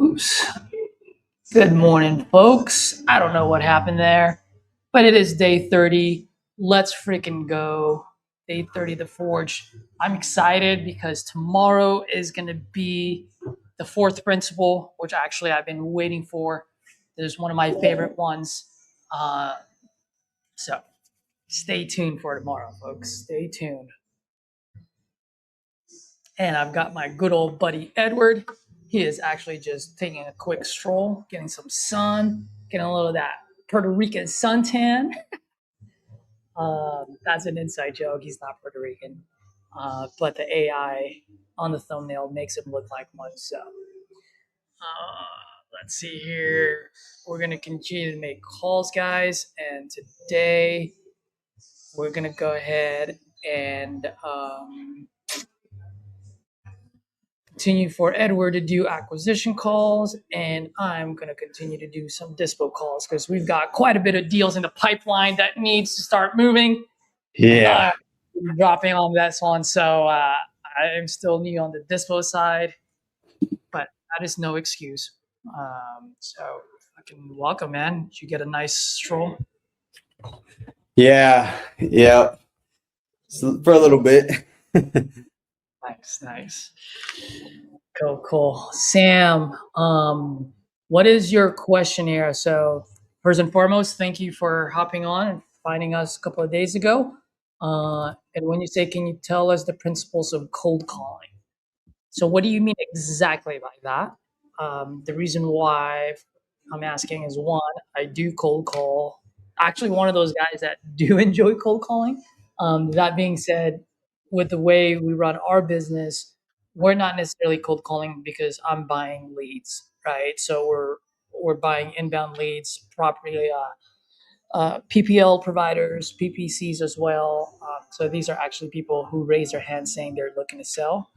Oops. Good morning, folks. I don't know what happened there, but it is day 30. Let's freaking go. Day 30, The Forge. I'm excited because tomorrow is going to be the fourth principle, which actually I've been waiting for. This is one of my favorite ones. So stay tuned for tomorrow, folks. Stay tuned. And I've got my good old buddy Edward. He is actually just taking a quick stroll, getting some sun, getting a little of that Puerto Rican suntan. That's an inside joke. He's not Puerto Rican. But the AI on the thumbnail makes him look like one. So let's see here. We're going to continue to make calls, guys. And today we're going to go ahead and continue for Edward to do acquisition calls, and I'm going to continue to do some dispo calls because we've got quite a bit of deals in the pipeline that needs to start moving. Yeah. Dropping on this one, so I'm still new on the dispo side, but that is no excuse. So fucking welcome, man. Did you get a nice stroll? Yeah. So, for a little bit. Nice. Cool. Sam, what is your question here? So first and foremost, thank you for hopping on and finding us a couple of days ago. And when you say, can you tell us the principles of cold calling? So what do you mean exactly by that? The reason why I'm asking is one, I do cold call. Actually, one of those guys that do enjoy cold calling. That being said, with the way we run our business, we're not necessarily cold calling because I'm buying leads, right? So we're buying inbound leads, properly PPL providers, PPCs as well. So these are actually people who raise their hand saying they're looking to sell.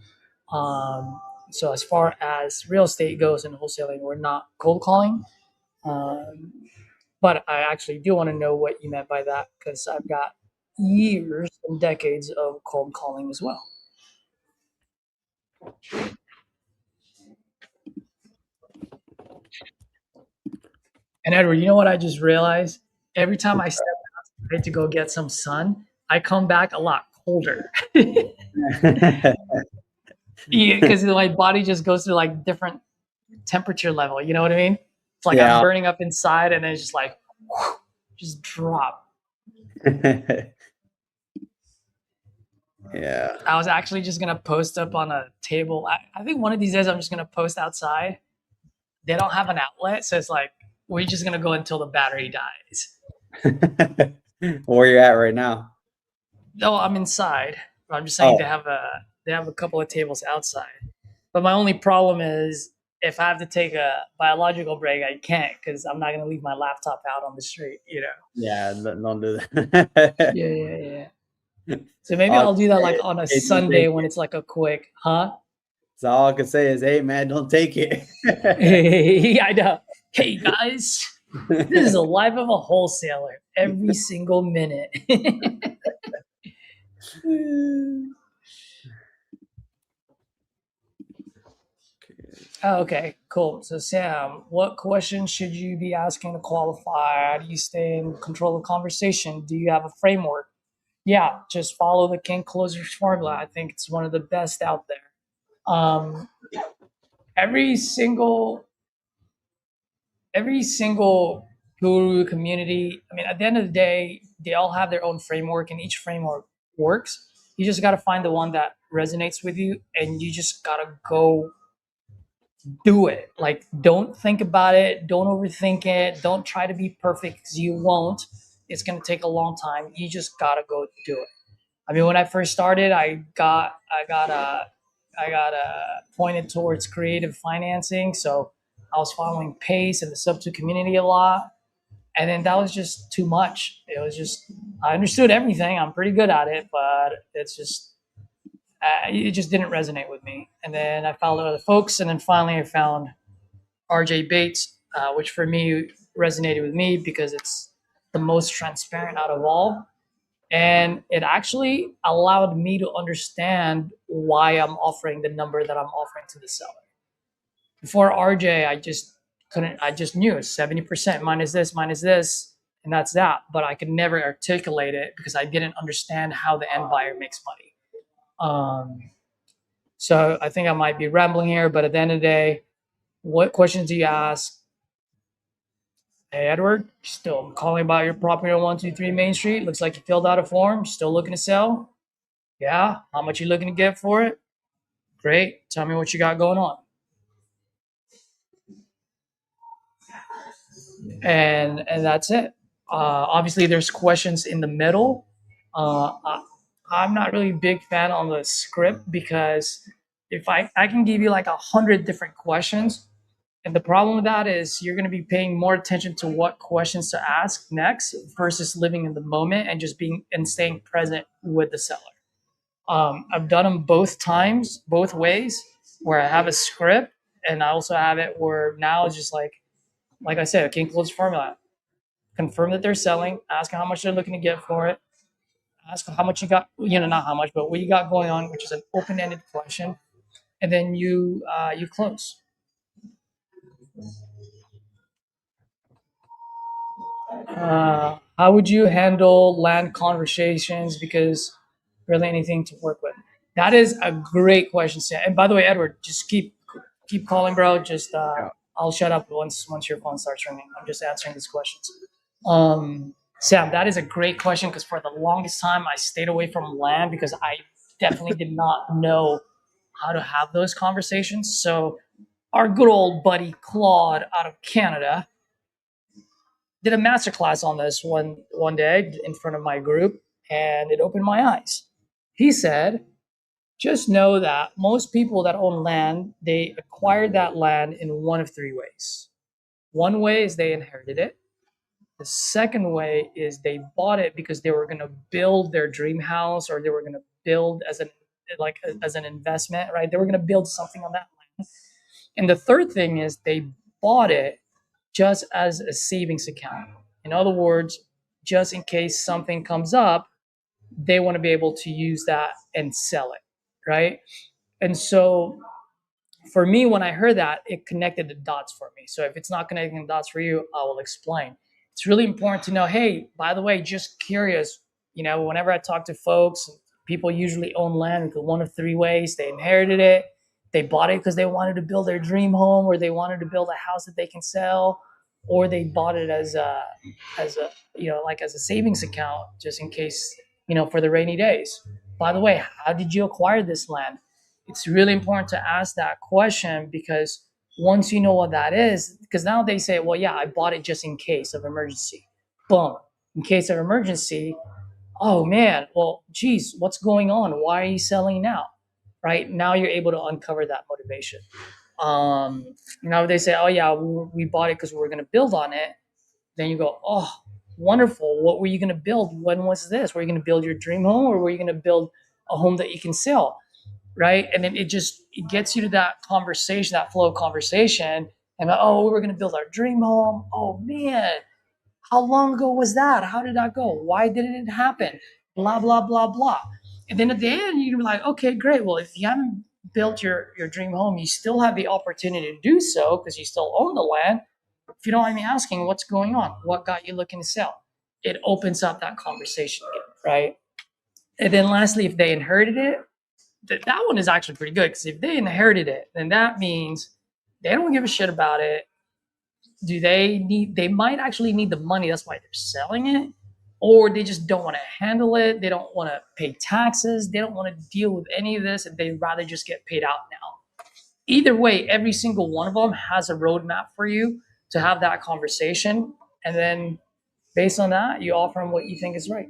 So as far as real estate goes and wholesaling, we're not cold calling. Um, but I actually do want to know what you meant by that because I've got years and decades of cold calling as well. And Edward, you know what I just realized? Every time I step outside to go get some sun, I come back a lot colder. Because my body just goes through like different temperature level. You know what I mean? It's like I'm burning up inside, and then it's just like just drop. Yeah. I was actually just gonna post up on a table. I think one of these days I'm just gonna post outside. They don't have an outlet, so it's like we're just gonna go until the battery dies. Where you're at right now? No, I'm inside. I'm just saying they have a couple of tables outside. But my only problem is if I have to take a biological break, I can't because I'm not gonna leave my laptop out on the street. Yeah, don't do that. Yeah. So maybe I'll do that like on a Sunday when it's like a quick, huh? So all I can say is, hey man, don't take it. Yeah, I know. Hey guys, this is the life of a wholesaler every single minute. Okay, cool. So Sam, what questions should you be asking to qualify? How do you stay in control of conversation? Do you have a framework? Yeah, just follow the King Closer's formula. I think it's one of the best out there. Um, every single guru community, I mean, at the end of the day, they all have their own framework and each framework works. You just got to find the one that resonates with you and you just got to go do it. Like, don't think about it. Don't overthink it. Don't try to be perfect because you won't. It's going to take a long time. You just got to go do it. I mean, when I first started, I got pointed towards creative financing. So I was following Pace and the Sub 2 community a lot. And then that was just too much. It was just, I understood everything. I'm pretty good at it, but it just didn't resonate with me. And then I followed other folks. And then finally I found RJ Bates, which for me resonated with me because it's the most transparent out of all. And it actually allowed me to understand why I'm offering the number that I'm offering to the seller. Before RJ, I just couldn't. I just knew 70% minus this, and that's that. But I could never articulate it because I didn't understand how the end buyer makes money. So I think I might be rambling here, but at the end of the day, what questions do you ask? Hey, Edward, still calling about your property on 123 Main Street. Looks like you filled out a form. Still looking to sell? Yeah. How much you looking to get for it? Great. Tell me what you got going on. And that's it. Obviously, there's questions in the middle. I'm not really a big fan on the script because if I can give you like 100 different questions, and the problem with that is you're going to be paying more attention to what questions to ask next versus living in the moment and just being and staying present with the seller. I've done them both times, both ways, where I have a script and I also have it where now it's just like I said, a king close formula. Confirm that they're selling, ask how much they're looking to get for it, ask how much you got, not how much, but what you got going on, which is an open-ended question, and then you close. How would you handle land conversations? Because really anything to work with. That is a great question, Sam. And by the way, Edward, just keep calling, bro. Just Yeah. I'll shut up once your phone starts ringing. I'm just answering these questions. Sam, that is a great question because for the longest time I stayed away from land because I definitely did not know how to have those conversations. So our good old buddy Claude out of Canada did a masterclass on this one day in front of my group, and it opened my eyes. He said, just know that most people that own land, they acquired that land in one of three ways. One way is they inherited it. The second way is they bought it because they were going to build their dream house, or they were going to build as an investment, right? They were going to build something on that land. And the third thing is they bought it just as a savings account. In other words, just in case something comes up, they want to be able to use that and sell it, right? And so for me, when I heard that, it connected the dots for me. So if it's not connecting the dots for you, I will explain. It's really important to know, hey, by the way, just curious, whenever I talk to folks, people usually own land in one of three ways. They inherited it, they bought it because they wanted to build their dream home, or they wanted to build a house that they can sell, or they bought it as a like as a savings account just in case, for the rainy days. By the way, how did you acquire this land? It's really important to ask that question because once you know what that is, because now they say, well, yeah, I bought it just in case of emergency. Boom. In case of emergency, oh man, well, geez, what's going on? Why are you selling now? Right now, you're able to uncover that motivation. They say, oh yeah, we bought it because we were going to build on it. Then you go, oh, wonderful. What were you going to build? When was this? Were you going to build your dream home, or were you going to build a home that you can sell? Right? And then it gets you to that conversation, that flow of conversation. And oh, we were going to build our dream home. Oh man, how long ago was that? How did that go? Why didn't it happen? Blah blah blah blah. And then at the end, you're gonna be like, okay, great. Well, if you haven't built your dream home, you still have the opportunity to do so because you still own the land. If you don't mind me asking, what's going on? What got you looking to sell? It opens up that conversation again, right? And then lastly, if they inherited it, that one is actually pretty good because if they inherited it, then that means they don't give a shit about it. They might actually need the money, that's why they're selling it, or they just don't want to handle it, they don't want to pay taxes, they don't want to deal with any of this, and they'd rather just get paid out now. Either way, every single one of them has a roadmap for you to have that conversation, and then based on that, you offer them what you think is right.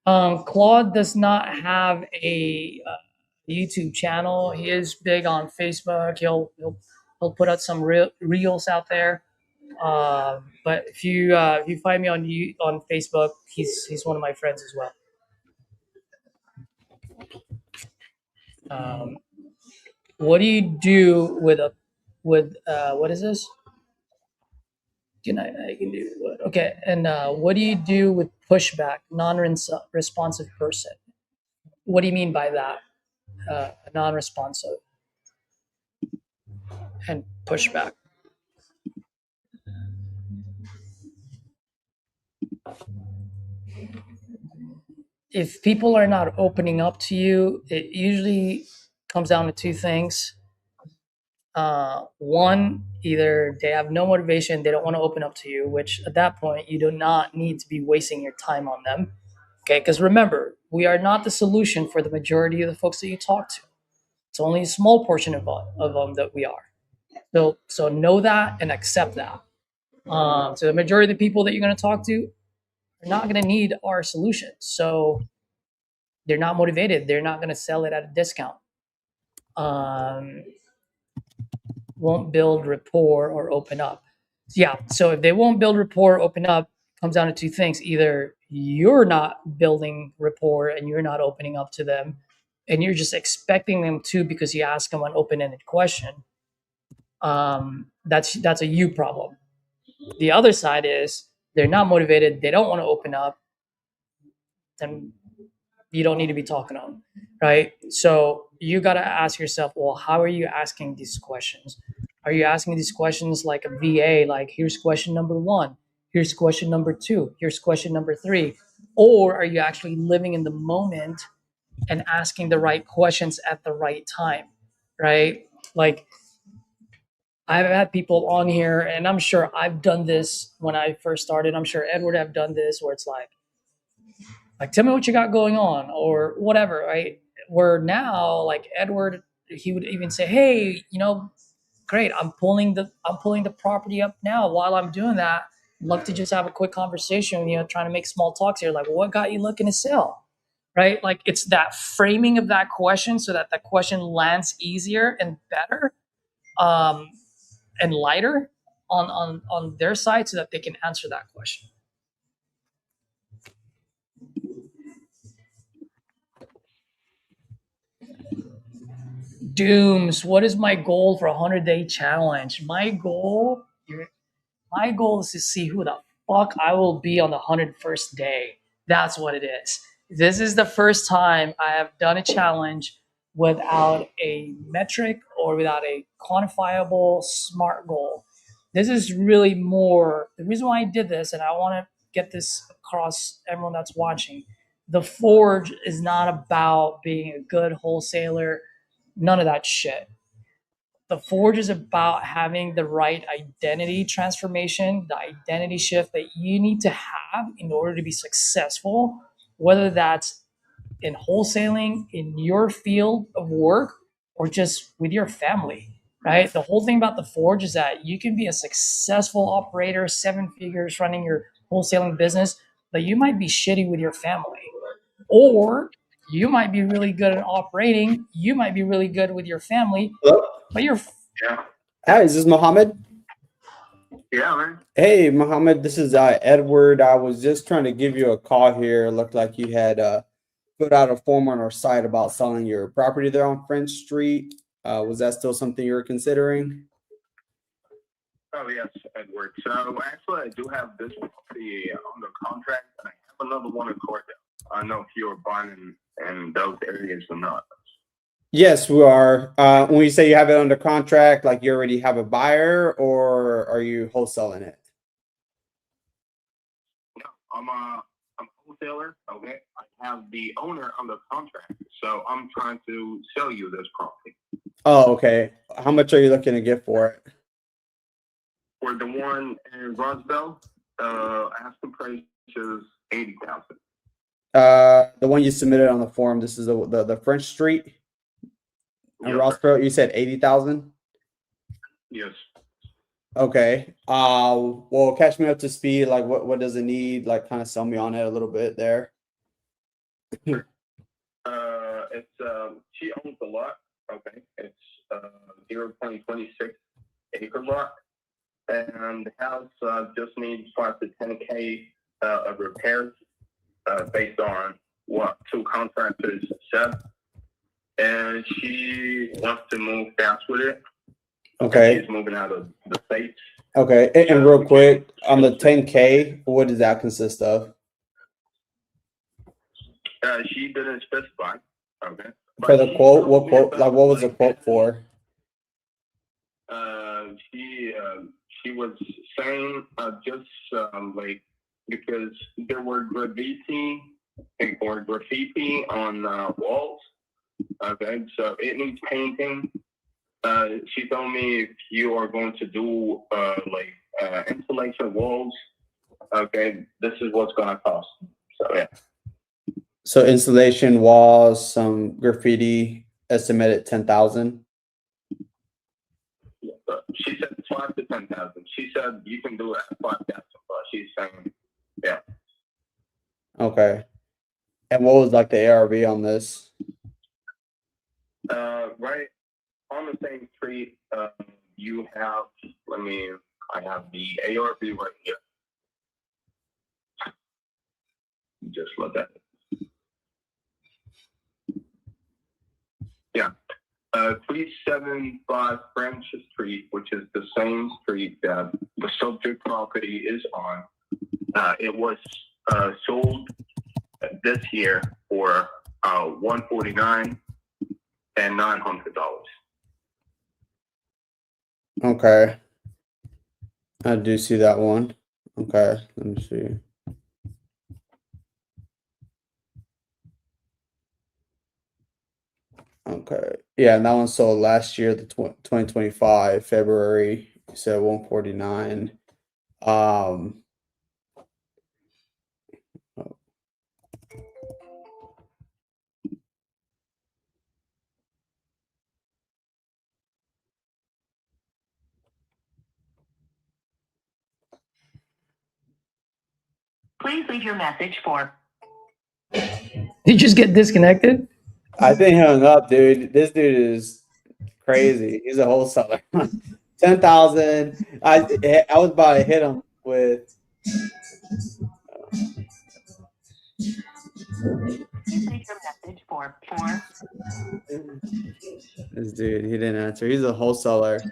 Claude does not have a YouTube channel. He is big on Facebook. He'll put out some reels out there. But if you find me on Facebook, he's one of my friends as well. Um, what do you do with what is this? I can do what? Okay, and what do you do with pushback, non-responsive person? What do you mean by that? non-responsive and pushback. If people are not opening up to you, it usually comes down to two things. One, either they have no motivation, they don't want to open up to you, which at that point, you do not need to be wasting your time on them. Okay, because remember, we are not the solution for the majority of the folks that you talk to. It's only a small portion of them that we are. So know that and accept that. So the majority of the people that you're going to talk to are not going to need our solution. So they're not motivated. They're not going to sell it at a discount. Won't build rapport or open up. Yeah. So if they won't build rapport, open up, comes down to two things. Either you're not building rapport and you're not opening up to them, and you're just expecting them to because you ask them an open-ended question. That's a you problem. The other side is they're not motivated. They don't want to open up. Then you don't need to be talking to them, right? So you got to ask yourself, well, how are you asking these questions? Are you asking these questions like a VA, like here's question number one, here's question number two, here's question number three? Or are you actually living in the moment and asking the right questions at the right time, right? Like I've had people on here, and I'm sure I've done this when I first started. I'm sure Edward have done this where it's like tell me what you got going on or whatever, right? Where now, like Edward, he would even say, hey, great, I'm pulling the property up now. While I'm doing that, I'd love to just have a quick conversation, trying to make small talks here. Like, what got you looking to sell? Right? Like it's that framing of that question so that the question lands easier and better, um, and lighter on their side so that they can answer that question. Dooms, what is my goal for a 100-day challenge? My goal is to see who the fuck I will be on the 101st day. That's what it is. This is the first time I have done a challenge without a metric or without a quantifiable SMART goal. This is really more the reason why I did this, and I want to get this across everyone that's watching. The Forge is not about being a good wholesaler, none of that shit. The Forge is about having the right identity transformation, the identity shift that you need to have in order to be successful, whether that's in wholesaling, in your field of work, or just with your family, right? The whole thing about the Forge is that you can be a successful operator, 7 figures running your wholesaling business, but you might be shitty with your family. Or you might be really good at operating, you might be really good with your family, Hello? but you're Yeah. Hi, is this Mohammed? Yeah, man. Hey, Mohammed, this is Edward. I was just trying to give you a call here. It looked like you had put out a form on our site about selling your property there on French Street. Was that still something you were considering? Oh, yes, Edward. So actually, I do have this property under contract, and I have another one in Cordell. I don't know if you're buying in those areas or not. Yes, we are. When you say you have it under contract, like you already have a buyer, or are you wholesaling it? No, I'm a wholesaler. Okay, I have the owner under contract, so I'm trying to sell you this property. Oh, okay. How much are you looking to get for it? For the one in Roseville, asking price is $80,000. The one you submitted on the form. This is the French Street in Yes, Rossboro. You said 80,000. yes. Okay. Well, catch me up to speed. Like, what does it need? Like, kind of sell me on it a little bit there. It's she owns the lot. Okay, it's 0.26 acre lot, and the house just needs 5 to 10K of repairs based on what 2 contractors said, and she wants to move fast with it. Okay. She's moving out of the States. Okay. And real quick, on the 10K, what does that consist of? She didn't specify. Okay. For the quote, what quote? Like, what was the quote for? She was saying just like because there were graffiti on walls. Okay, so it needs painting. She told me if you are going to do insulation walls, okay, this is what's gonna cost. So yeah. So installation walls, some graffiti, estimated 10,000. She said 5 to 10,000. She said you can do it at 5,000, but she's saying, yeah. Okay. And what was like the ARV on this? Right on the same street, you have. I have the ARV right here. Just look at it. Yeah. 375 French Street, which is the same street that the subject property is on. It was sold this year for $149 and $900. Okay. I do see that one. Okay, let me see. Okay. Yeah, and that one sold last year, the 2025, February. You said 149. Please leave your message for. Did you just get disconnected? I think he hung up, dude. This dude is crazy. He's a wholesaler. 10,000. I was about to hit him with. Please leave your message for. This dude, he didn't answer. He's a wholesaler.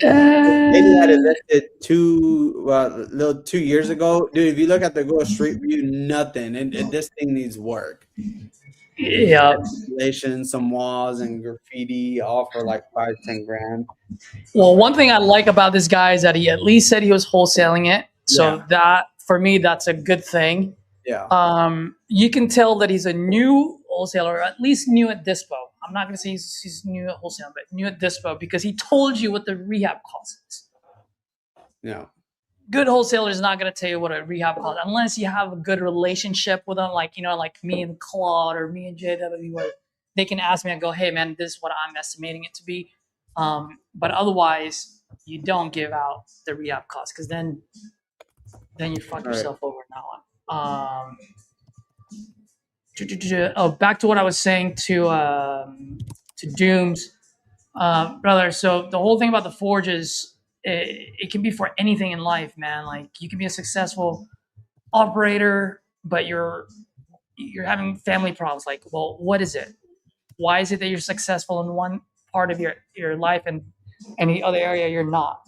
Uh, Lady had it listed 2 years ago. Dude, if you look at the Google Street View, nothing. And this thing needs work. yeah. Installation, some walls and graffiti, all for like 5-10 grand. Well, one thing I like about this guy is that he at least said he was wholesaling it. So Yeah. that, for me, that's a good thing. Yeah. You can tell that he's a new wholesaler, or at least new at Dispo. I'm not going to say he's new at wholesale, but new at Dispo because he told you what the rehab cost is. Yeah. Good wholesaler is not going to tell you what a rehab costs unless you have a good relationship with them, like me and Claude or me and JW, where they can ask me and go, "Hey, man, this is what I'm estimating it to be." But otherwise, you don't give out the rehab cost because then you fuck yourself over in that one. Back to what I was saying to Dooms, brother. So the whole thing about the forge is it can be for anything in life, man. Like you can be a successful operator, but you're having family problems. Like, well, what is it? Why is it that you're successful in one part of your life and any other area you're not?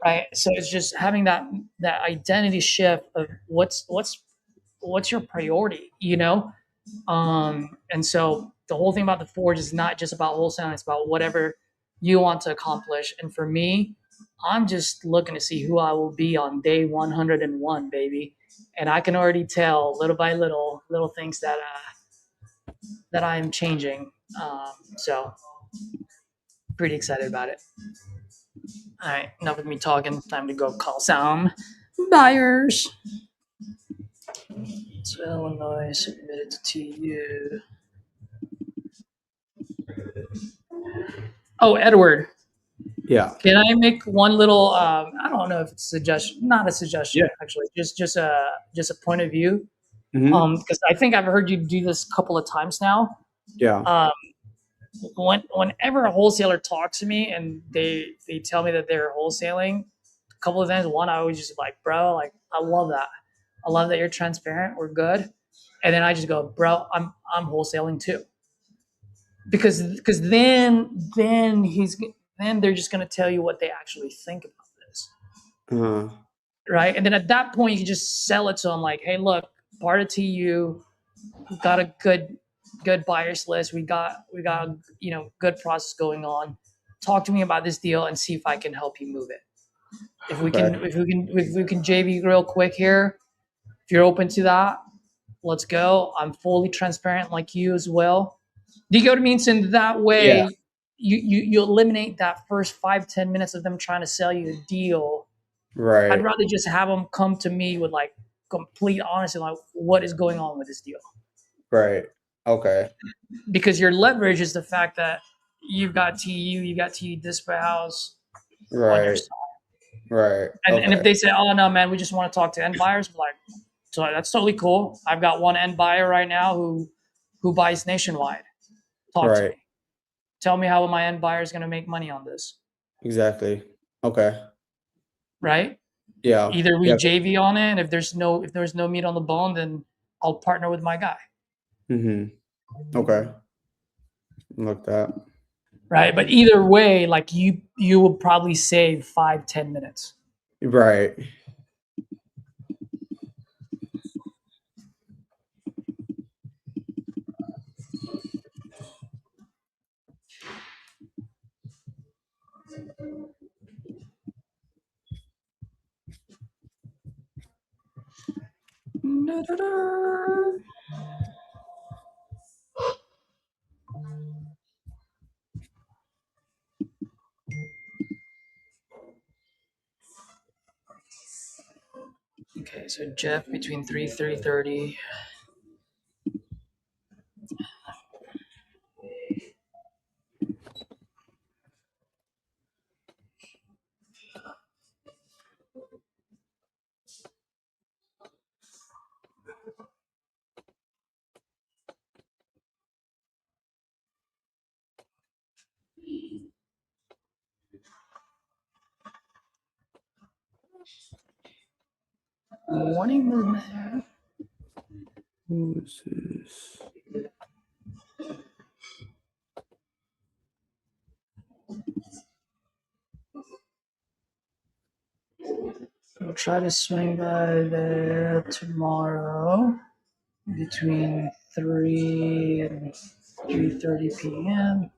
Right. So it's just having that identity shift of what's your priority, and so the whole thing about the forge is not just about wholesaling, it's about whatever you want to accomplish. And for me, I'm just looking to see who I will be on day 101, baby. And I can already tell little by little things that I'm changing. So pretty excited about it. All right, enough with me talking. Time to go call some buyers. So Illinois submitted to TU. Oh, Edward. Yeah. Can I make one little? I don't know if it's a suggestion, not a suggestion, Yeah. actually, just a point of view. Mhm. Because I think I've heard you do this a couple of times now. Yeah. Whenever a wholesaler talks to me and they tell me that they're wholesaling, a couple of times, one, I always just like, bro, like I love that. I love that you're transparent. We're good. And then I just go, bro, I'm wholesaling too. Because then they're just gonna tell you what they actually think about this. Uh-huh. Right. And then at that point you can just sell it to them like, hey, look, part of TU got a good good buyers list. We got good process going on. Talk to me about this deal and see if I can help you move it. Okay. If we can JV real quick here, if you're open to that, let's go. I'm fully transparent like you as well. Do you get what I mean? So in that Yeah. way, you eliminate that first 5-10 minutes of them trying to sell you a deal. I'd Right. rather just have them come to me with like complete honesty, like what is going on with this deal. Right. Okay. Because your leverage is the fact that you got TU Dispouse on your Right. side. Right. And if Okay. they say, oh no, man, we just want to talk to end buyers, I'm like, so that's totally cool. I've got one end buyer right now who buys nationwide. Talk to Right. me. Tell me how my end buyer is going to make money on this, Exactly. Okay. right? Yeah. Either we Yeah. JV on it, and if there's no meat on the bone, then I'll partner with my guy, Okay. Look that. right? But either way, like you will probably save 5-10 minutes. Right. Okay, so Jeff between 3:30. Morning movement. Who is this? I'll try to swing by there tomorrow between 3 and 3:30 p.m.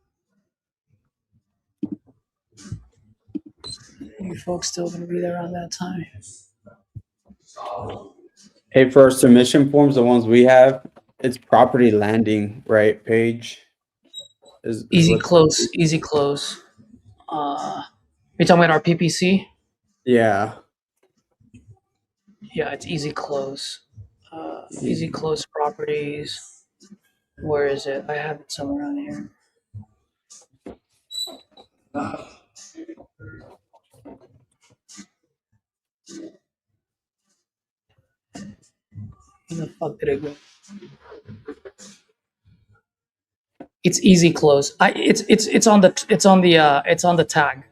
You folks still gonna be there around that time? Hey, for our submission forms, the ones we have, it's property landing, right? Page is Easy what. close, easy close. You talking about our PPC? Yeah. Yeah, it's easy close. Easy close properties. Where is it? I have it somewhere on here. Where the fuck did it go? It's easy close. It's on the tag.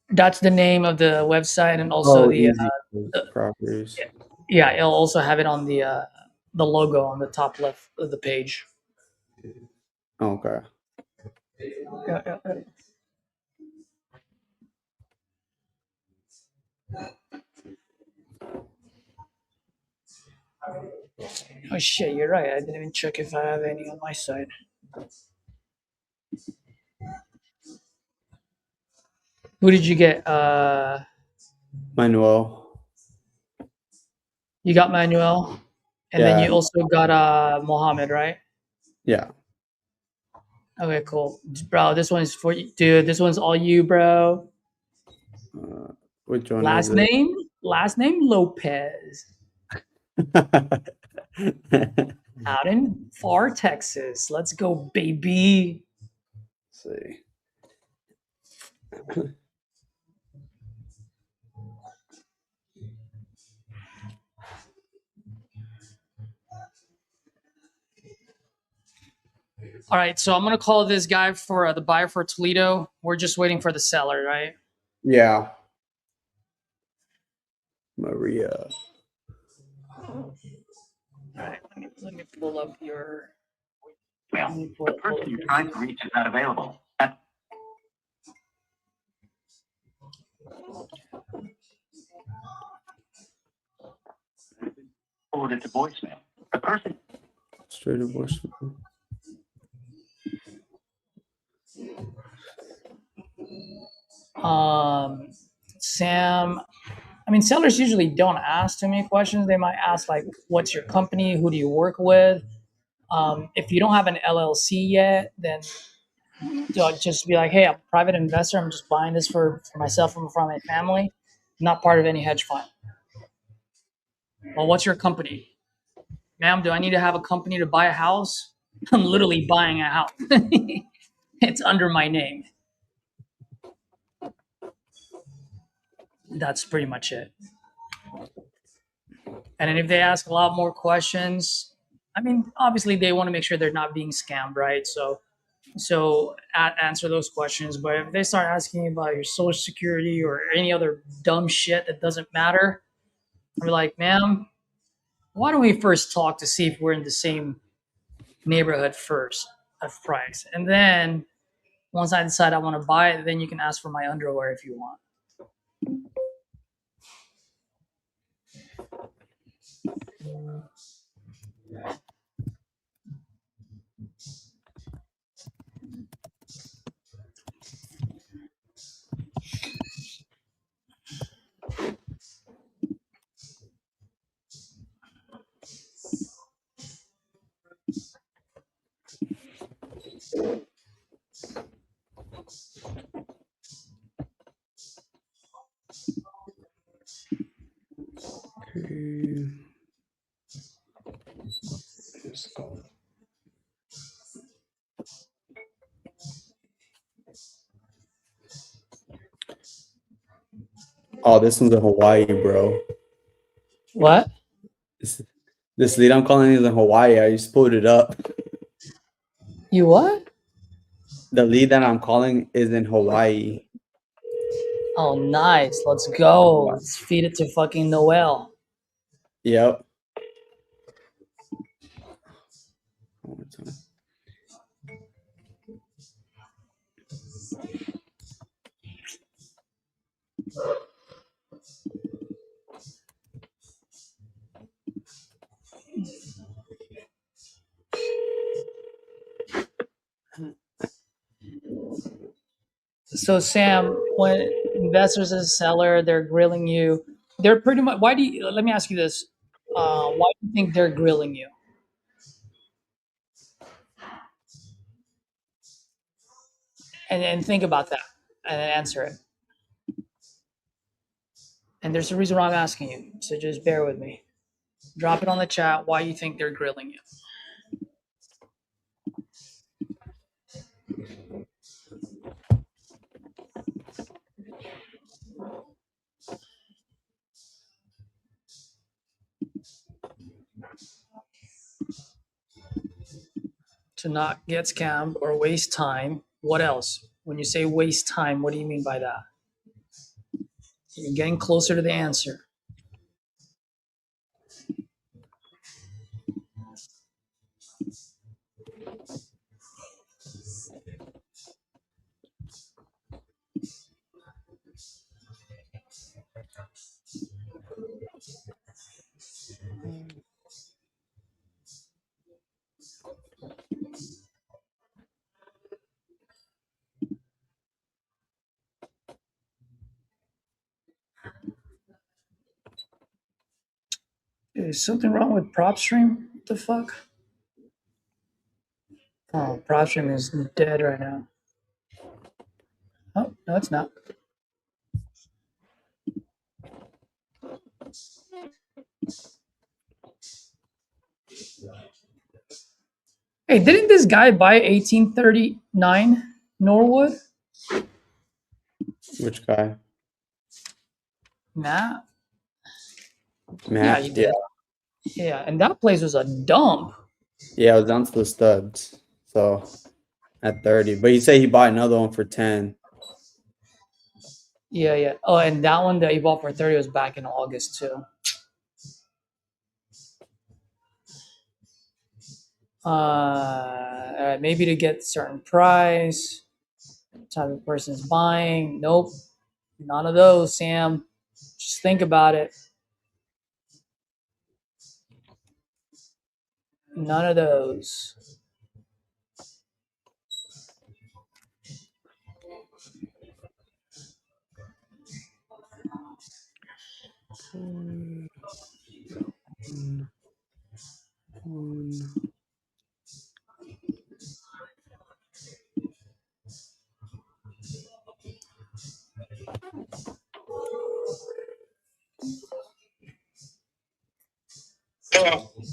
That's the name of the website and also Oh, the easy the- properties. yeah, it'll also have it on the logo on the top left of the page. Okay. Yeah, yeah, yeah. Oh shit, you're right. I didn't even check if I have any on my side. Who did you get? Manuel. You got Manuel, and then Yeah. you also got Mohammed, right? Yeah. Okay, cool, bro. This one is for you, dude. This one's all you, bro. Uh, which one is Last it? name, last name Lopez, out in far Texas. Let's go, baby. See. All right, so I'm gonna call this guy for the buyer for Toledo. We're just waiting for the seller, right? Yeah. Maria. All right, let me pull up your. Well, Let me the pull person up you're your. trying to reach is not available. Forwarded to voicemail. The person Straight divorce. Sam, I mean, sellers usually don't ask too many questions. They might ask like, "What's your company? Who do you work with?" If you don't have an LLC yet, then just be like, "Hey, I'm a private investor. I'm just buying this for myself and for my family. I'm not part of any hedge fund." Well, what's your company? Ma'am, do I need to have a company to buy a house? I'm literally buying a house. It's under my name. That's pretty much it. And then if they ask a lot more questions, I mean, obviously they want to make sure they're not being scammed, right? Answer those questions. But if they start asking about your social security or any other dumb shit that doesn't matter, I'm like, ma'am, why don't we first talk to see if we're in the same neighborhood first of price, and then once I decide I want to buy it, then you can ask for my underwear if you want. Okay. Oh, this one's in Hawaii, bro. What? This lead I'm calling is in Hawaii. I just pulled it up. You what? The lead that I'm calling is in Hawaii. Oh, nice. Let's go. Let's feed it to fucking Noel. Yep. So, Sam, when investors as a seller, they're grilling you. They're pretty much. Why do you? Let me ask you this. Why do you think they're grilling you? And think about that, and then answer it. And there's a reason why I'm asking you. So just bear with me. Drop it on the chat. Why you think they're grilling you? To not get scammed or waste time. What else? When you say waste time, what do you mean by that? You're getting closer to the answer. Is something wrong with PropStream? What the fuck? Oh, PropStream is dead right now. Oh, no, it's not. Hey, didn't this guy buy 1839 Norwood? Which guy? Nah. Yeah, Matt? he did. Yeah, and that place was a dump. Yeah, it was down to the studs. So at 30. But he said he bought another one for 10. Yeah. Oh, and that one that he bought for 30 was back in August too. All right, maybe to get certain price, type of person is buying. Nope, none of those, Sam. Just think about it. None of those.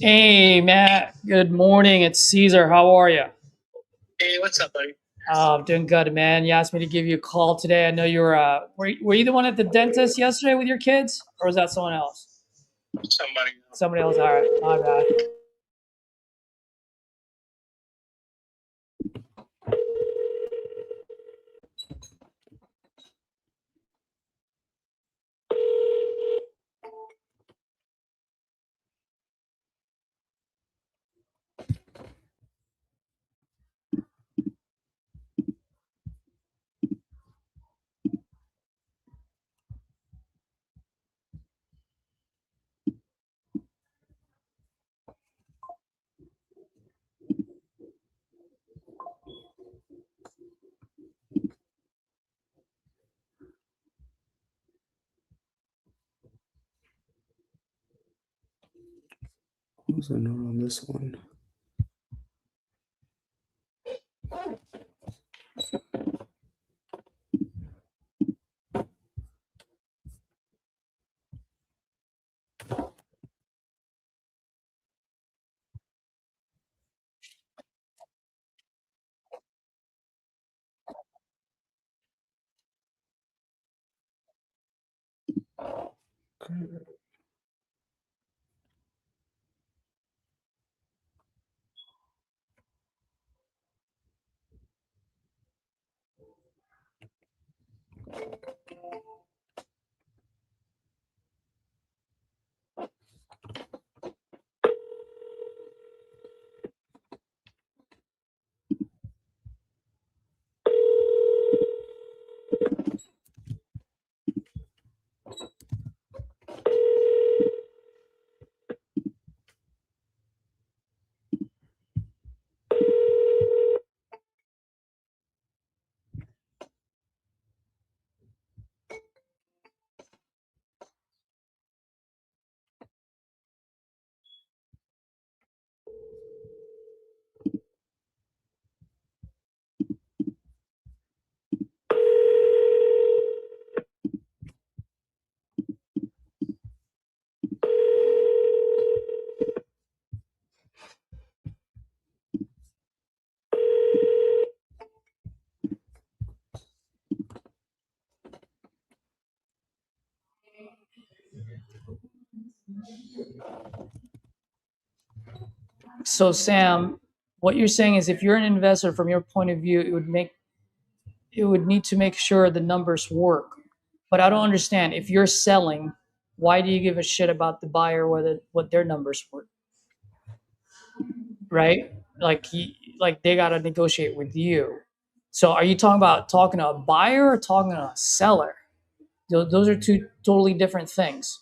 Hey, Matt. Good morning. It's Caesar. How are you? Hey, what's up, buddy? Oh, I'm doing good, man. You asked me to give you a call today. I know you were you the one at the dentist yesterday with your kids, or was that someone else? Somebody. Somebody else. All right, my bad. What was the note on this one? So, Sam, what you're saying is, if you're an investor, from your point of view, it would need to make sure the numbers work. But I don't understand. If you're selling, why do you give a shit about the buyer whether what their numbers work? Right? Like they gotta negotiate with you. So, are you talking to a buyer or talking to a seller? Those are two totally different things.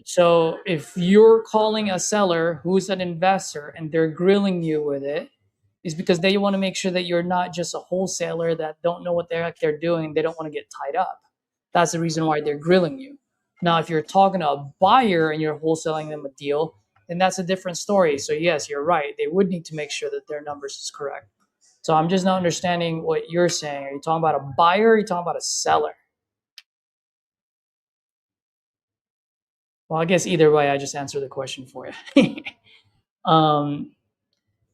So if you're calling a seller who's an investor and they're grilling you with it, is because they want to make sure that you're not just a wholesaler that don't know what they're doing. They don't want to get tied up. That's the reason why they're grilling you. Now, if you're talking to a buyer and you're wholesaling them a deal, then that's a different story. So yes, you're right. They would need to make sure that their numbers is correct. So I'm just not understanding what you're saying. Are you talking about a buyer? Or are you talking about a seller? Well, I guess either way, I just answered the question for you. um,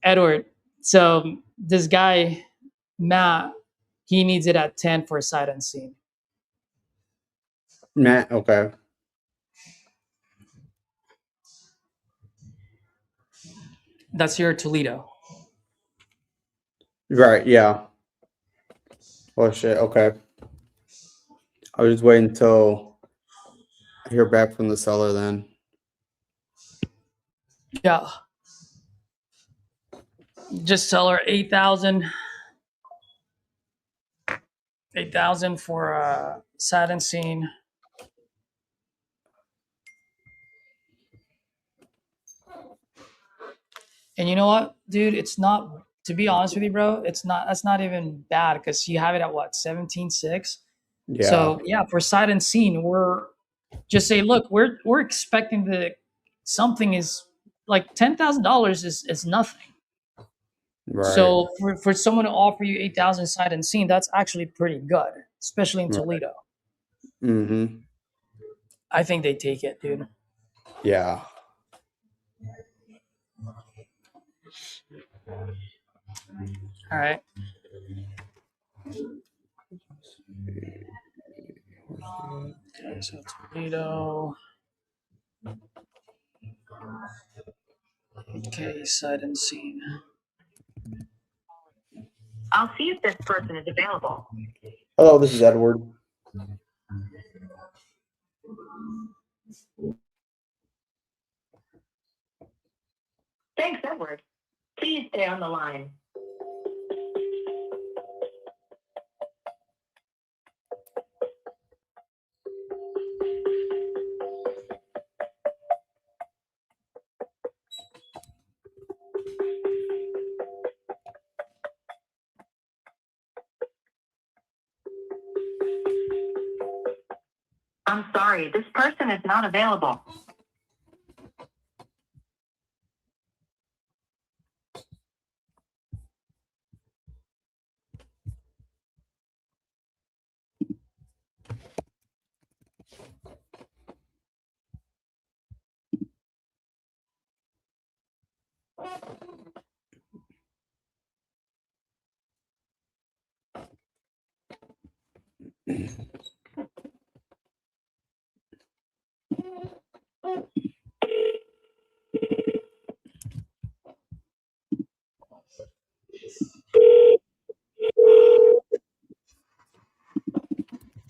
Edward, so this guy, Matt, he needs it at 10 for a sight unseen. Matt, okay. That's your Toledo. Right, yeah. Oh shit, okay. I was just waiting until I hear back from the seller then. Yeah. Just tell her 8,000. 8,000 for a sight unseen. And you know what, dude? It's not, to be honest with you, bro, that's not even bad because you have it at what, 17.6? Yeah. So yeah, for sight unseen, we're just say, look, we're expecting something is like $10,000 is nothing. Right. So for someone to offer you 8,000 sight unseen, that's actually pretty good, especially in Right. Toledo. Mm-hmm. I think they take it, dude. Yeah. All right. Okay, so Toledo. Okay, sight unseen. I'll see if this person is available. Hello, this is Edward. Thanks, Edward. Please stay on the line. I'm sorry, this person is not available.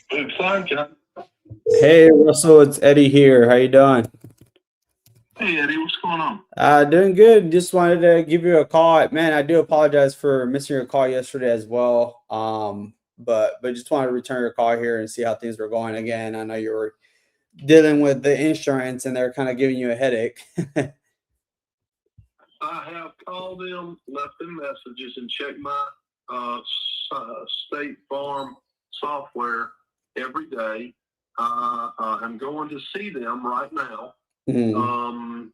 Good time, John. Hey, Russell, it's Eddie here. How you doing? Hey, Eddie, what's going on? Doing good. Just wanted to give you a call. Man, I do apologize for missing your call yesterday as well. But just wanted to return your call here and see how things were going again. I know you were dealing with the insurance and they're kind of giving you a headache. I have called them, left them messages, and checked my State Farm software every day. I'm going to see them right now. Mhm.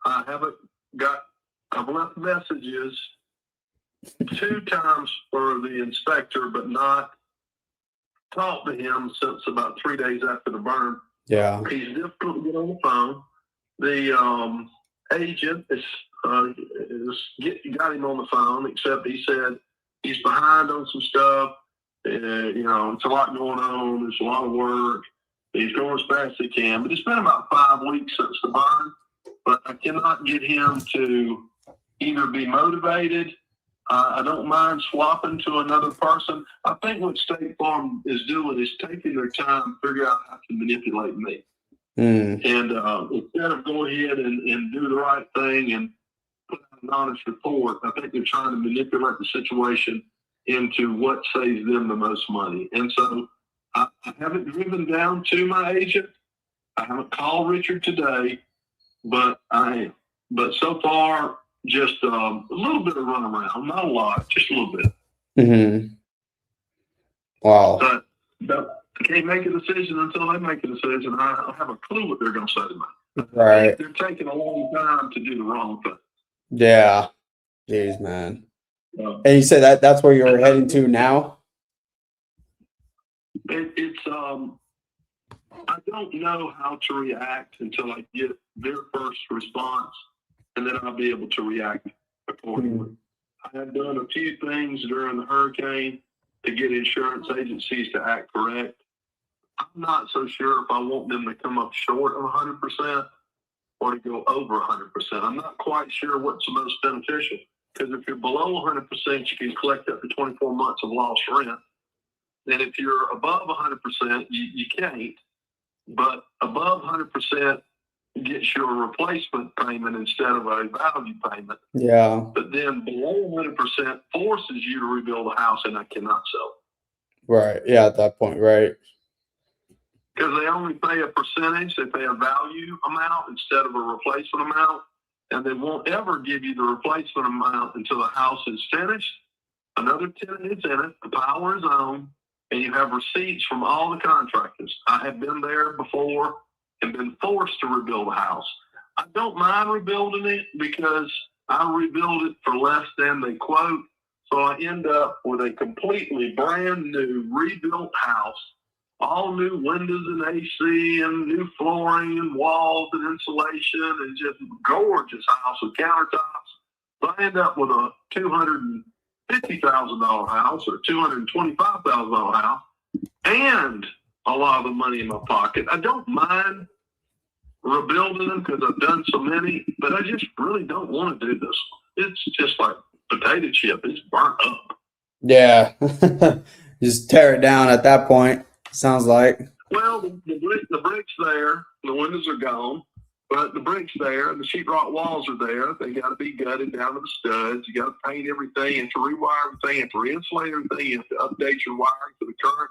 I haven't got. I've left messages 2 times for the inspector, but not talked to him since about 3 days after the burn. Yeah. He's difficult to get on the phone. The agent got him on the phone, except he said he's behind on some stuff. It's a lot going on. There's a lot of work. He's going as fast as he can. But it's been about 5 weeks since the burn. But I cannot get him to either be motivated. I don't mind swapping to another person. I think what State Farm is doing is taking their time to figure out how to manipulate me. Mm. And instead of go ahead and do the right thing and put out an honest report, I think they're trying to manipulate the situation into what saves them the most money. And so I haven't driven down to my agent. I haven't called Richard today, but I am. But so far, just a little bit of runaround, not a lot, just a little bit. Mm-hmm. Wow. But I can't make a decision until they make a decision. I don't have a clue what they're going to say to me. Right. They're taking a long time to do the wrong thing. Yeah. Jeez, man. And you said that's where you're heading to now? I don't know how to react until I get their first response, and then I'll be able to react accordingly. I have done a few things during the hurricane to get insurance agencies to act correct. I'm not so sure if I want them to come up short of 100% or to go over 100%. I'm not quite sure what's the most beneficial, because if you're below 100%, you can collect up to 24 months of lost rent. And if you're above 100%, you can't. But above 100% gets you a replacement payment instead of a value payment. Yeah. But then below 100% forces you to rebuild a house, and I cannot sell it. Right. Yeah, at that point, right. Because they only pay a percentage. They pay a value amount instead of a replacement amount. and they won't ever give you the replacement amount until the house is finished. Another tenant is in it, the power is on, and you have receipts from all the contractors. I have been there before and been forced to rebuild a house. I don't mind rebuilding it because I rebuild it for less than they quote. So I end up with a completely brand new rebuilt house, all new windows and AC and new flooring and walls and insulation and just gorgeous house with countertops. So I end up with a $250,000 house or $225,000 house and a lot of the money in my pocket. I don't mind rebuilding them because I've done so many, but I just really don't want to do this. It's just like potato chip. It's burnt up. Yeah. Just tear it down at that point, sounds like. Well, the brick's there. The windows are gone, but the brick's there. The sheetrock walls are there. They got to be gutted down to the studs. You got to paint everything and to rewire everything and to re-insulate everything. You have to update your wiring to the current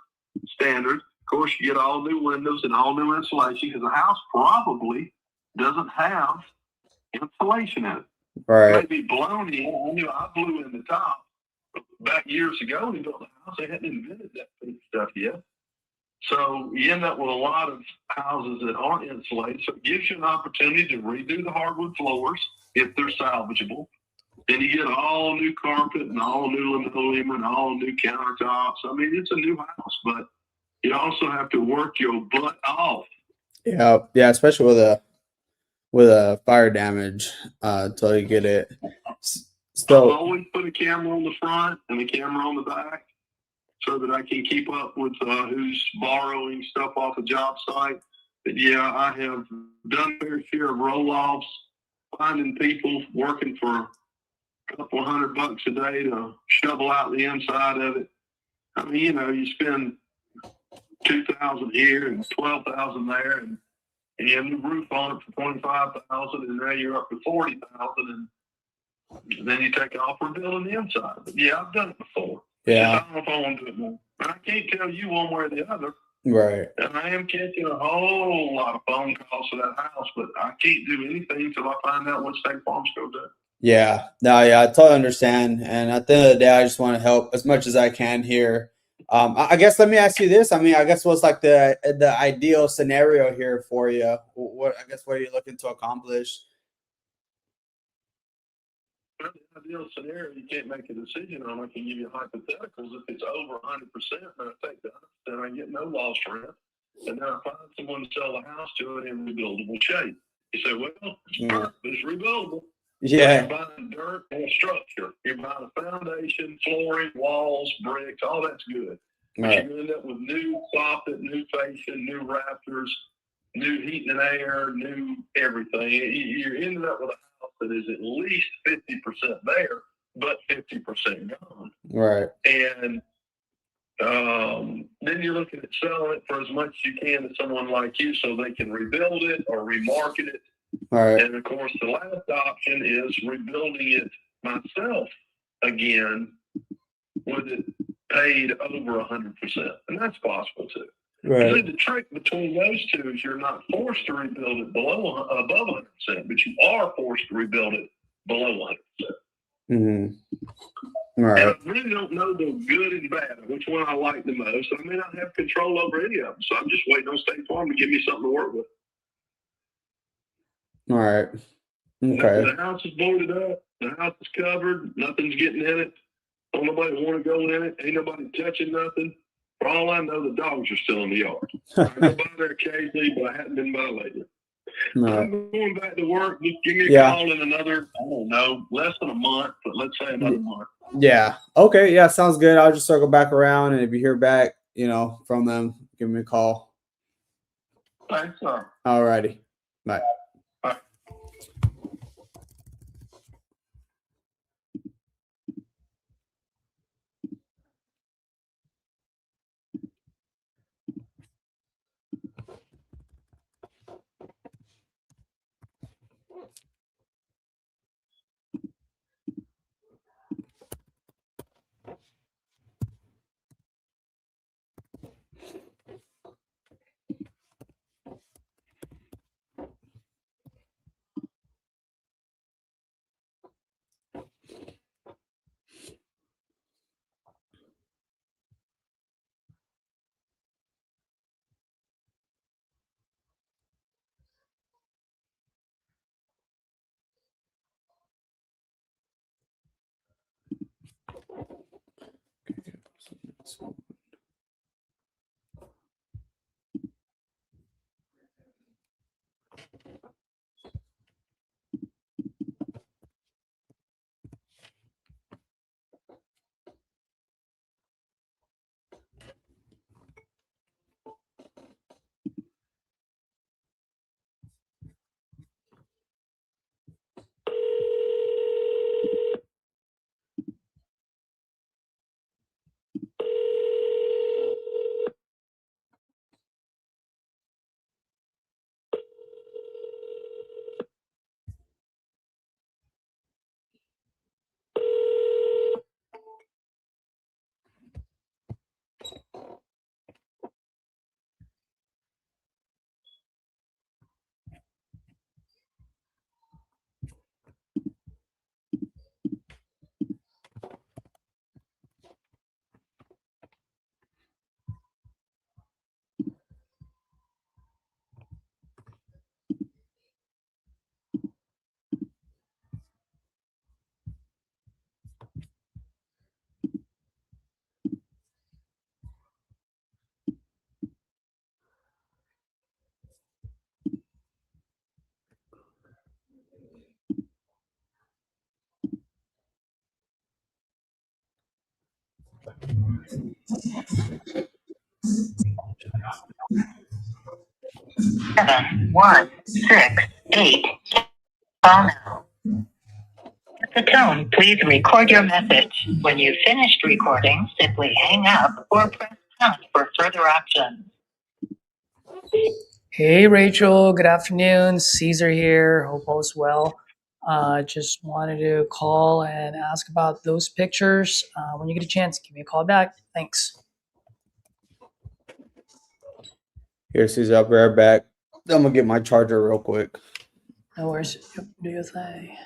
standard. Of course, you get all new windows and all new insulation because the house probably doesn't have insulation in it. Right. It may be blown in. I blew in the top back years ago when they built the house. They hadn't invented that stuff yet. So you end up with a lot of houses that aren't insulated. So it gives you an opportunity to redo the hardwood floors if they're salvageable. And you get all new carpet and all new linoleum and all new countertops. I mean, it's a new house, but you also have to work your butt off. Yeah, especially with a fire damage until you get it. So I always put a camera on the front and a camera on the back so that I can keep up with who's borrowing stuff off a job site. But yeah, I have done a fair share of roll-offs, finding people working for a couple of $100 a day to shovel out the inside of it. I mean, you spend $2,000 here and $12,000 there, and you have the roof on it for $25,000, and now you're up to $40,000, and then you take off rebuilding the inside. But yeah, I've done it before. Yeah. I don't know if I want to do it more. I can't tell you one way or the other. Right. And I am catching a whole lot of phone calls for that house, but I can't do anything until I find out what State Farm's going to do. Yeah. No, yeah, I totally understand. And at the end of the day, I just want to help as much as I can here. I guess let me ask you this. I mean, I guess what's like the ideal scenario here for you? What are you looking to accomplish? Well, the ideal scenario you can't make a decision on. I can give you hypotheticals. If it's over 100%, then I take that. Then I get no loss rent. And then I find someone to sell the house to it in rebuildable shape. You say, well, it's dirt, but it's rebuildable. Yeah. You're buying dirt and a structure. You're buying a foundation, flooring, walls, bricks, all that's good. But Right. you end up with new soffit, new fascia, new rafters, new heat and air, new everything. You're ending up with a house that is at least 50% there, but 50% gone. Right. And then you're looking at selling it for as much as you can to someone like you so they can rebuild it or remarket it. Right. And of course, the last option is rebuilding it myself again with it paid over 100%. And that's possible too. Right. The trick between those two is you're not forced to rebuild it above 100%, but you are forced to rebuild it below 100%. Mm-hmm. Right. And I really don't know the good and bad, which one I like the most. I may not have control over any of them, so I'm just waiting on State Farm to give me something to work with. All right. Okay. The house is boarded up. The house is covered. Nothing's getting in it. Don't nobody want to go in it. Ain't nobody touching nothing. For all I know, the dogs are still in the yard. I go by there occasionally, but I haven't been by lately. Right. I'm going back to work. Just give me a Yeah. call in another, I don't know, less than a month, but let's say another month. Yeah. Okay. Yeah. Sounds good. I'll just circle back around, and if you hear back, from them, give me a call. Thanks, sir. All righty. Bye. Bye. Seven, 1, 6, 8. Call now. At the tone, please record your message. When you've finished recording, simply hang up or press pound for further options. Hey, Rachel. Good afternoon. Caesar here. Hope all is well. Just wanted to call and ask about those pictures. When you get a chance, give me a call back. Thanks. Here, Caesar, I'll be right back. I'm gonna get my charger real quick. No worries. Yep, do your thing.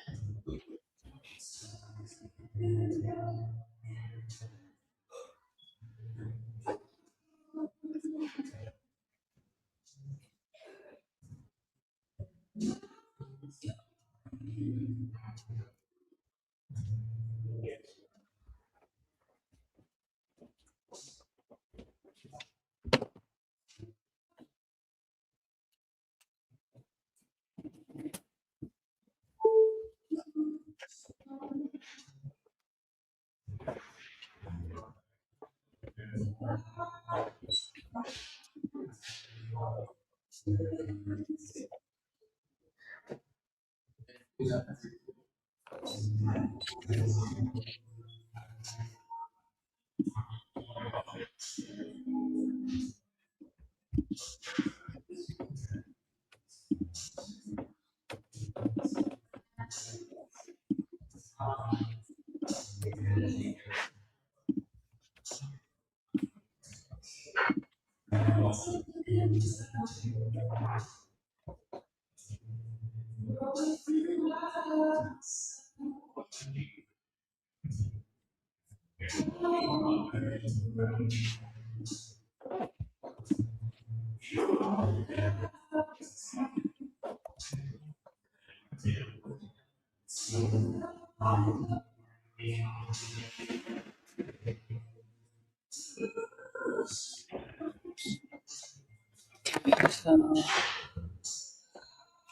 So,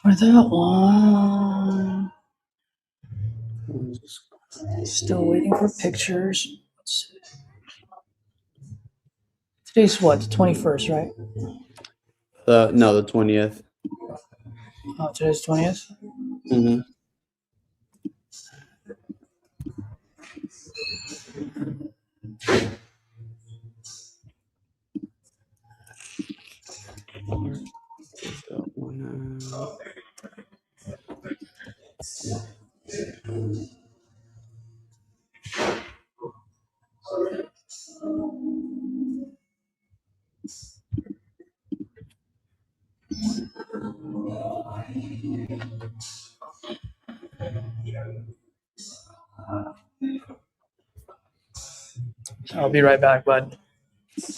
for that one, still waiting for pictures. Let's see. Today's what? The 21st, right? No, the 20th. Oh, today's 20th. Mm-hmm. I'll be right back, bud.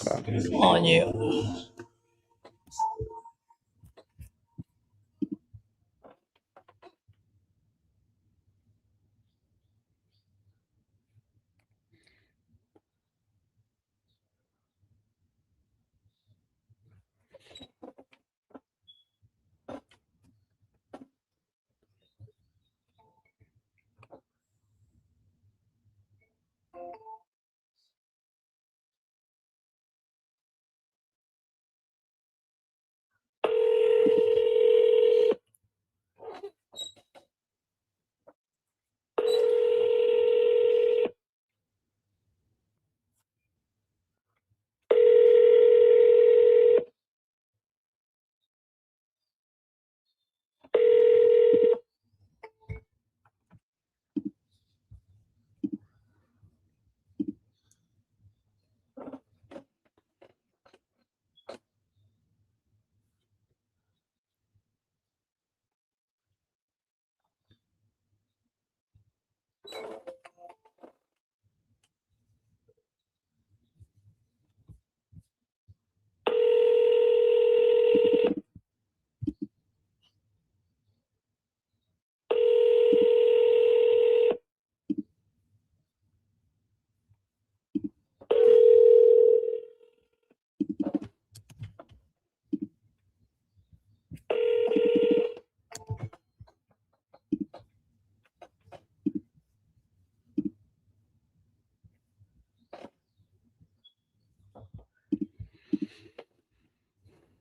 Okay. On you.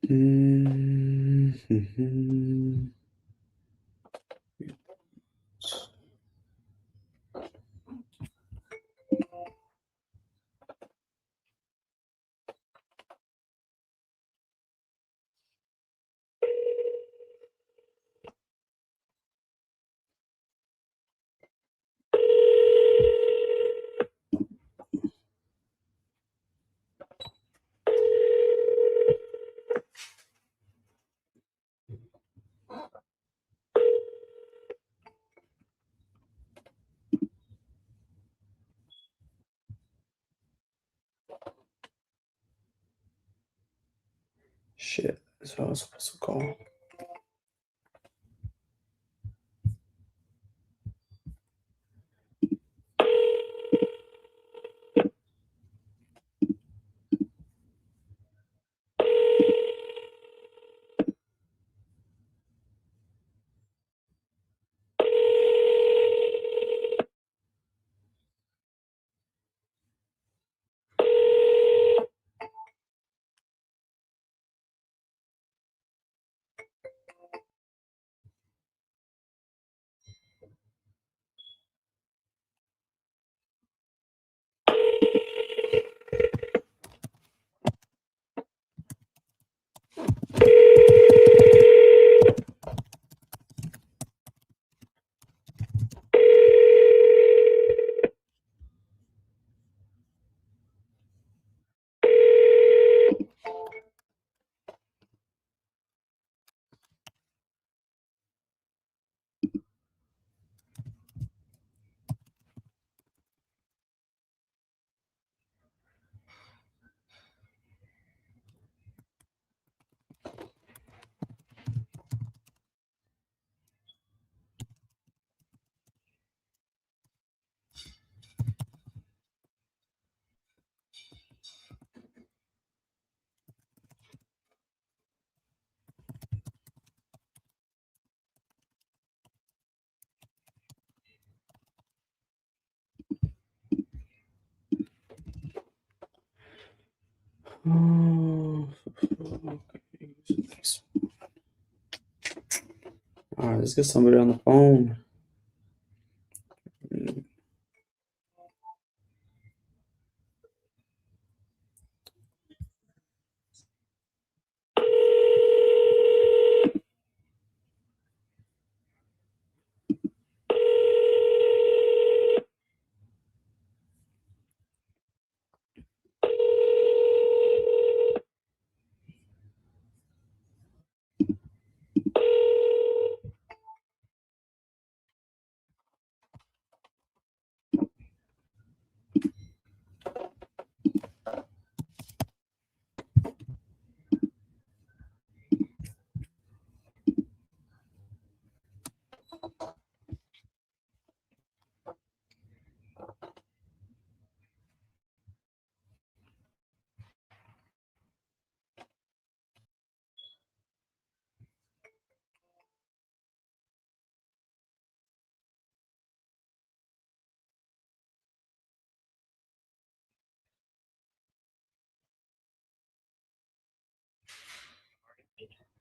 Mhm. Shit, that's what I was supposed to call. Oh, all right, let's get somebody on the phone.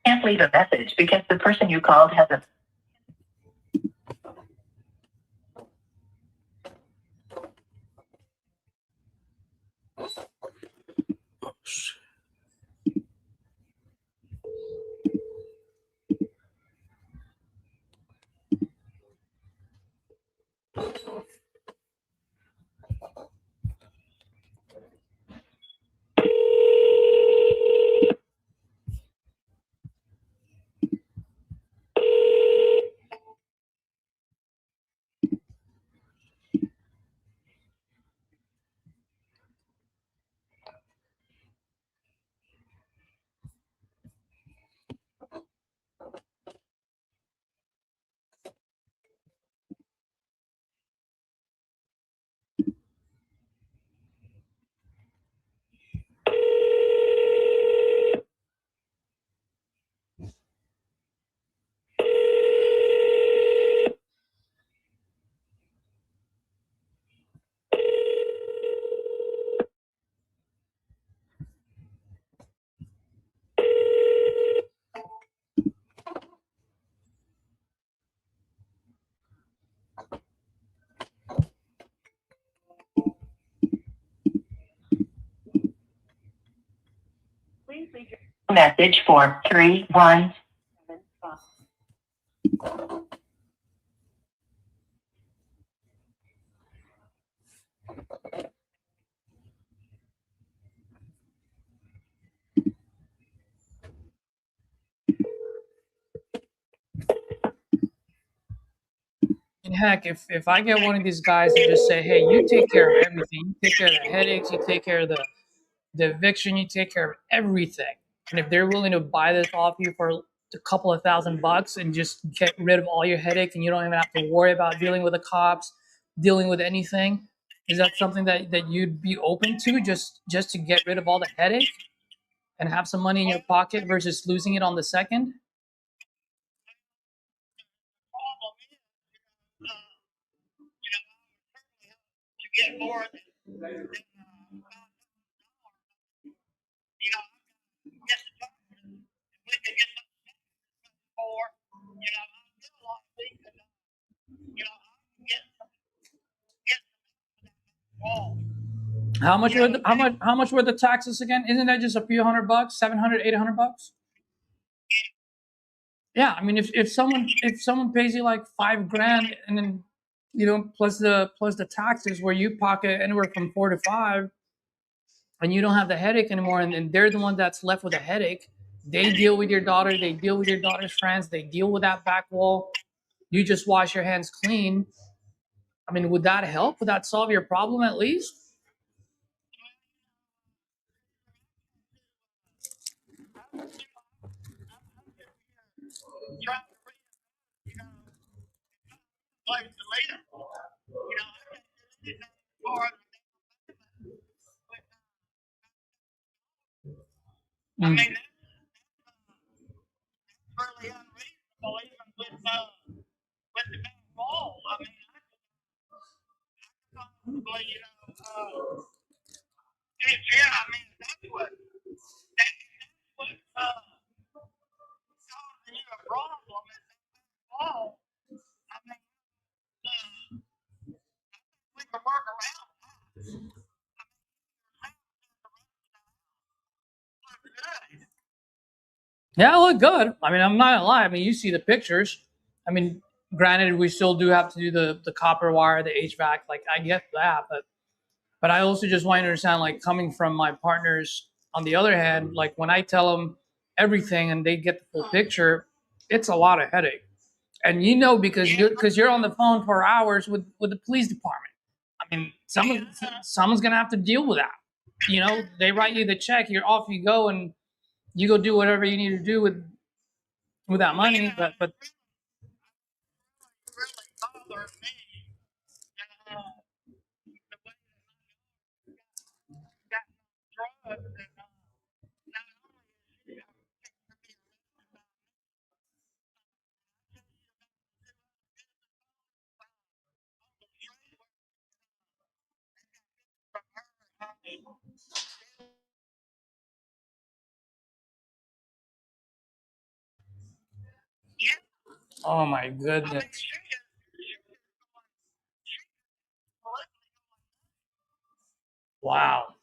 Can't leave a message because the person you called has a message for 3-1. And heck, if I get one of these guys to just say, hey, you take care of everything, you take care of the headaches, you take care of the eviction, you take care of everything. And if they're willing to buy this off you for a couple of $1,000 and just get rid of all your headache and you don't even have to worry about dealing with the cops, dealing with anything, is that something that you'd be open to just to get rid of all the headache and have some money in your pocket versus losing it on the second? Get more than get the time. We can get more. I do a lot of things. I can get wall. How much were the taxes again? Isn't that just a few $100, 700, $800? Yeah, I mean, if someone pays you like $5,000 and then plus the taxes where you pocket anywhere from 4 to 5, and you don't have the headache anymore, and then they're the one that's left with a headache. They deal with your daughter, they deal with your daughter's friends, they deal with that back wall. You just wash your hands clean. I mean, would that help? Would that solve your problem at least? Trying to place to live. I can't do anything for it. I Mm. mean, that's really unreasonable, even with the back wall. I mean, probably, yeah, I mean, that's what causing you a problem is that wall. I mean, we can work around good. Yeah, it looked good. I mean, I'm not gonna lie. I mean, you see the pictures. I mean, granted, we still do have to do the copper wire, the HVAC. Like, I get that, but I also just want you to understand, like, coming from my partners, on the other hand, like when I tell them everything and they get the full picture, it's a lot of headache. And because you're on the phone for hours with the police department. I mean, someone's gonna have to deal with that. They write you the check, you're off you go, and you go do whatever you need to do with that money. But Really bothered me. The way that got drugs and not only is Oh my I mean, goodness. she is Wow.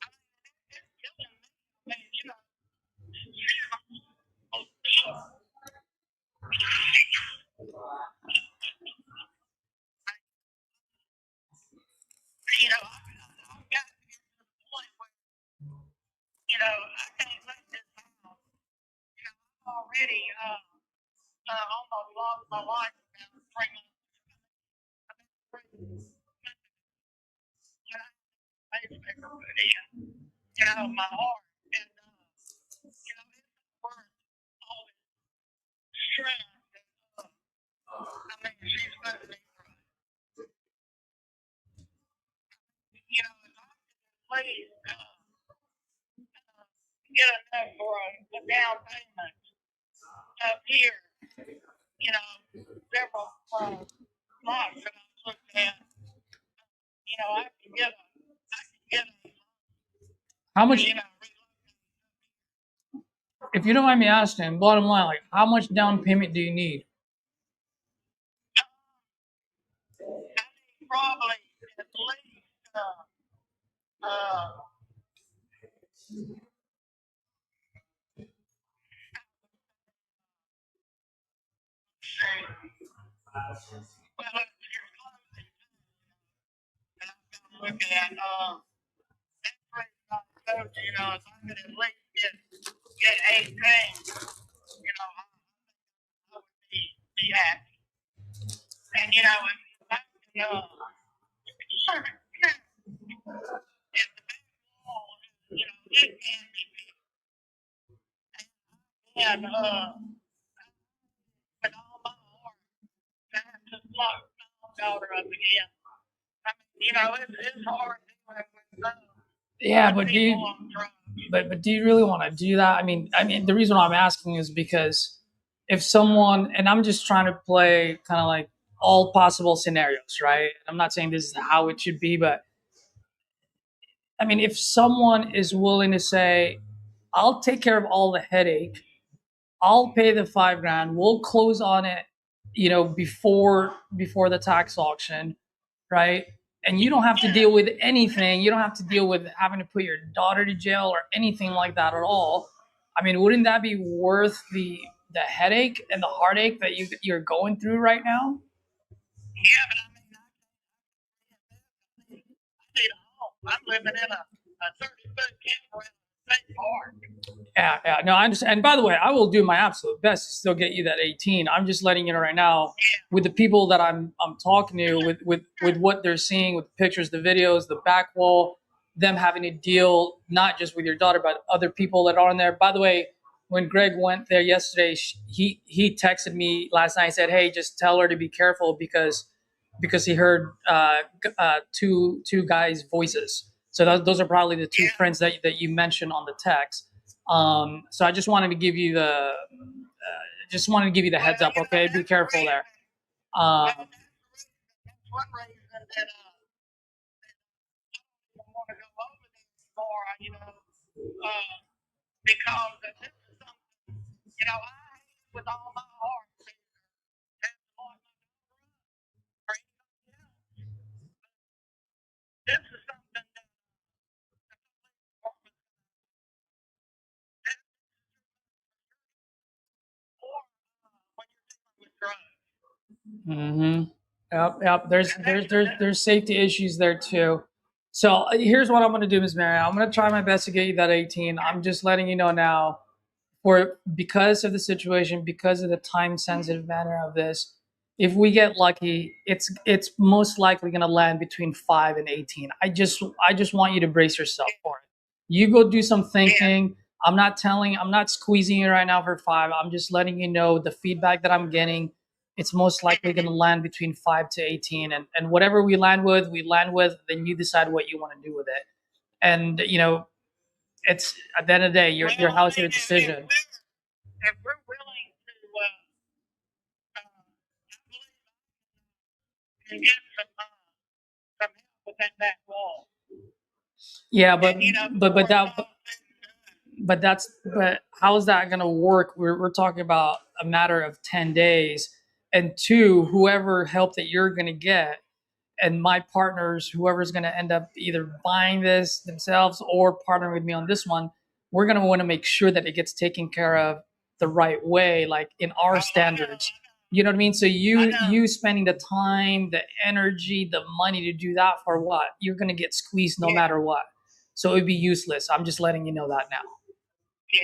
it's killing me. I mean, I've got to get to the point where, I can't let this house, I've already, almost lost my life about 3 months. Pacemaker put in, my heart, and, it's worth all the stress that, she's putting me through. If I could please, get enough for a down payment up here, several, lots that I've looked at, I could get How much, relocate. if you don't mind me asking, bottom line, like how much down payment do you need? Probably at least, well, if you're closing, and I'm gonna look at, that place I told you, if I could at least get 18, I would be happy. And, if I can, if the back wall, it can be fixed. And, with all my heart, to have to lock my daughter up again. I mean, it's hard dealing with, Yeah, but do people you, on drugs. but do you really want to do that? I mean, the reason why I'm asking is because if someone, and I'm just trying to play kind of like all possible scenarios, right? I'm not saying this is how it should be, but I mean, if someone is willing to say, I'll take care of all the headache, I'll pay the 5 grand, we'll close on it, before the tax auction, right? And you don't have to deal with anything. You don't have to deal with having to put your daughter to jail or anything like that at all. I mean, wouldn't that be worth the headache and the heartache that you're going through right now? Yeah, but I need a home. I'm living in a 30-foot camper in a state park. Yeah. No, I understand. And by the way, I will do my absolute best to still get you that 18. I'm just letting you know right now, with the people that I'm talking to, with what they're seeing, with the pictures, the videos, the back wall, them having to deal not just with your daughter, but other people that are in there. By the way, when Greg went there yesterday, he texted me last night. Said, "Hey, just tell her to be careful because he heard two guys' voices. So those are probably the two friends that you mentioned on the text." So I just wanted to give you the heads up. Okay, be careful there. That's one reason that I don't want to go over there anymore, because this is something, I hate with all my heart to have to lock my door up or anybody else. This is something that the police department or when you're dealing with drugs. Mm-hmm. Yep. There's safety issues there too. So here's what I'm going to do, Ms. Mary. I'm going to try my best to get you that 18. I'm just letting you know now, because of the situation, because of the time sensitive manner of this, if we get lucky, it's most likely going to land between 5 and 18. I just want you to brace yourself for it. You go do some thinking. I'm not squeezing you right now for 5. I'm just letting you know the feedback that I'm getting. It's most likely going to land between 5 to 18, and whatever we land with. Then you decide what you want to do with it. And it's at the end of the day, your house, your decision. If we're willing to, I believe I can get some help within that wall. Yeah, but And, but but before that it's all said and done, but how is that going to work? We're talking about a matter of 10 days. and two, whoever help that you're going to get and my partners, whoever's going to end up either buying this themselves or partnering with me on this one, we're going to want to make sure that it gets taken care of the right way, like in our standards. You know what I mean? So you spending the time, the energy, the money to do that for what? You're going to get squeezed no matter what. So it would be useless. I'm just letting you know that now. Yeah.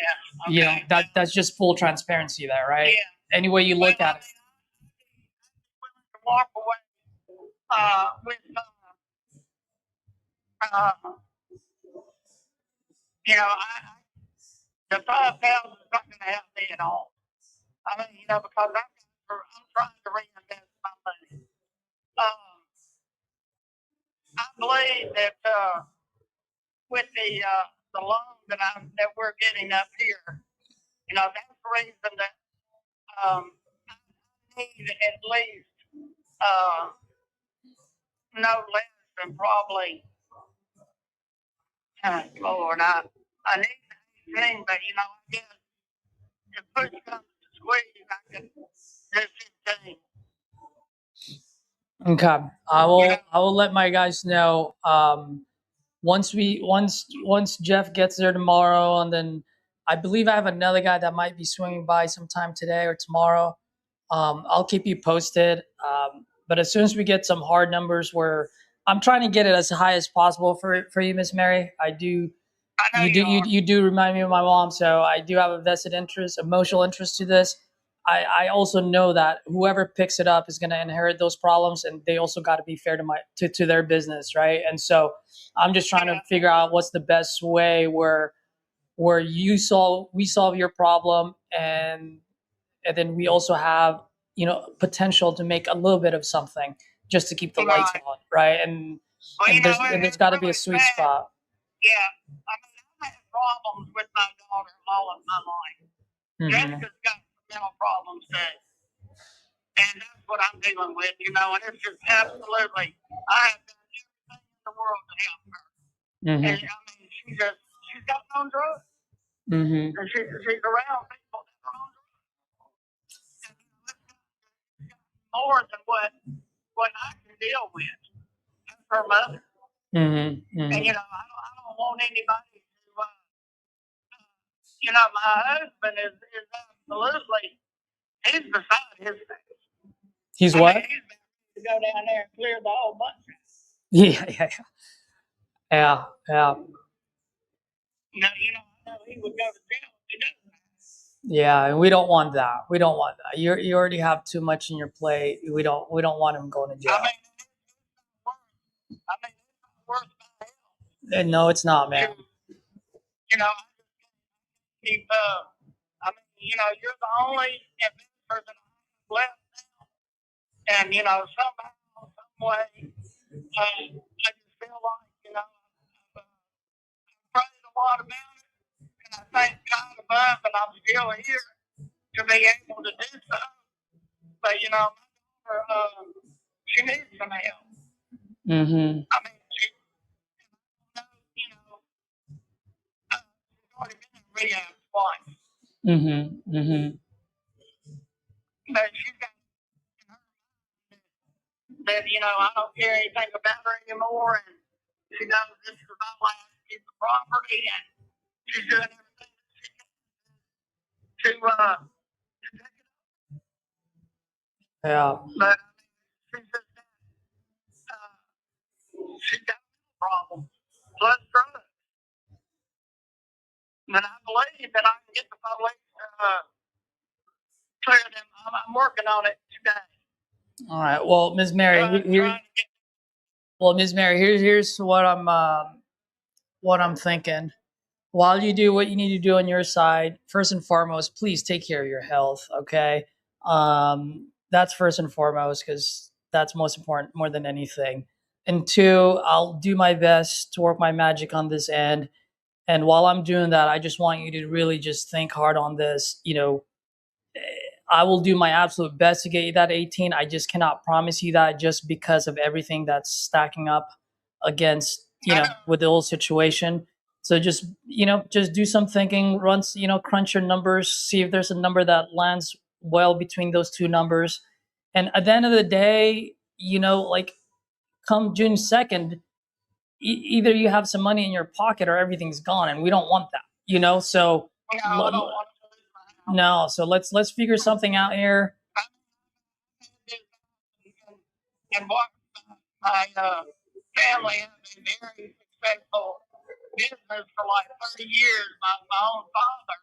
Okay. You know, that's just full transparency there, right? Yeah. Any way you look at it. Willing to walk away with you know, the 5,000 is not going to help me at all. I mean, you know, because I'm trying to reinvest my money. I believe that with the loan that we're getting up here, you know, that's the reason that I need at least no less than probably, Lord, I need 18, but you know, I guess if push comes to squeeze, I can do 15. Okay. I will let my guys know. Once Jeff gets there tomorrow, and then I believe I have another guy that might be swinging by sometime today or tomorrow. I'll keep you posted. But as soon as we get some hard numbers, where I'm trying to get it as high as possible for you, Miss Mary. You do remind me of my mom, so I do have a vested interest, emotional interest to this. I also know that whoever picks it up is going to inherit those problems, and they also got to be fair to their business, right? And so I'm just trying to figure out what's the best way where we solve your problem, and then we also have potential to make a little bit of something just to keep the lights on, right? And there's got to be a sweet spot. Yeah, I mean, I've had problems with my daughter all of my life. Jessica's got mental problems too, and that's what I'm dealing with, you know. And it's just absolutely, I have done everything in the world to help her. And I mean, she's got on drugs, and she's around people that are on drugs. And, you know, it's more than what I can deal with as her mother. And you know, I don't want anybody to. You know, my husband is absolutely, he's beside his face. He's what? He's to go down there and clear the whole bunch. Yeah. You know, I know he would go to jail if he does that. Yeah, and we don't want that. We don't want that. You already have too much in your plate. We don't want him going to jail. I mean, it's worse my health. And no, it's not, man. You know, I just keep. I mean, you know, you're the only investor that I have left now, and you know, somehow, some way, I just feel like, you know, I've prayed a lot about it, and I thank God above, and I'm still here to be able to do so. But you know, she needs some help. I mean, she, you know, she's already been in rehab twice. But she's got that, you know, I don't care anything about her anymore, and she knows this is my last piece of property, and she's doing everything she can to take it up. Yeah. But she's got problems plus drugs, and I believe that I can get the police clear them. I'm working on it today. All right. Well, Ms. Mary, here's what I'm thinking. While you do what you need to do on your side, first and foremost, please take care of your health. Okay, that's first and foremost, because that's most important more than anything. And two, I'll do my best to work my magic on this end. And while I'm doing that, I just want you to really just think hard on this. You know, I will do my absolute best to get you that 18. I just cannot promise you that, just because of everything that's stacking up against, with the whole situation. So just do some thinking, crunch your numbers, see if there's a number that lands well between those two numbers. And at the end of the day, you know, like come June 2nd, either you have some money in your pocket or everything's gone, and we don't want that, you know. So No, I don't want to lose my house. no, so let's figure something out here. And what my family has a very successful business for like 30 years, my own father.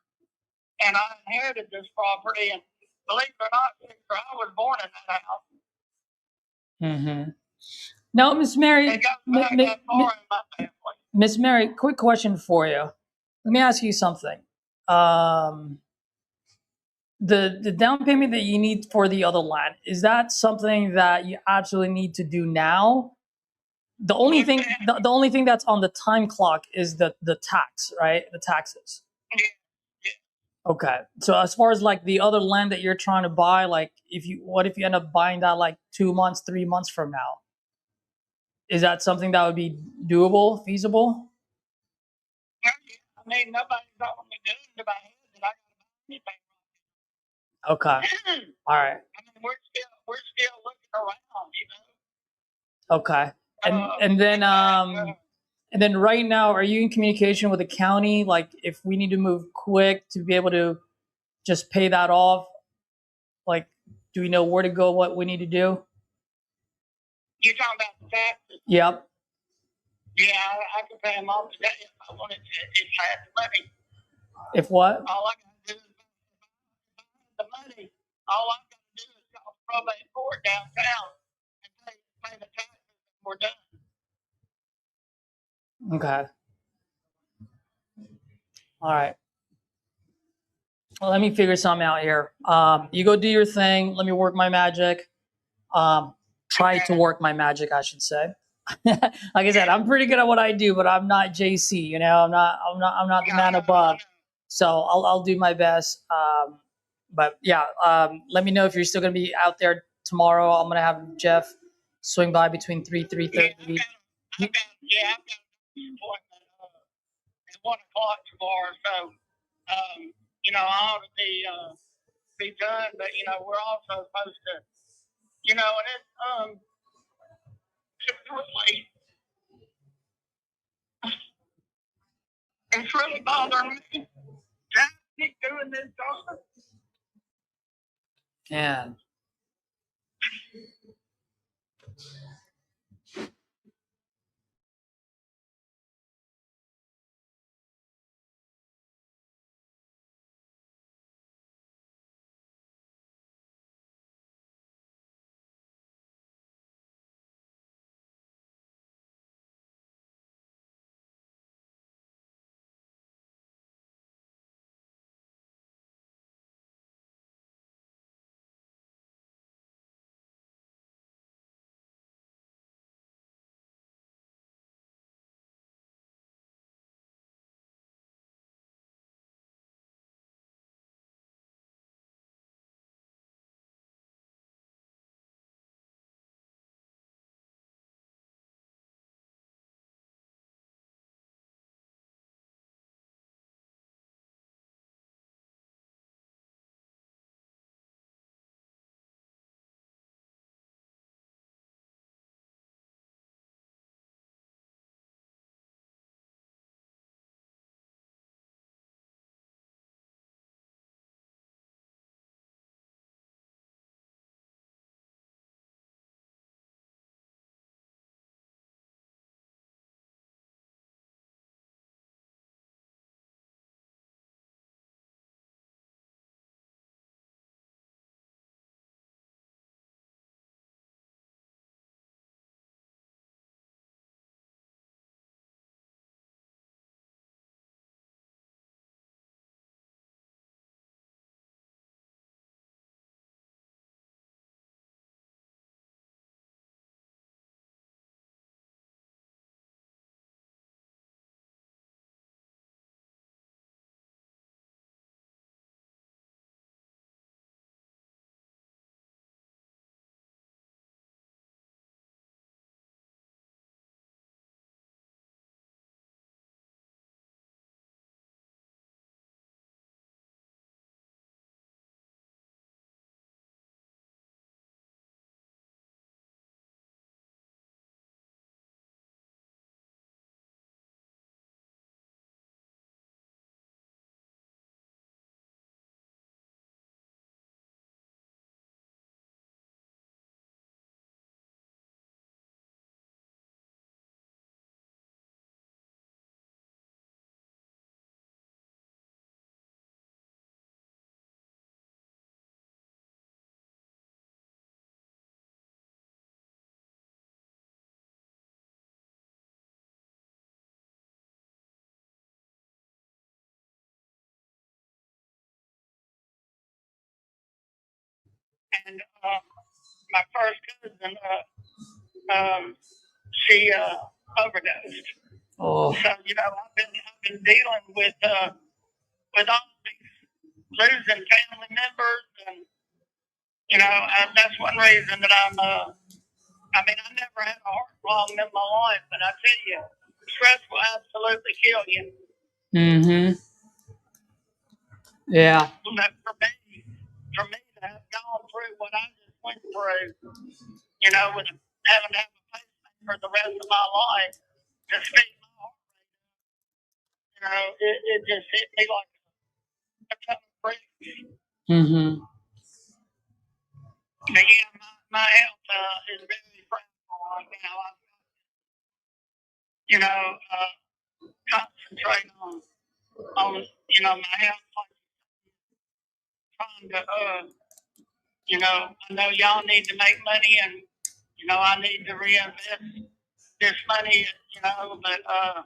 And I inherited this property, and believe it or not, sister, I was born in that house. Mm-hmm. Now, Miss Mary, It goes back that far in my family. Miss Mary, quick question for you. Let me ask you something. The down payment that you need for the other land, is that something that you absolutely need to do now? The only thing the only thing that's on the time clock is the tax, right? The taxes. Okay. So as far as like the other land that you're trying to buy, like what if you end up buying that like 2 months, 3 months from now? Is that something that would be doable, feasible? I mean, nobody's got me doing it about it, and I got Okay. anything. All right. I mean, we're still looking around, you know. Okay. And then right now, are you in communication with the county? Like if we need to move quick to be able to just pay that off, like do we know where to go, what we need to do? You're talking about the taxes? Yep. Yeah, I could pay them off today if I wanted to. If I had the money. If what? All I got to do is the money. All I got to do is call probate court downtown and pay the taxes, and we're done. Okay. All right. Well, let me figure something out here. You go do your thing. Let me work my magic. Try to work my magic, I should say. Like I said, I'm pretty good at what I do, but I'm not JC. You know, I'm not the man above. So I'll do my best. But yeah, let me know if you're still gonna be out there tomorrow. I'm gonna have Jeff swing by between 3:30. I've got an appointment at 1 o'clock tomorrow, so you know, I ought to be done. But you know, we're also supposed to, you know, and it's really bothering me. Trying to keep doing this, Dawson. Yeah. and my first cousin, she overdosed. Oh, So I've been dealing with all these losing family members, and that's one reason that I'm. I mean, I never had a heart problem in my life, but I tell you, stress will absolutely kill you. mm-hmm. Yeah. But for me to have gone through what I just went through, with having to have a pacemaker for the rest of my life, to speed my heart rate, it just hit me like a ton of bricks. Mm-hmm. But yeah, my health is very fragile right now. I've concentrate on my health, like trying to I know y'all need to make money, and I need to reinvest this money, but I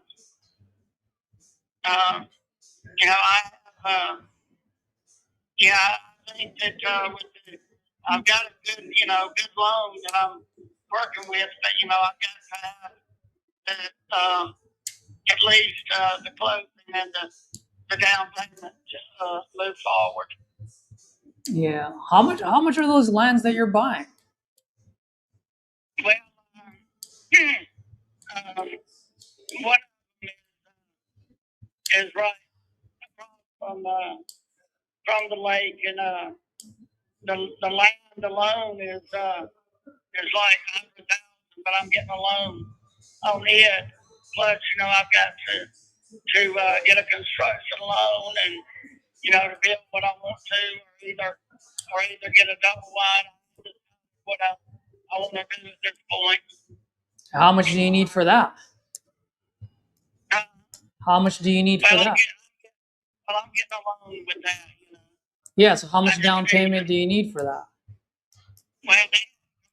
have I think that I've got a good loan that I'm working with, but I've got to have at least the closing and the down payment to move forward. Yeah. How much are those lands that you're buying? Well, one of them is right across from the lake, and the land alone is like 100,000, but I'm getting a loan on it. Plus, I've got to get a construction loan, and to build what I want to, or either get a double wide. What I want to do at this point. How much do you need for that? Uh, How much do you need for well, that? I'm getting a loan with that. Yeah, so how I much just down figured, payment do you need for that? well, they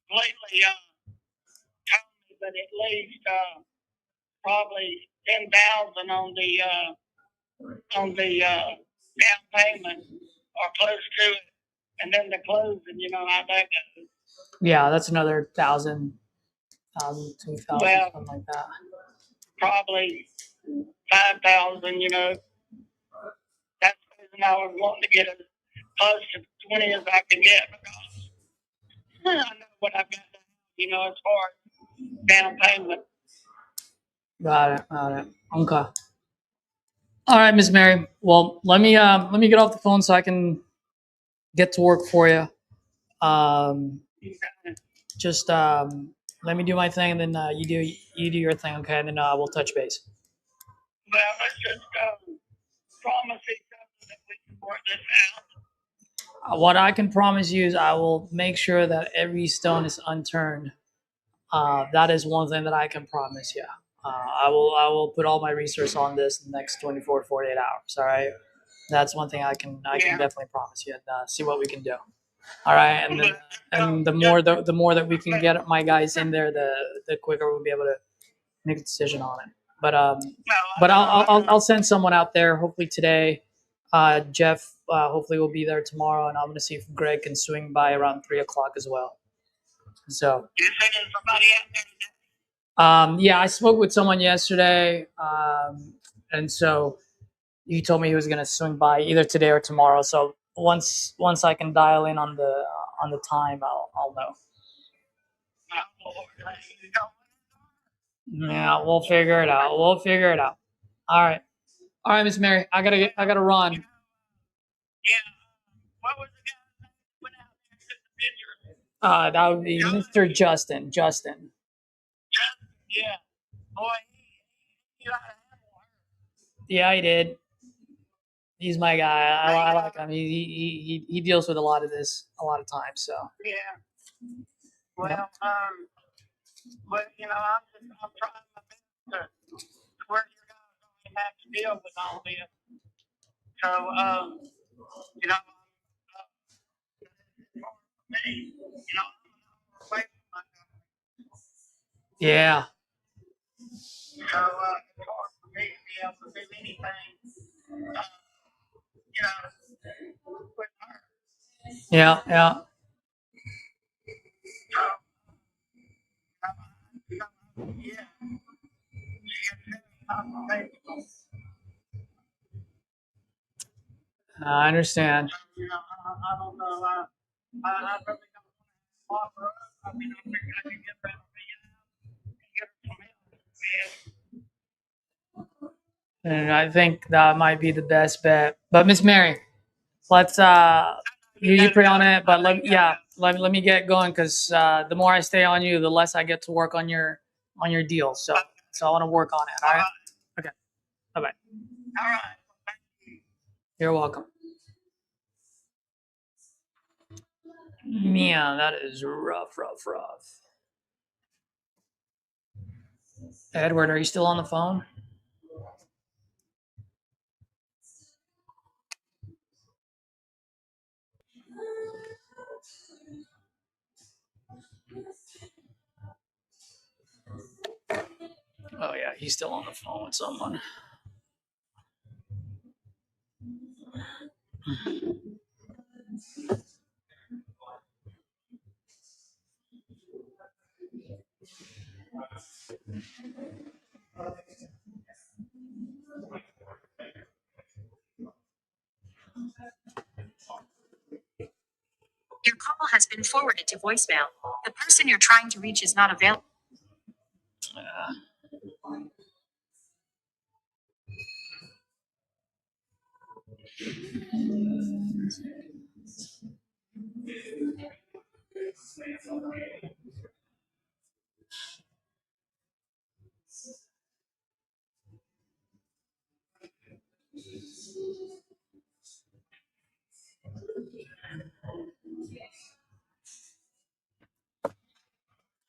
completely told me that at least probably 10,000 on the down payment or close to it, and then the closing. How that goes. Yeah, that's another 1,000, 2,000, Well, something like that. probably 5,000. That's the reason I was wanting to get as close to 20 as I can get, because I know what I've got to do, as far as down payment. Got it. Got it. Okay. All right, Miss Mary. Well, let me get off the phone so I can get to work for you. Just let me do my thing, and then you do your thing, okay? And then we'll touch base. Well, let's just promise each other that we can work this out. What I can promise you is I will make sure that every stone is unturned. That is one thing that I can promise you. I will put all my resource on this in the next 24 48 hours. All right, that's one thing I can definitely promise you, and see what we can do. All right, and the more that we can get my guys in there, the quicker we'll be able to make a decision on it. But I'll send someone out there hopefully today. Jeff hopefully will be there tomorrow, and I'm gonna see if Greg can swing by around 3 o'clock as well. So You said there's somebody out there today? yeah, I spoke with someone yesterday, and so he told me he was gonna swing by either today or tomorrow. So once I can dial in on the time, I'll know. Oh, Lord, you don't. Yeah, we'll figure it out. We'll figure it out. All right. All right, Miss Mary. I gotta run. Yeah. What was the guy's name that went out there and took the picture? That would be Mr. Justin. Justin. Yeah. Boy, he got a handle on her. Yeah, he did. He's my guy. I like him. He deals with a lot of this a lot of times. So Yeah. Well, Yep. but I'm trying my best to where you guys don't even have to deal with all this. So, for me, I'm away from my company. yeah, So, it's hard for me to be able to do anything, with her. yeah. Yeah. Confirmation. I understand. You know, I don't know. I really don't offer up. I mean, I figured I could get that get her some help. And I think that might be the best bet. But Miss Mary, let's you pray on it. But let me get going because the more I stay on you, the less I get to work on your deal. So I want to work on it. All right. Okay. Bye bye. All right. You're welcome. Yeah, that is rough. Edward, are you still on the phone? Oh yeah, he's still on the phone with someone. Your call has been forwarded to voicemail. The person you're trying to reach is not available. Yeah.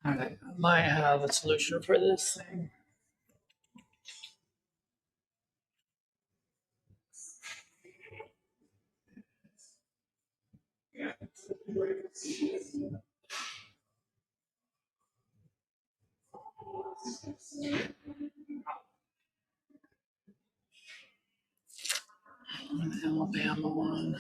All right, I might have a solution for this thing. Alabama one.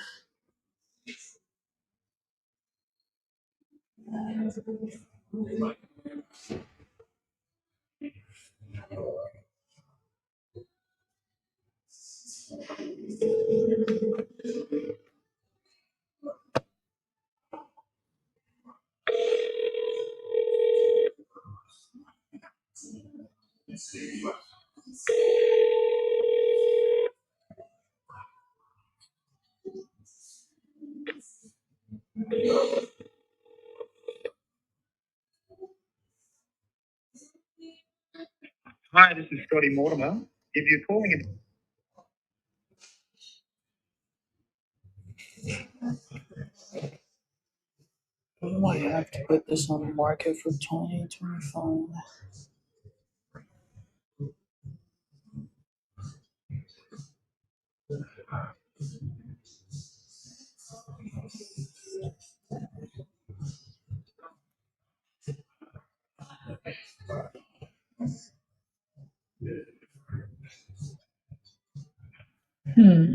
Hi, this is Scotty Mortimer. If you're calling it. I might have to put this on the market for 2025. Hmm.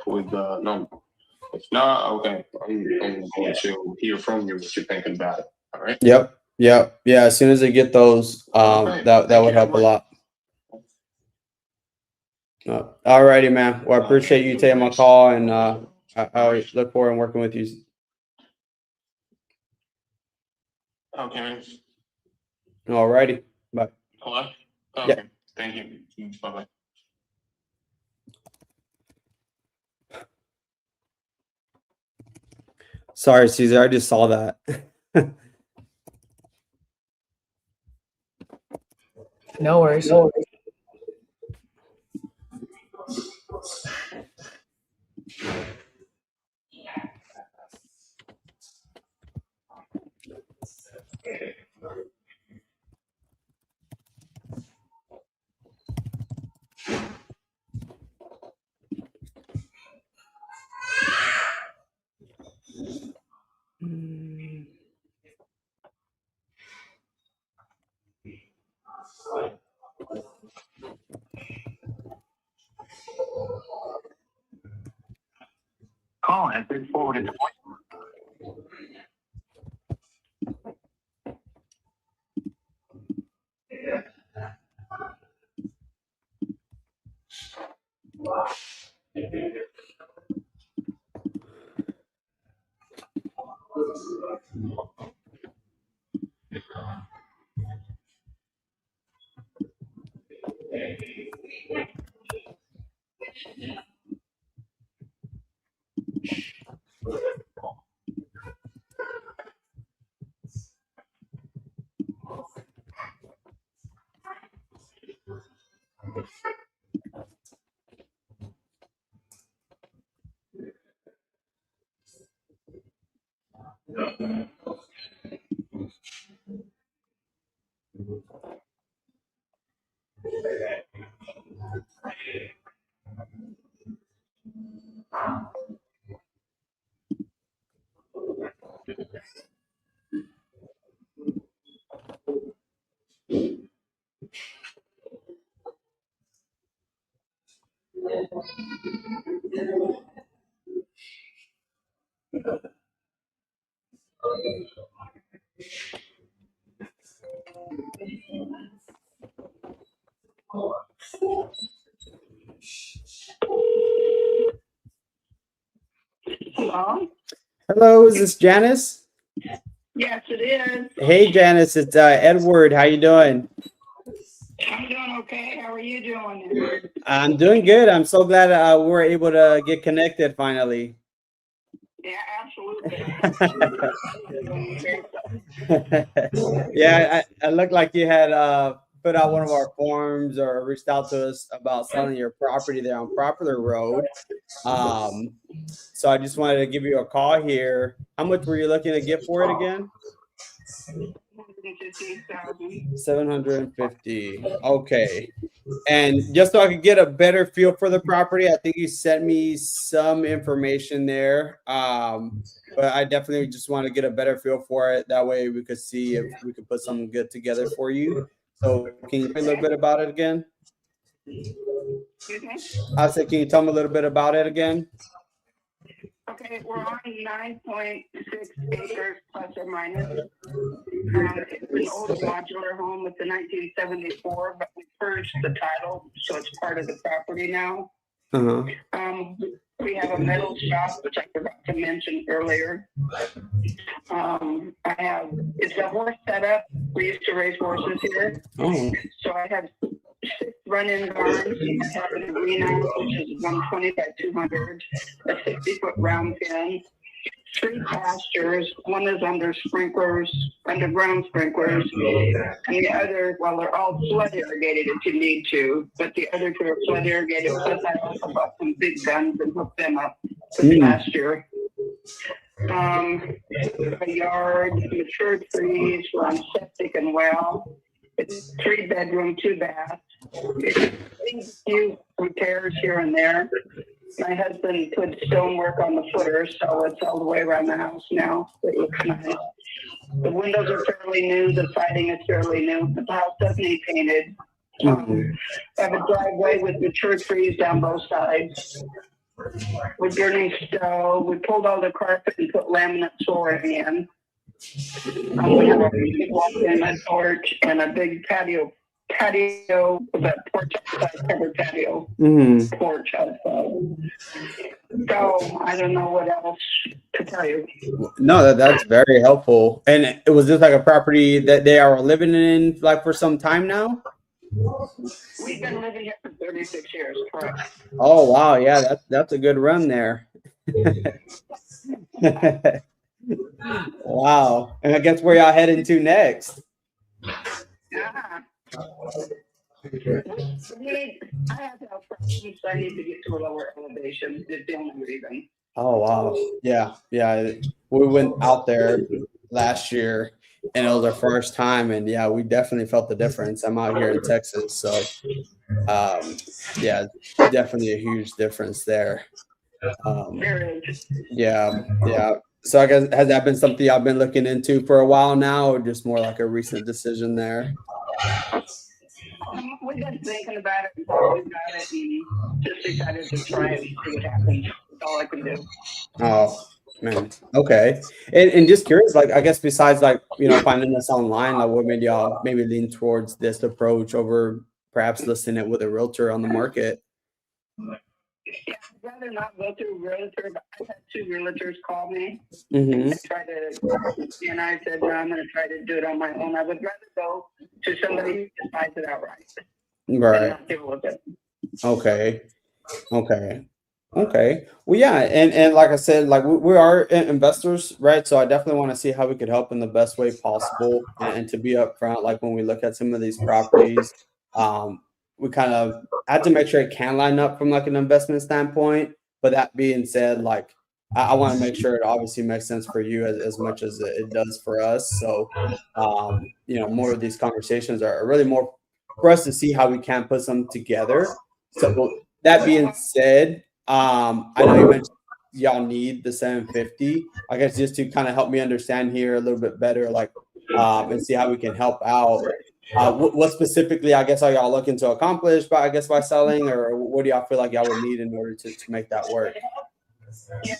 With the number. If not, okay, I'm going to hear from you what you're thinking about it. All right. Yep. Yeah. As soon as I get those, Okay. that Thank would you, help a Edward. lot. All righty, man. Well, I appreciate you taking my call, and I look forward to working with you. Okay. All righty. Bye. Hello? Okay. Okay. Thank you. Bye-bye. Sorry, Caesar. I just saw that. No worries. Call has been forwarded to Hello? Hello, is this Janice? Yes, it is. Hey, Janice. It's Edward. How you doing? I'm doing okay. How are you doing? I'm doing good. I'm so glad we were able to get connected finally. Yeah, absolutely. Yeah, I looked like you had put out one of our forms or reached out to us about selling your property there on Popular Road. So I just wanted to give you a call here. How much were you looking to get for it again? 150,000. 750. Okay. And just so I could get a better feel for the property, I think you sent me some information there. But I definitely just want to get a better feel for it. That way we could see if we could put something good together for you. So can you tell me a little bit about it again? Excuse me? I said, can you tell me a little bit about it again? Okay, we're on 9.6 acres plus or minus. It's an old modular home. It's a 1974, but we purged the title, so it's part of the property now. We have a metal shop, which I forgot to mention earlier. It's a horse setup. We used to raise horses here. Oh. So I have 6 run-in barns. I have an greenhouse, which is 120 by 200, a 60-foot round pen. 3 pastures. One is under sprinklers, underground sprinklers, and the other, well, they're all flood irrigated if you need to, but the other 2 are flood irrigated. Plus, I also bought some big guns and hooked them up for the pasture. A yard, mature trees, we're on septic and well. It's 3-bedroom, 2-bath. It's a few repairs here and there. My husband put stonework on the footers, so it's all the way around the house now. It looks nice. The windows are fairly new. The siding is fairly new. The house does need painted. I have a driveway with mature trees down both sides. We're burning stove. We pulled all the carpet and put laminate flooring in. We have a big walk-in porch and a big patio patio, that porch outside, covered patio Mm-hmm. porch outside. So I don't know what else to tell you. No, that's very helpful. And it was just like a property that they are living in like for some time now. We've been living here for 36 years, correct? Oh wow, yeah, that's a good run there. Wow. And I guess where y'all heading to next? Yeah. I have health problems, so I need to get to a lower elevation. It's the only reason. Oh wow. Yeah, yeah. We went out there last year and it was our first time and yeah, we definitely felt the difference. I'm out here in Texas, so yeah, definitely a huge difference there. There is. Yeah, yeah. So I guess has that been something I've been looking into for a while now, or just more like a recent decision there? We've been thinking about it and talking about it and just decided to try it and see what happens. That's all I can do. Oh man, okay. And just curious, like I guess besides like finding this online, like what made y'all maybe lean towards this approach over perhaps listing it with a realtor on the market? Yeah, I'd rather not go through a realtor, but I've had 2 realtors call me Mm-hmm. and try to, and I said, no, I'm going to try to do it on my own. I would rather go to somebody who decides it outright and Right. not deal with it. Okay. Okay. Okay. Well, yeah, and like I said, like we are investors, right? So I definitely want to see how we could help in the best way possible, and to be upfront, like when we look at some of these properties, um, we kind of had to make sure it can line up from like an investment standpoint. But that being said, like I want to make sure it obviously makes sense for you as much as it does for us. So, more of these conversations are really more for us to see how we can put some together. So that being said, I know you mentioned y'all need the 750. I guess just to kind of help me understand here a little bit better, like, and see how we can help out. What specifically, I guess, are y'all looking to accomplish by selling, or what do y'all feel like y'all would need in order to make that work? Yeah,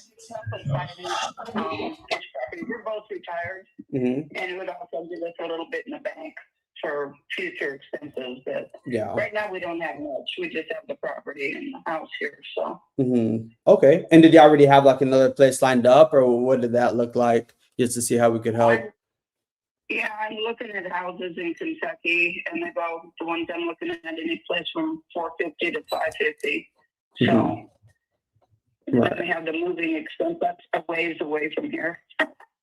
we're both retired, Mm-hmm. and it would also give us a little bit in the bank for future expenses. But Yeah. right now we don't have much. We just have the property and the house here. So Mm-hmm. Okay. And did you already have like another place lined up, or what did that look like, just to see how we could help? I'm looking at houses in Kentucky, and they go the ones I'm looking at any place from 450 to 550. So. Mm-hmm. Right. We have the moving expense. That's a ways away from here.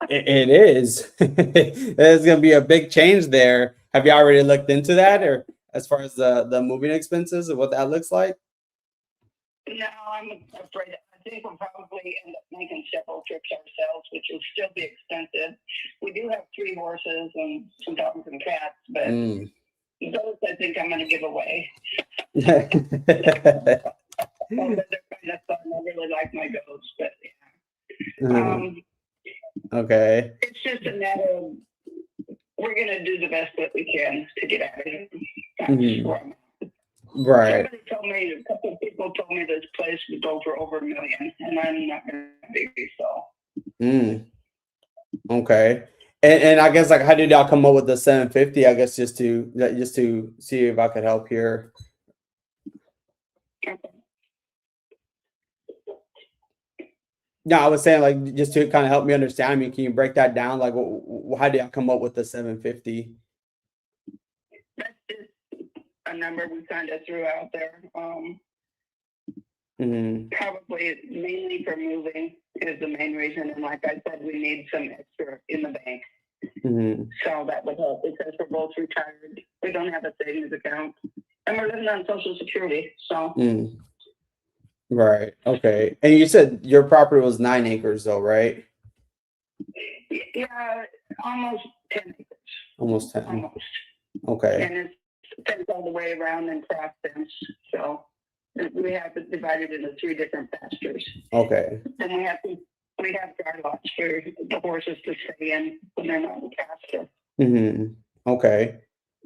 It is. There's going to be a big change there. Have you already looked into that, or as far as the moving expenses and what that looks like? No, I'm afraid. I think we'll probably end up making several trips ourselves, which will still be expensive. We do have 3 horses and some dogs and cats, but those I think I'm going to give away. Well, they're kind of fun. I really like my goats, but yeah. Okay. It's just a matter of we're going to do the best that we can to get out of here. That's where I'm at. Right. Somebody told me, a couple of people told me this place would go for over $1 million, and I'm not going to be so. Okay. And I guess like how did y'all come up with the 750? I guess just to see if I could help here. No, I was saying like just to kind of help me understand. I mean, can you break that down? Like, how did y'all come up with the 750? That's just a number we kind of threw out there. Probably mainly for moving is the main reason. And like I said, we need some extra in the bank. So that would help because we're both retired. We don't have a savings account. And we're living on Social Security. So. Right. Okay. And you said your property was 9 acres though, right? Yeah, almost 10 acres. Almost 10. Almost. Okay. And it's fenced all the way around and cross fence. So we have it divided into 3 different pastures. Okay. And we have dry lots for the horses to stay in when they're not in pasture. Okay.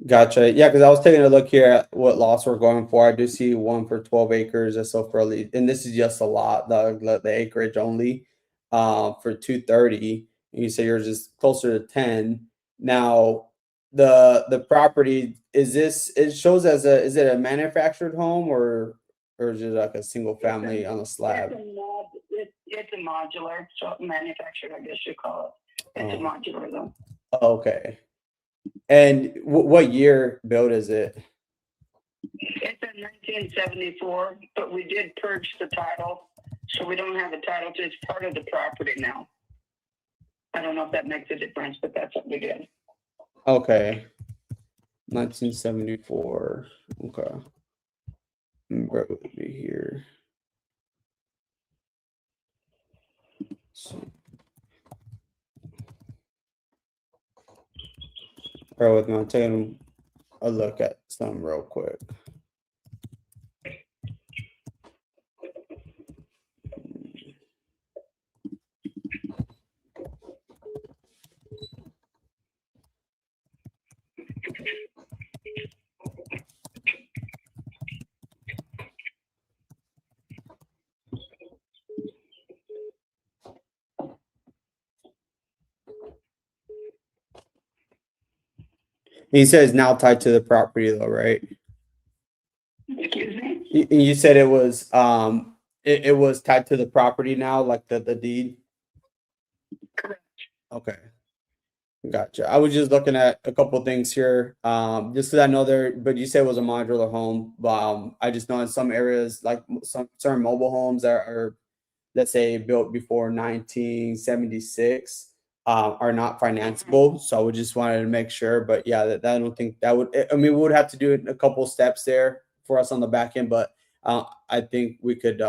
Gotcha. Yeah, because I was taking a look here at what lots we're going for. I do see one for 12 acres or so for least, and this is just a lot, the acreage only, for 230. And you say yours is closer to 10. Now, the property, is this, it shows as a, is it a manufactured home or is it like a single family on a slab? It's a modular, so manufactured, I guess you call it. It's a modular though. Okay. And what year built is it? It's a 1974, but we did purge the title, so we don't have a title. It's part of the property now. I don't know if that makes a difference, but that's what we did. Okay. 1974. Okay. Bear with me here. So, bear with me. I'm taking a look at some real quick. He says now tied to the property though, right? Excuse me? You said it was it was tied to the property now, like the deed. Correct. Okay. Gotcha. I was just looking at a couple things here. Just because I know there, but you said it was a modular home. But I just know in some areas, like some certain mobile homes that are, let's say, built before 1976, are not financeable. So I would just wanted to make sure. But yeah, that I don't think that would. I mean, we would have to do a couple steps there for us on the back end, but I think we could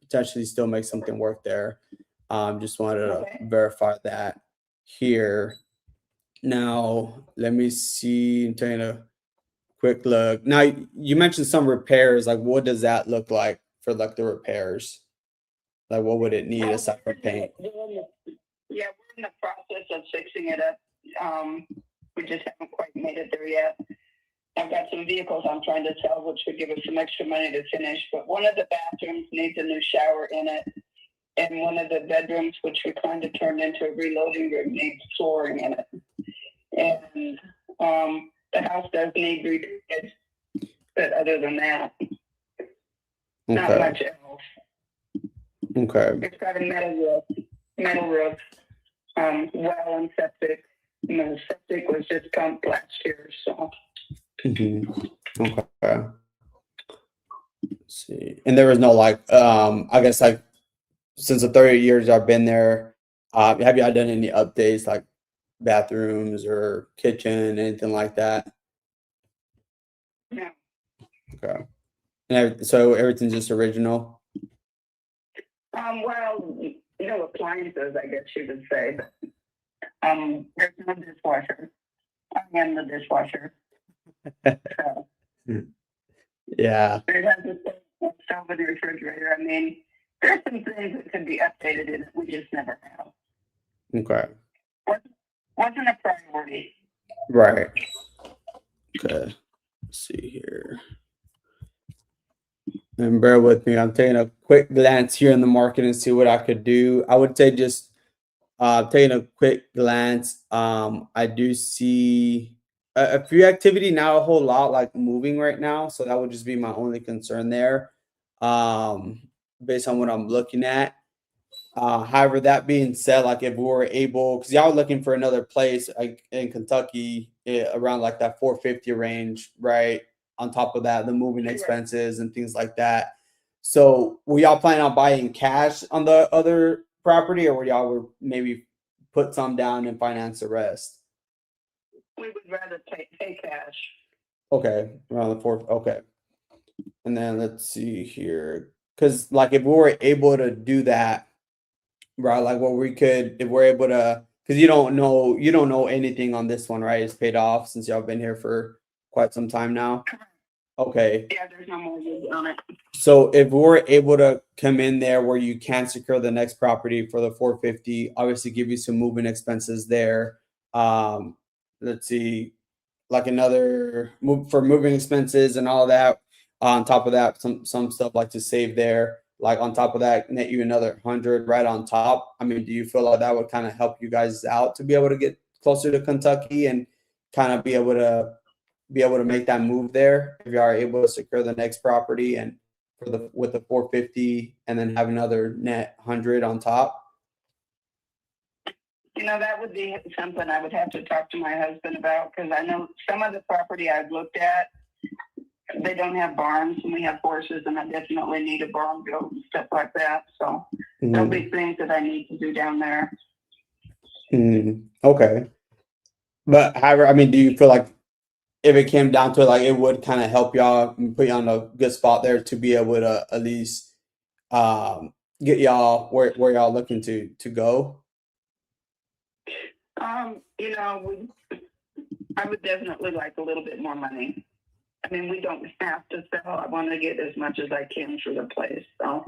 potentially still make something work there. Just wanted to verify that here. Now, let me see. I'm taking a quick look. Now, you mentioned some repairs. Like, what does that look like for like the repairs? Like, what would it need aside from paint? Yeah, we're in the process of fixing it up. We just haven't quite made it there yet. I've got some vehicles I'm trying to sell, which would give us some extra money to finish. But one of the bathrooms needs a new shower in it. And one of the bedrooms, which we kind of turned into a reloading room, needs flooring in it. And the house does need repairs, but other than that, not Okay. much else. Okay. It's got a metal roof, well and septic. And the septic was just pumped last year, so. Okay. Let's see. And there was no like, I guess like since the 30 years I've been there, have you done any updates like bathrooms or kitchen, anything like that? No. Okay. And so everything's just original? Well, no appliances, I guess you would say. But, there's no dishwasher. I am the dishwasher. So. Yeah. It has a stove and a refrigerator. I mean, there's some things that could be updated in it. We just never have. Okay. Wasn't a priority. Right. Okay. Let's see here. And bear with me. I'm taking a quick glance here in the market and see what I could do. I would say just taking a quick glance. I do see a few activity, not a whole lot like moving right now. So that would just be my only concern there. Based on what I'm looking at. However, that being said, like if we were able, because y'all are looking for another place like in Kentucky around like that 450 range, right? On top of that, the moving expenses and things like that. So were y'all planning on buying cash on the other property, or were y'all maybe put some down and finance the rest? We would rather pay cash. Okay, around the fourth. Okay, and then let's see here, because like if we were able to do that, right? Like what we could, if we're able to, because you don't know anything on this one, right? It's paid off since y'all been here for quite some time now. Okay. Yeah, there's no mortgage on it. So if we're able to come in there where you can secure the next property for the 450, obviously give you some moving expenses there. Let's see, like another move for moving expenses and all that. On top of that, some stuff like to save there. Like on top of that, net you another 100 right on top. I mean, do you feel like that would kind of help you guys out to be able to get closer to Kentucky and kind of be able to make that move there if you are able to secure the next property and with the 450 and then have another net 100 on top? That would be something I would have to talk to my husband about, because I know some of the property I've looked at, they don't have barns, and we have horses, and I definitely need a barn built and stuff like that. So there'll be things that I need to do down there. Okay. But however, I mean, do you feel like if it came down to it, like it would kind of help y'all and put you on a good spot there to be able to at least get y'all where y'all looking to go? I would definitely like a little bit more money. I mean, we don't have to sell. I want to get as much as I can for the place. So.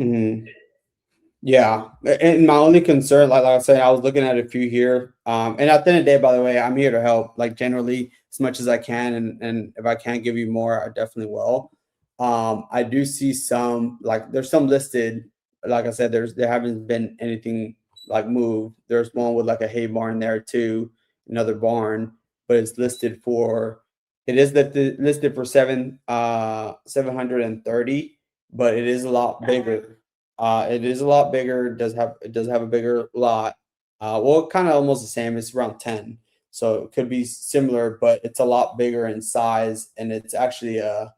Yeah, and my only concern, like I said, I was looking at a few here, and at the end of the day, by the way, I'm here to help, like generally as much as I can, and if I can't give you more, I definitely will. I do see some, like there's some listed, like I said, there haven't been anything like moved. There's one with like a hay barn there too, another barn, but it's listed for, it is listed for 730, but it is a lot bigger. It is a lot bigger. It does have a bigger lot. Well, kind of almost the same. It's around 10, so it could be similar, but it's a lot bigger in size, and it's actually a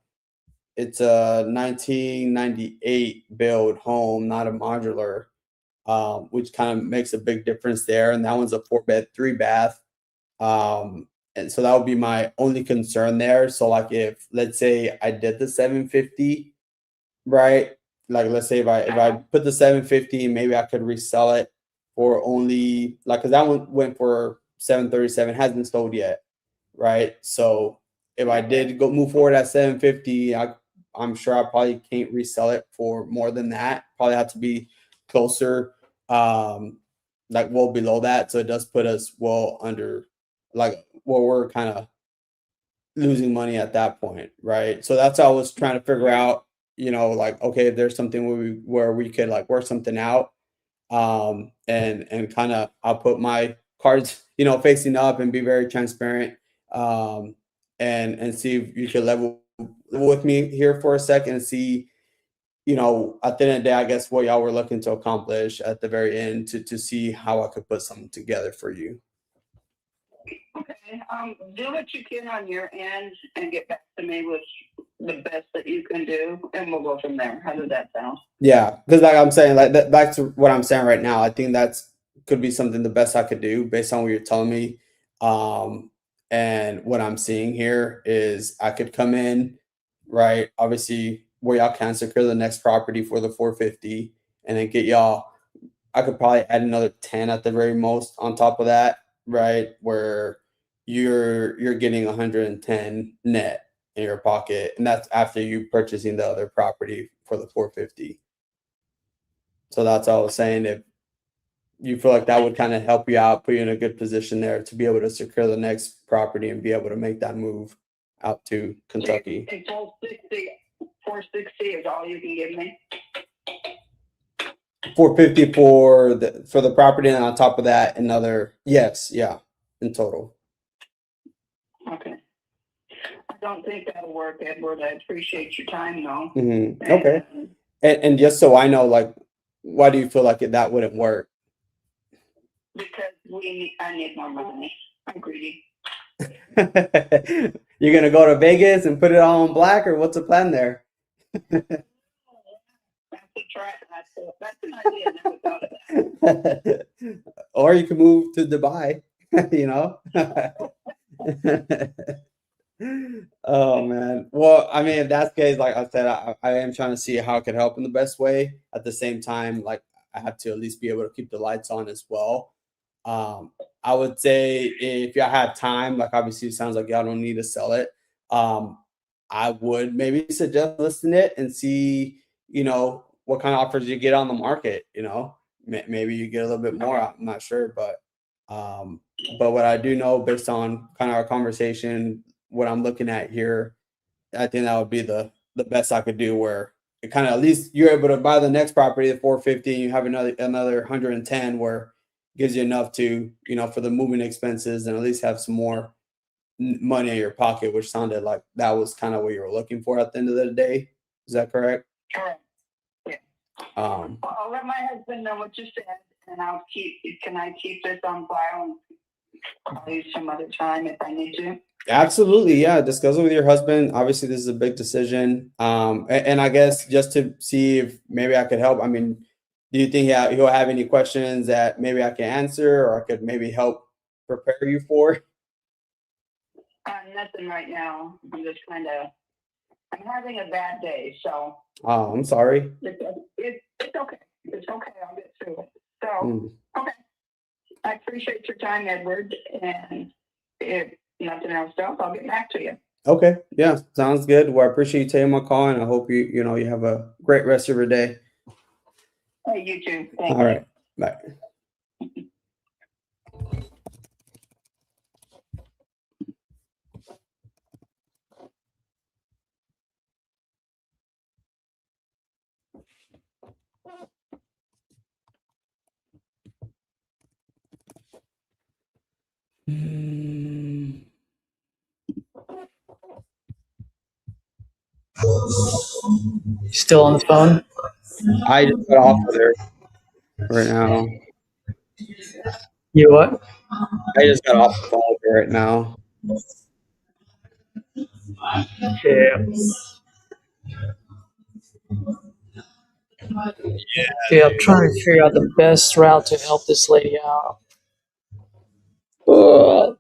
1998 build home, not a modular, which kind of makes a big difference there. And that one's a 4-bed, 3-bath. And so that would be my only concern there. So like if let's say I did the 750, right? Like let's say if I put the 750, maybe I could resell it for only like, because that one went for 737, hasn't sold yet, right? So if I did move forward at 750, I'm sure I probably can't resell it for more than that. Probably have to be closer, like well below that. So it does put us well under, like well, we're kind of losing money at that point, right? So that's how I was trying to figure out, like, okay, if there's something where we could like work something out, and kind of I'll put my cards, facing up and be very transparent, and see if you could level with me here for a second and see, at the end of the day, I guess what y'all were looking to accomplish at the very end to see how I could put something together for you. Okay. Do what you can on your end and get back to me with the best that you can do, and we'll go from there. How does that sound? Yeah, because like I'm saying, like that, back to what I'm saying right now, I think that's could be something the best I could do based on what you're telling me. And what I'm seeing here is I could come in, right? Obviously, where y'all can secure the next property for the 450, and then get y'all. I could probably add another 10 at the very most on top of that, right? Where you're getting 110 net in your pocket, and that's after you purchasing the other property for the 450. So that's all I was saying. If you feel like that would kind of help you out, put you in a good position there to be able to secure the next property and be able to make that move out to Kentucky. And 460 is all you can give me. 450 for the property, and on top of that, another in total. Okay. I don't think that'll work, Edward. I appreciate your time, though. Okay. And just so I know, like, why do you feel like that wouldn't work? Because I need more money. I'm greedy. You're gonna go to Vegas and put it all in black, or what's the plan there? That's an idea. I never thought of that. Or you can move to Dubai, Oh man. Well, I mean, if that's the case, like I said, I am trying to see how I could help in the best way. At the same time, like I have to at least be able to keep the lights on as well. I would say if y'all have time, like obviously it sounds like y'all don't need to sell it. I would maybe suggest listing it and see, what kind of offers you get on the market. Maybe you get a little bit more. I'm not sure, but what I do know based on kind of our conversation, what I'm looking at here, I think that would be the best I could do, where it kind of at least you're able to buy the next property at 450, and you have another 110, where it gives you enough to, for the moving expenses, and at least have some more money in your pocket, which sounded like that was kind of what you were looking for at the end of the day. Is that correct? Correct. Yeah. I'll let my husband know what you said, and can I keep this on file and call you some other time if I need to? Absolutely, yeah. Discuss it with your husband. Obviously, this is a big decision. And I guess just to see if maybe I could help. I mean, do you think he'll have any questions that maybe I can answer, or I could maybe help prepare you for? Nothing right now. I'm just I'm having a bad day, so. Oh, I'm sorry. It's okay. It's okay. I'll get through it. So, okay. I appreciate your time, Edward. And if nothing else does, I'll get back to you. Okay. Yeah, sounds good. Well, I appreciate you taking my call, and I hope you have a great rest of your day. Hey, you too. Thank All right. Bye. Still on the phone? I just got off of there right now. You what? I just got off the phone right now. Yeah. Yeah, I'm trying to figure out the best route to help this lady out. Ugh.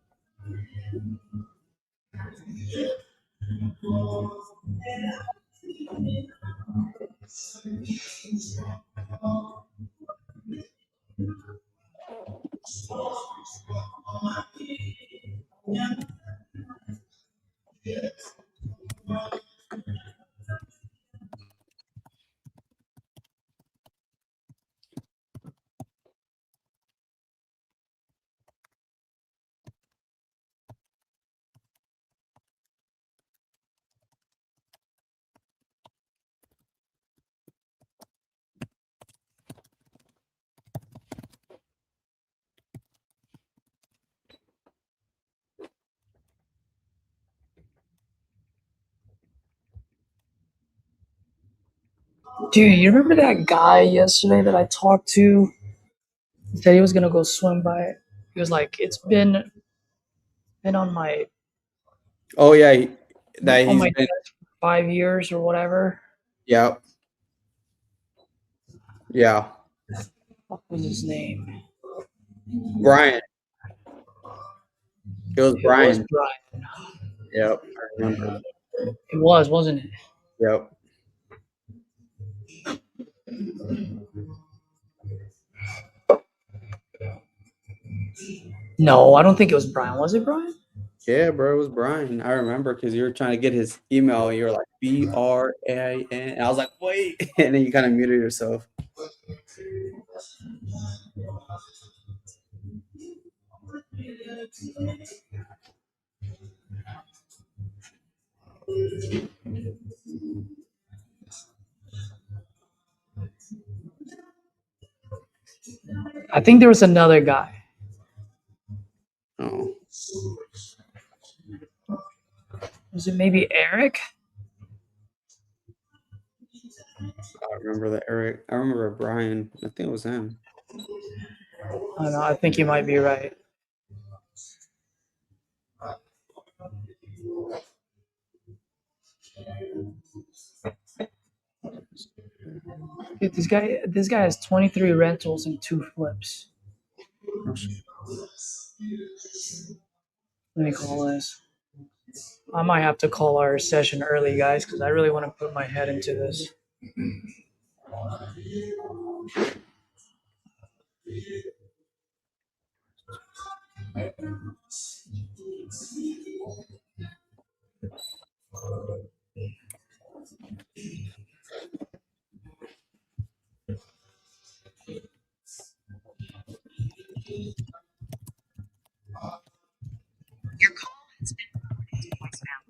Dude, you remember that guy yesterday that I talked to? He said he was gonna go swim by it. He was like, it's been on my Oh yeah, that on he's my been. desk for 5 years or whatever. Yeah. Yeah. What was his name? Brian. It was It was Brian. Brian. Yep. I remember. It was, wasn't it? Yep. No, I don't think it was Brian. Was it Brian? Yeah, bro, it was Brian. I remember because you were trying to get his email and you were like BRAN. And I was like, wait. And then you kind of muted yourself. I think there was another guy. Oh. Was it maybe Eric? I remember that Eric. I remember Brian. I think it was him. I don't know. I think you might be right. Dude, this guy has 23 rentals and 2 flips. Let me call this. I might have to call our session early, guys, because I really want to put my head into this. Your call has been forwarded to voicemail.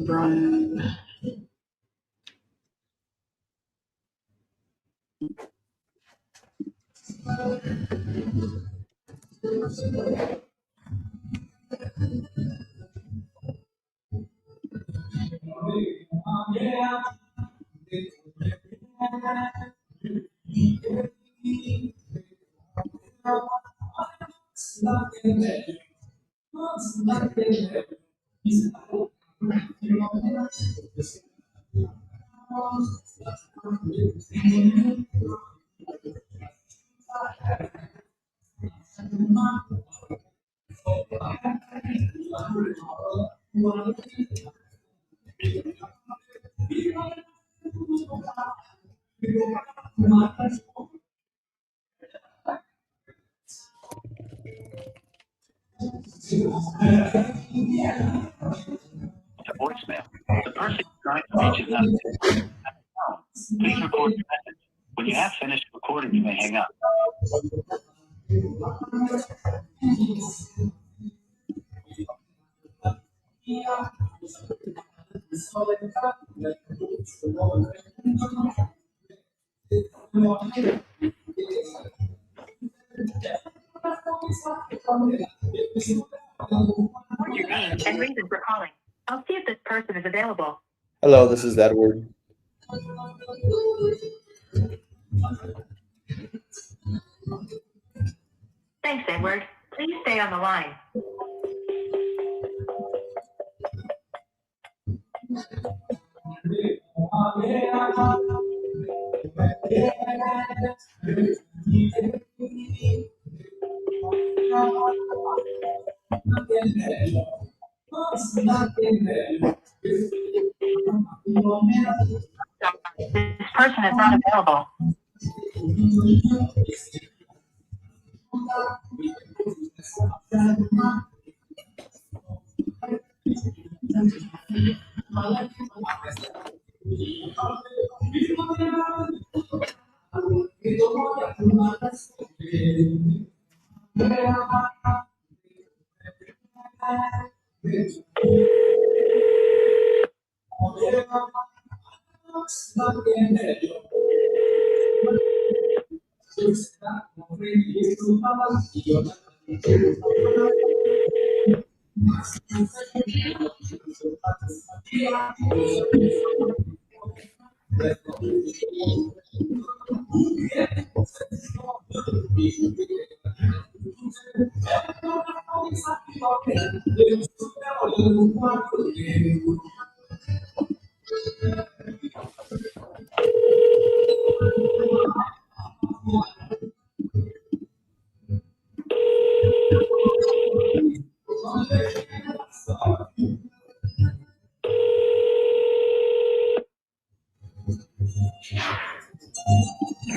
Brian. To voicemail. The person you're trying to reach is not available. Please record your message. When you have finished recording, you may hang up. Record your name and reason for calling. I'll see if this person is available. Hello, this is Edward. Thanks, Edward. Please stay on the line. This person is not available.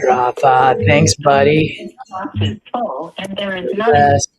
Rafa, thanks, buddy. Box is full and there is You're the nothing. best.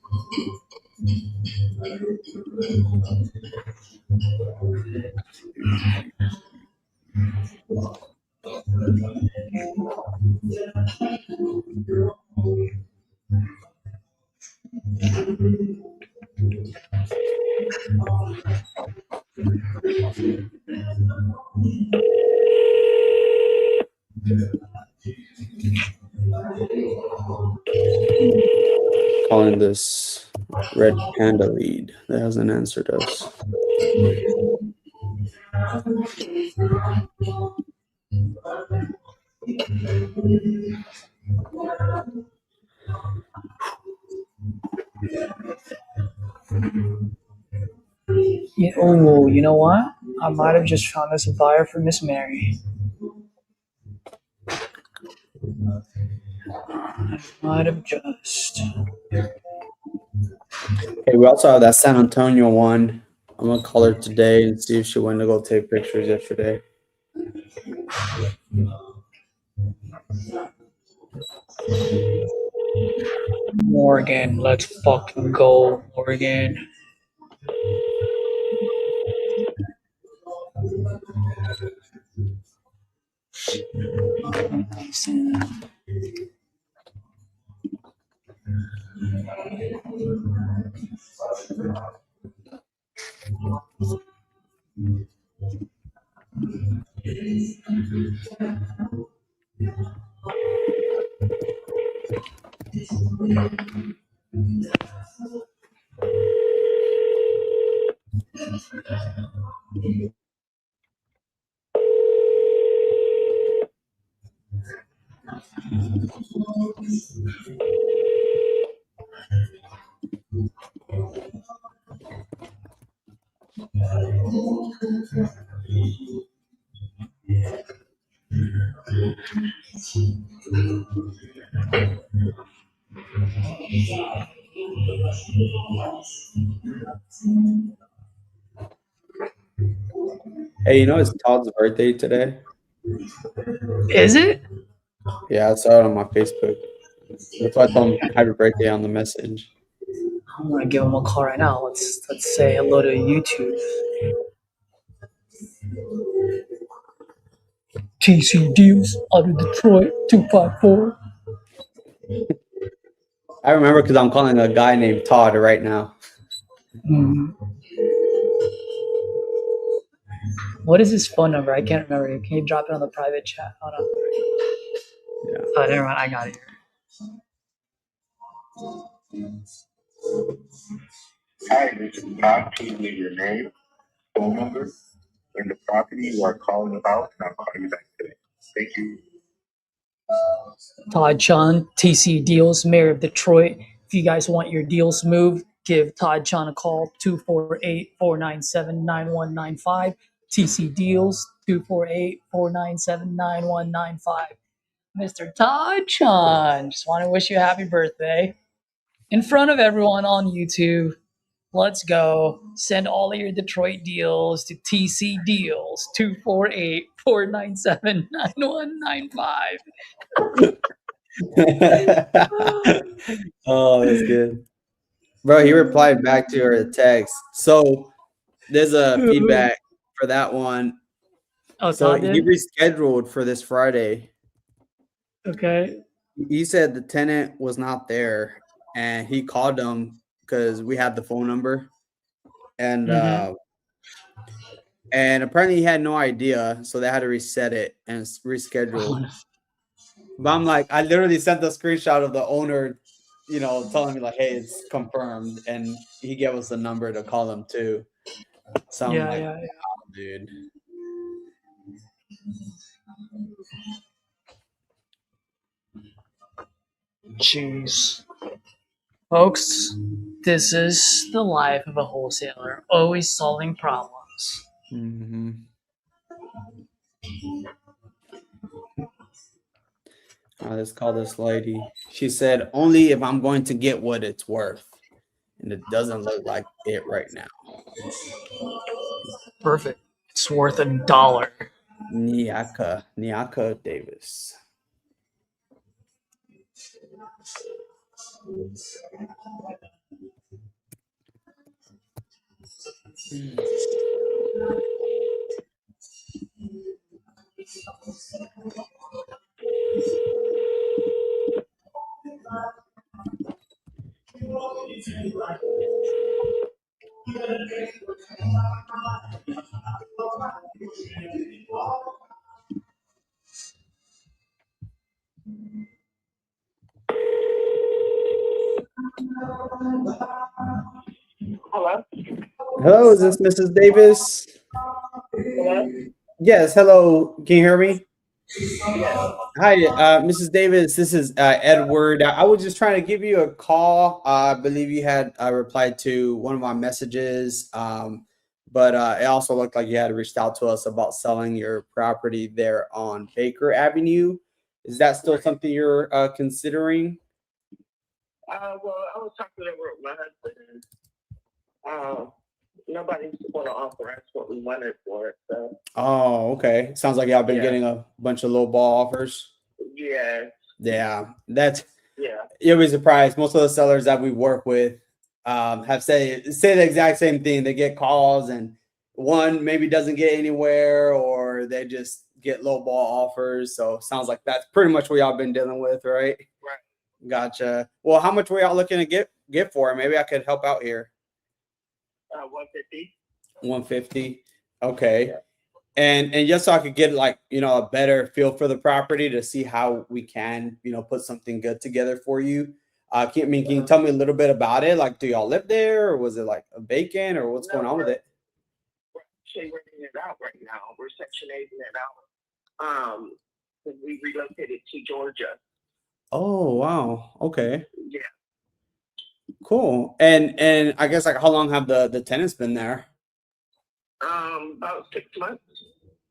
Calling this Red Panda lead that hasn't answered us. Oh, you know what? I might have just found us a buyer for Miss Mary. Might have just. Okay, we also have that San Antonio one. I'm gonna call her today and see if she went to go take pictures yesterday. Morgan, let's fucking go, Morgan. Hey, you know it's Todd's birthday today? Is it? Yeah, I saw it on my Facebook. That's why I told him happy birthday on the message. I'm gonna give him a call right now. Let's say hello to YouTube. TC Deals out of Detroit 254. I remember because I'm calling a guy named Todd right now. What is his phone number? I can't remember. Can you drop it on the private chat? Hold on. Yeah. Oh, never mind. I got it here. Hi, this is Todd. Please leave your name, phone number, and the property you are calling about, and I'll call you back today. Thank you. Todd Chun, TC Deals, Mayor of Detroit. If you guys want your deals moved, give Todd Chun a call, 248-497-9195. TC Deals, 248-497-9195. Mr. Todd Chun, just want to wish you a happy birthday. In front of everyone on YouTube, let's go. Send all of your Detroit deals to TC Deals, 248-497-9195. Oh, that's good. Bro, he replied back to her text. So there's a feedback for that one. Oh, So Todd he did? rescheduled for this Friday. Okay. He said the tenant was not there, and he called them because we had the phone number, and and apparently he had no idea, so they had to reset it and reschedule. But I'm like, I literally sent the screenshot of the owner, telling me like, hey, it's confirmed, and he gave us the number to call him too. So I'm like, Yeah. wow, dude. Jeez. Folks, this is the life of a wholesaler, always solving problems. Let's call this lady. She said, only if I'm going to get what it's worth. And it doesn't look like it right now. Perfect. It's worth $1. Niaka Davis. Hello? Hello, is this Mrs. Davis? Hello? Yes, hello. Can you hear me? Yes. Hi, Mrs. Davis. This is Edward. I was just trying to give you a call. I believe you had replied to one of my messages, but it also looked like you had reached out to us about selling your property there on Baker Avenue. Is that still something you're considering? Well, I was talking over with my husband, and nobody's going to offer us what we wanted for it. So Oh, okay. Sounds like y'all been Yeah. getting a bunch of low ball offers. yeah, Yeah, that's yeah, you'll be surprised. Most of the sellers that we work with have say the exact same thing. They get calls and one maybe doesn't get anywhere, or they just get low ball offers. So sounds like that's pretty much what y'all been dealing with, right? right. Gotcha. Well, how much were y'all looking to get for it? Maybe I could help out here. 150. 150. Okay. Yeah. And just so I could get like, a better feel for the property to see how we can, put something good together for you. Can you tell me a little bit about it? Like, do y'all live there, or was it like a vacant, or what's going on with it? We're actually renting it out right now. We're Section 8ing it out. We relocated to Georgia. Oh, wow. Okay. Yeah. Cool. And I guess like how long have the tenants been there? About 6 months.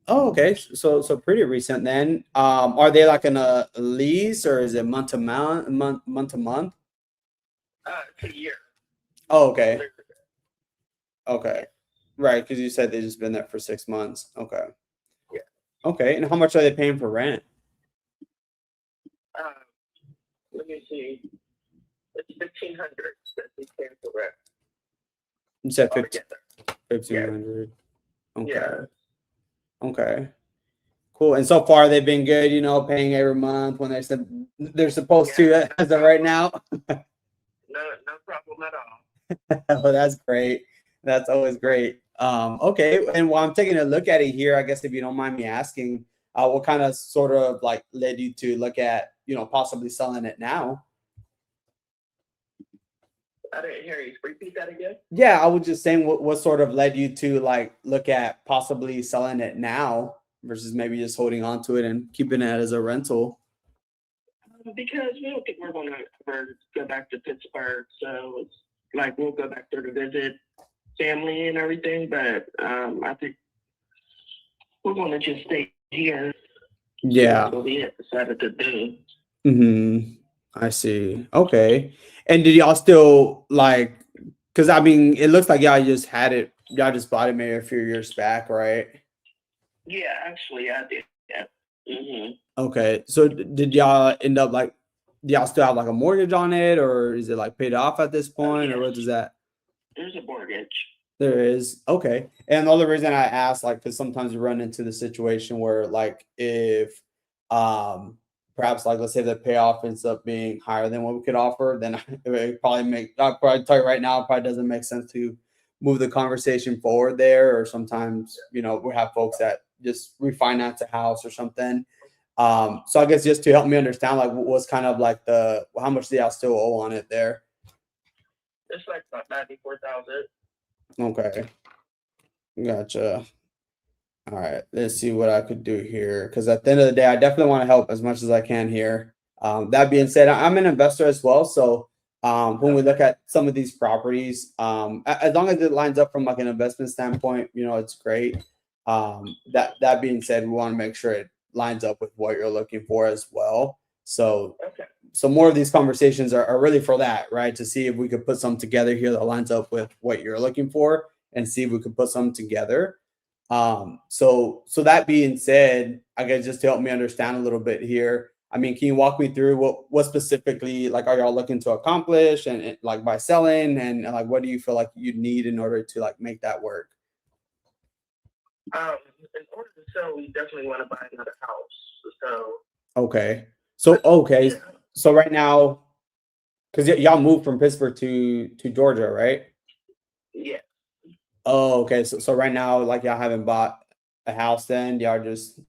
Oh, okay. So pretty recent then. Are they like in a lease, or is it month to month? It's a year. Oh, okay. Okay. Right, because you said they just been there for 6 months. Okay. Yeah. Okay. And how much are they paying for rent? Let me see. It's 1,500 that we pay for rent. You said altogether. 1,500. Okay. Yeah. Okay. Cool. And so far they've been good, paying every month when they're supposed to as of right now. No problem at all. Oh, that's great. That's always great. Okay. And while I'm taking a look at it here, I guess if you don't mind me asking, what kind of sort of like led you to look at, possibly selling it now? I didn't hear you. Repeat that again. Yeah, I was just saying what sort of led you to like look at possibly selling it now versus maybe just holding on to it and keeping it as a rental. Because we don't think we're going to ever go back to Pittsburgh. So it's like we'll go back there to visit family and everything. But I think we're going to just stay here. Yeah. That's what we had decided to do. Mm-hmm. I see. Okay. And did y'all still like, because I mean, it looks like y'all just bought it maybe a few years back, right? Yeah, actually, I did. Yeah. Mm-hmm. Okay. So did y'all end up like, do y'all still have like a mortgage on it, or is it like paid off at this point, or what does that? There's a mortgage. There is. Okay. And the only reason I ask, like, because sometimes you run into the situation where, like, if perhaps like let's say the payoff ends up being higher than what we could offer, then it I'll probably tell you right now, it probably doesn't make sense to move the conversation forward there. Or sometimes, we have folks that just refinance a house or something. So I guess just to help me understand, like, what's kind of like how much do y'all still owe on it there? It's like about 94,000. Okay. Gotcha. All right. Let's see what I could do here. Because at the end of the day, I definitely want to help as much as I can here. That being said, I'm an investor as well. So when we look at some of these properties, as long as it lines up from like an investment standpoint, it's great. That being said, we want to make sure it lines up with what you're looking for as well. So Okay. So more of these conversations are really for that, right? To see if we could put something together here that lines up with what you're looking for, and see if we could put something together. So that being said, I guess just to help me understand a little bit here, I mean, can you walk me through what specifically like are y'all looking to accomplish and like by selling, and like what do you feel like you need in order to like make that work? In order to sell, we definitely want to buy another house. So Okay. So right now, because y'all moved from Pittsburgh to Georgia, right? Yeah. Oh, okay. So right now, like y'all haven't bought a house, then y'all just.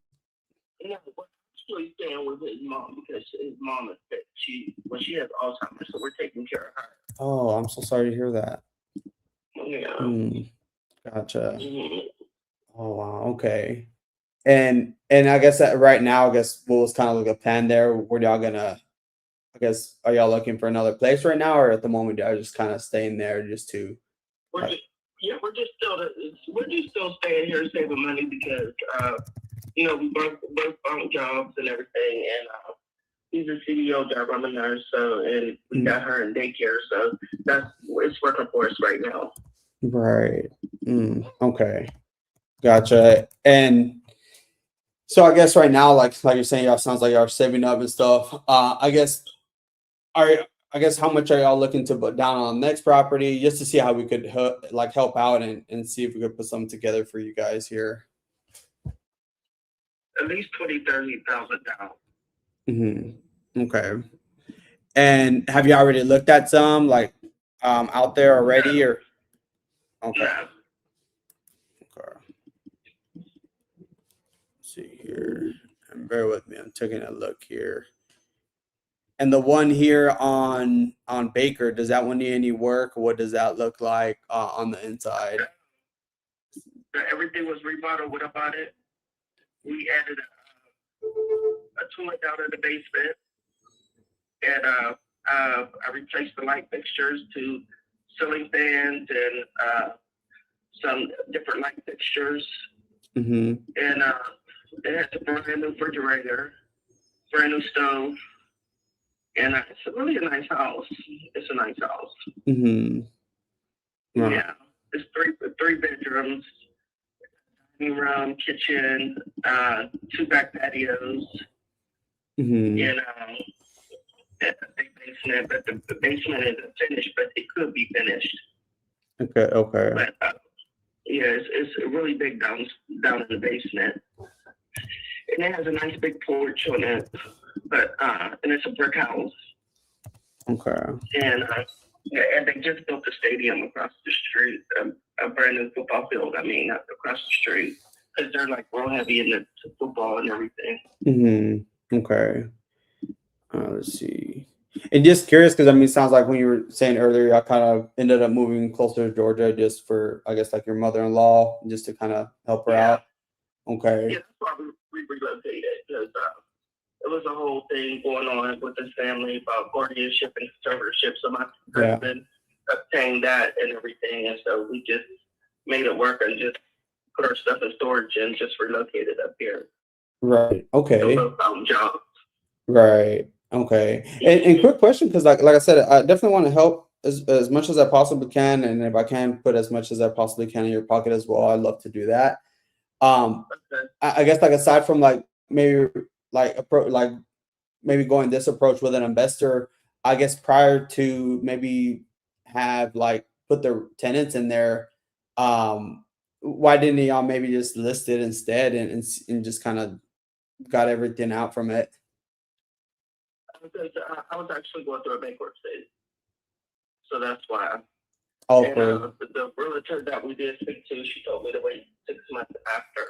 Yeah, we're actually staying with his mom because his mom is sick. She has Alzheimer's, so we're taking care of her. Oh, I'm so sorry to hear that. Yeah. Gotcha. Mm-hmm. Oh wow. Okay. And I guess that right now, I guess what was kind of like a plan there? Were y'all gonna? I guess are y'all looking for another place right now, or at the moment y'all just kind of staying there just to? We're just still staying here saving money because we both found jobs and everything, and he's a CDO job. I'm a nurse, and we got her in daycare, so it's working for us right now. Right. Okay. Gotcha. And so I guess right now, like you're saying, y'all sounds like y'all are saving up and stuff. I guess how much are y'all looking to put down on the next property just to see how we could help out and see if we could put something together for you guys here? At least 30,000 down. Okay. And have you already looked at some out there already, or? Okay. Yeah. Okay. Let's see here, and bear with me. I'm taking a look here. And the one here on Baker, does that one need any work? What does that look like on the inside? Everything was remodeled. What about it? We added a toilet down in the basement, and I replaced the light fixtures to ceiling fans and some different light fixtures. Mm-hmm. And it has a brand new refrigerator, brand new stove, and it's really a nice house. It's a nice house. Mm-hmm. Right. Yeah, it's three bedrooms, dining room, kitchen, 2 back patios, Mm-hmm. and a big basement. But the basement isn't finished, but it could be finished. Okay. Okay. But yeah, it's really big down in the basement, and it has a nice big porch on it. But and it's a brick house. Okay. And and they just built a stadium across the street, a brand new football field. I mean, across the street, because they're like real heavy in the football and everything. Mm-hmm. Okay. Let's see. And just curious, because it sounds like when you were saying earlier, I kind of ended up moving closer to Georgia just for, I guess, like your mother-in-law, just to kind of help her out. Okay. Yeah, that's why we relocated, because it was a whole thing going on with this family about guardianship and conservatorship. So my husband obtained that and everything, and so we just made it work and just put our stuff in storage and just relocated up here. Right. Okay. So both found jobs. Right. Okay. And quick question, because like I said, I definitely want to help as much as I possibly can, and if I can put as much as I possibly can in your pocket as well, I'd love to do that. I guess aside from maybe maybe going this approach with an investor, I guess prior to maybe have put the tenants in there, why didn't y'all maybe just list it instead and just kind of got everything out from it? Because I was actually going through a bankruptcy, so that's why. Oh, and the realtor that we did speak to, she told me to wait 6 months after.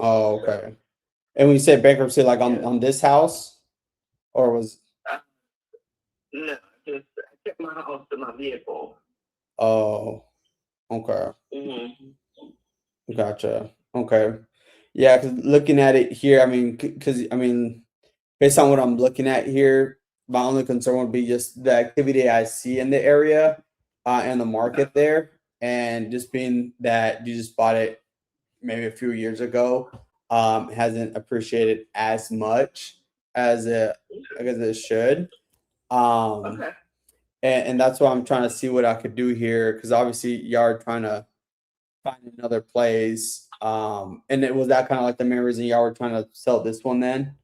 Oh, okay. And when you say bankruptcy, on this house, or was? No, just I kept my house and my vehicle. Oh, okay. Mm-hmm. Gotcha. Okay. Yeah, because looking at it here, based on what I'm looking at here, my only concern would be just the activity I see in the area and the market there, and just being that you just bought it maybe a few years ago, hasn't appreciated as much as it should. Okay. And that's why I'm trying to see what I could do here, because obviously y'all are trying to find another place. And it was that kind of the main reason y'all were trying to sell this one then?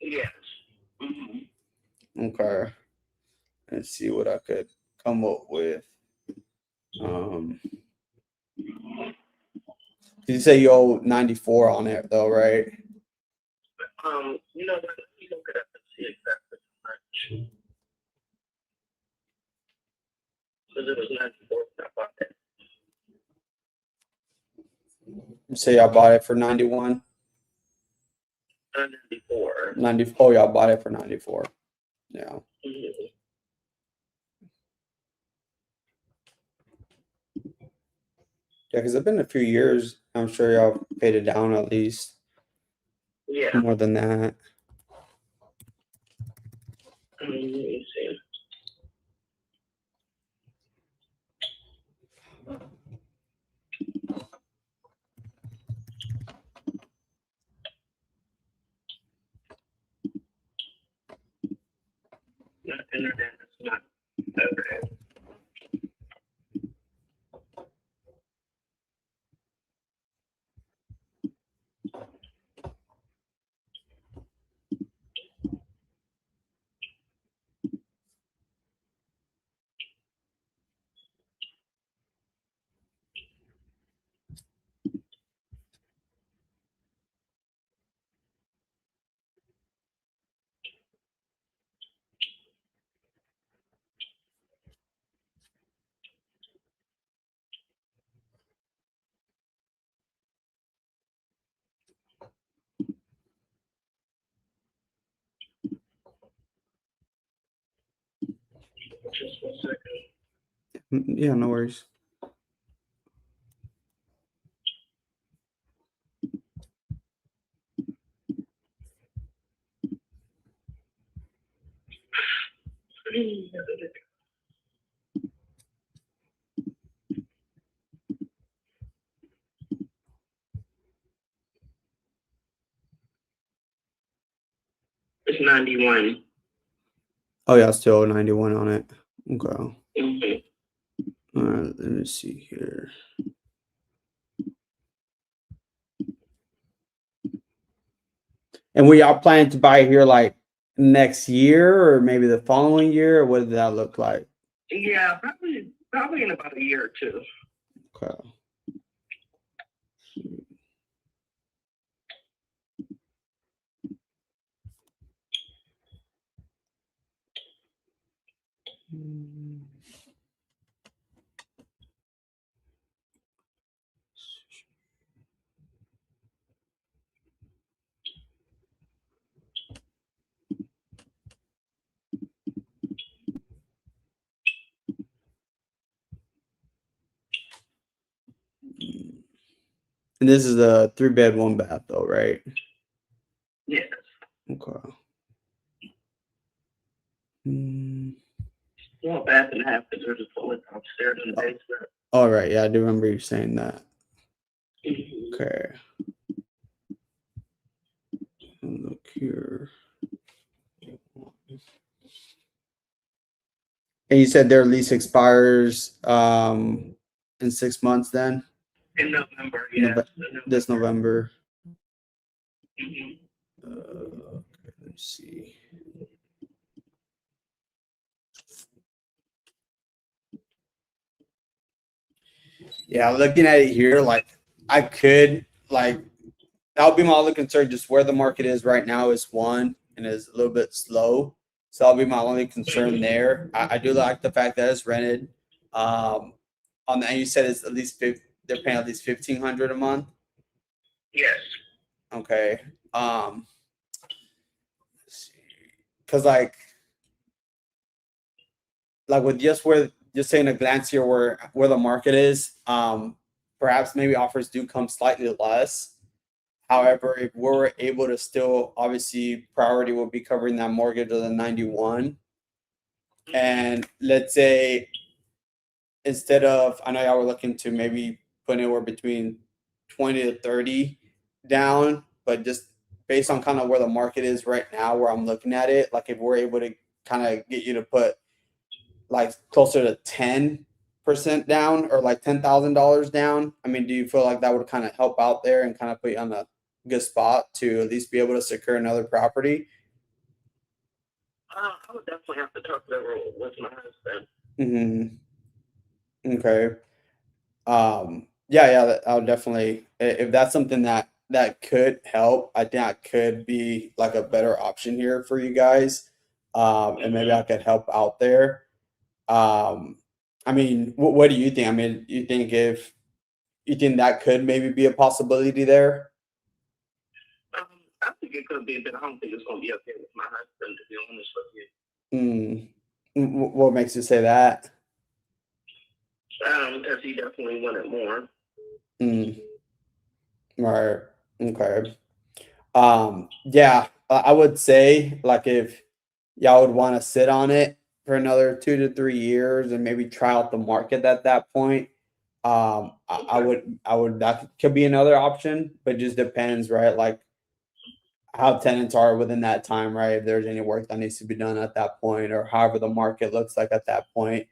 Yes. Mm-hmm. Okay. Let's see what I could come up with. You say you owe 94 on it though, right? You know, you look it up and see exactly how much. Because it was 94 when I bought it. You say y'all bought it for 91? 94. 94. Oh, y'all bought it for 94. Yeah. Mm-hmm. Yeah, because it's been a few years. I'm sure y'all paid it down at least. Yeah. More than that. Let me see. internet is not okay. Just 1 second. Yeah, no worries. It's 91. Oh yeah, still 91 on it. Okay. Mm-hmm. All right, let me see here. And we are planning to buy here like next year or maybe the following year, or what did that look like? Yeah, probably in about a year or two. Okay. And this is a 3-bed, 1-bath though, right? Yes. Okay. Well, bath and a half because there's a toilet upstairs in the basement. All right. Yeah, I do remember you saying that. Okay. Look here. And you said their lease expires in 6 months then? In November, yes. This November. Mhm. Okay, let's see. Yeah, looking at it here, like I could like that would be my only concern. Just where the market is right now is one and is a little bit slow, so that'll be my only concern there. I do like the fact that it's rented. On that, you said it's at least they're paying at least 1,500 a month. Yes. Okay. Because like with just saying a glance here where the market is, perhaps maybe offers do come slightly less. However, if we're able to still, obviously, priority will be covering that mortgage of the 91. And let's say instead of, I know y'all were looking to maybe put anywhere between 20 to 30 down, but just based on kind of where the market is right now, where I'm looking at it, like if we're able to kind of get you to put like closer to 10% down or like $10,000 down, I mean, do you feel like that would kind of help out there and kind of put you on a good spot to at least be able to secure another property? I would definitely have to talk that with my husband. Mm-hmm. Okay. Yeah, I would definitely, if that's something that could help, I think that could be like a better option here for you guys. And maybe I could help out there. I mean, what do you think? I mean, you think that could maybe be a possibility there? I think it could be, but I don't think it's going to be okay with my husband, to be honest with you. What makes you say that? Because he definitely wanted more. Right. Okay. Yeah, I would say like if y'all would want to sit on it for another 2 to 3 years and maybe try out the market at that point. I would that could be another option, but just depends, right? Like how tenants are within that time, right? If there's any work that needs to be done at that point, or however the market looks like at that point.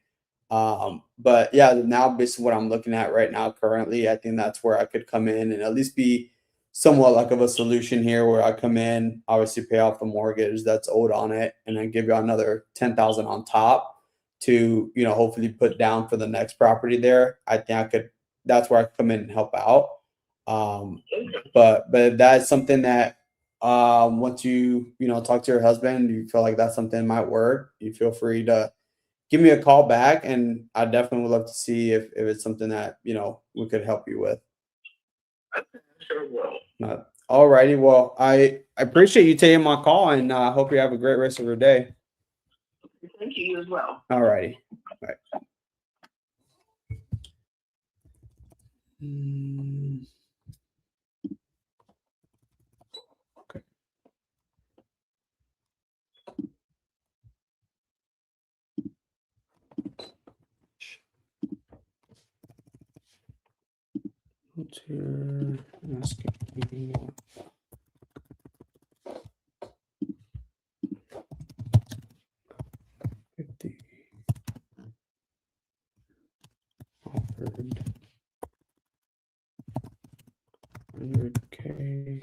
But yeah, now based on what I'm looking at right now currently, I think that's where I could come in and at least be somewhat like of a solution here, where I come in, obviously pay off the mortgage that's owed on it, and then give you another 10,000 on top to, you know, hopefully put down for the next property there. I think I could, that's where I come in and help out. But if that's something that once you know, talk to your husband, you feel like that's something that might work, you feel free to give me a call back, and I definitely would love to see if it's something that, you know, we could help you with. Sure will. All righty. Well, I appreciate you taking my call, and I hope you have a great rest of your day. Thank you as well. All righty. All right. Okay. What's here? Asking. 50 offered 100K.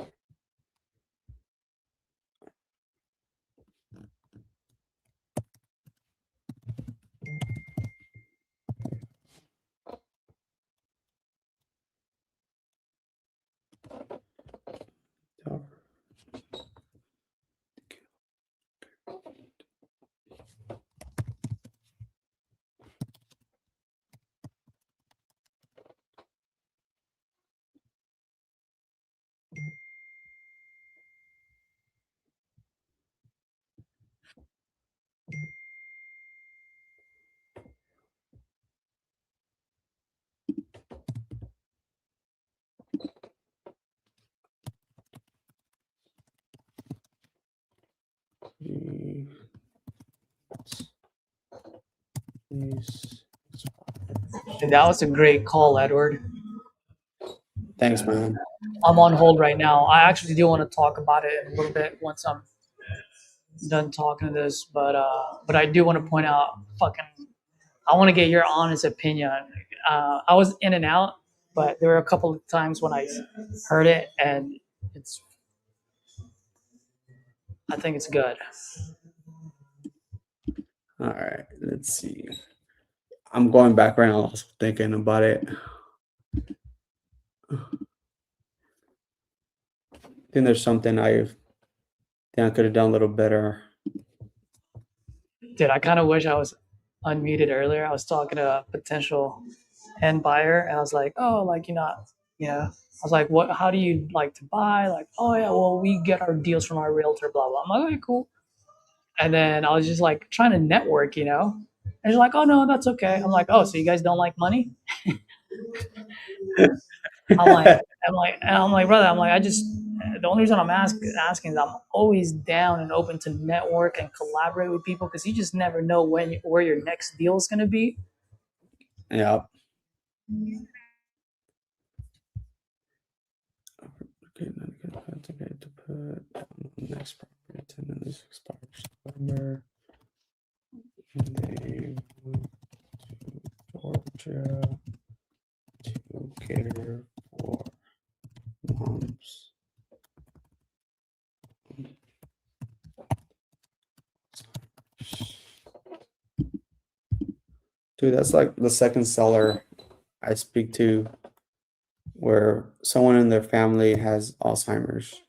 And that was a great call, Edward. Thanks, man. I'm on hold right now. I actually do want to talk about it in a little bit once I'm done talking to this, but I do want to point out, I want to get your honest opinion. I was in and out, but there were a couple of times when I heard it, and I think it's good. All right, let's see. I'm going back right now, thinking about it. I think there's something I could have done a little better. Dude, I kind of wish I was unmuted earlier. I was talking to a potential end buyer, and I was like, oh, like, I was like, what, how do you like to buy? Like, oh yeah, well, we get our deals from our realtor, blah, blah. I'm like, okay, cool. And then I was just like trying to network, And she's like, oh no, that's okay. I'm like, oh, so you guys don't like money? I'm like, brother, the only reason I'm asking is I'm always down and open to network and collaborate with people, because you just never know where your next deal is going to be. Yeah. Okay, to put down the next property. Attendance expires November. And they moved to Georgia to care for moms. Dude, that's like the second seller I speak to where someone in their family has Alzheimer's.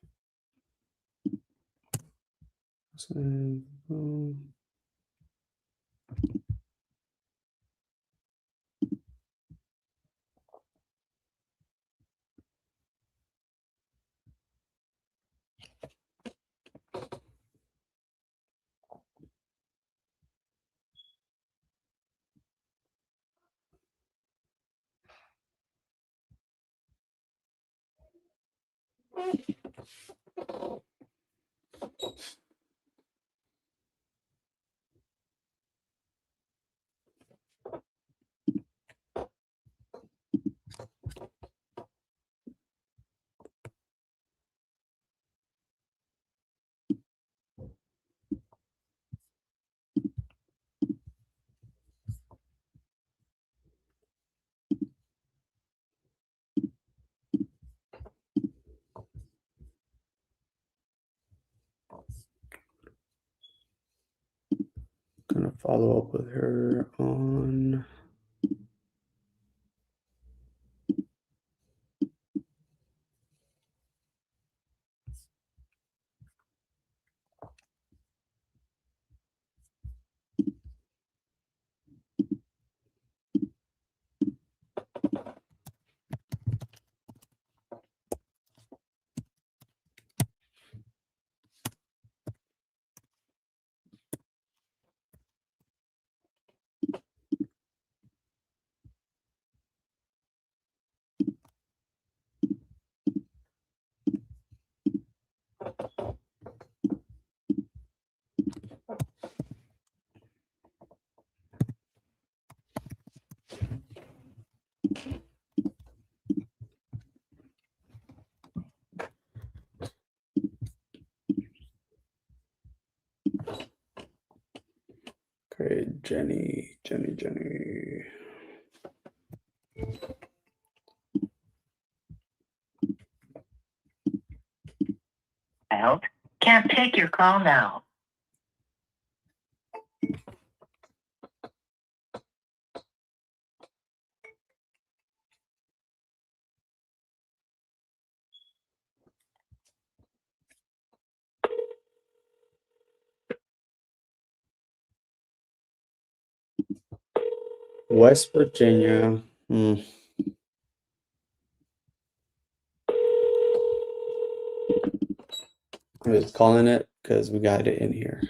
follow up with her on. Okay, Jenny. Out. Can't take your call now. West Virginia. I'm just calling it because we got it in here.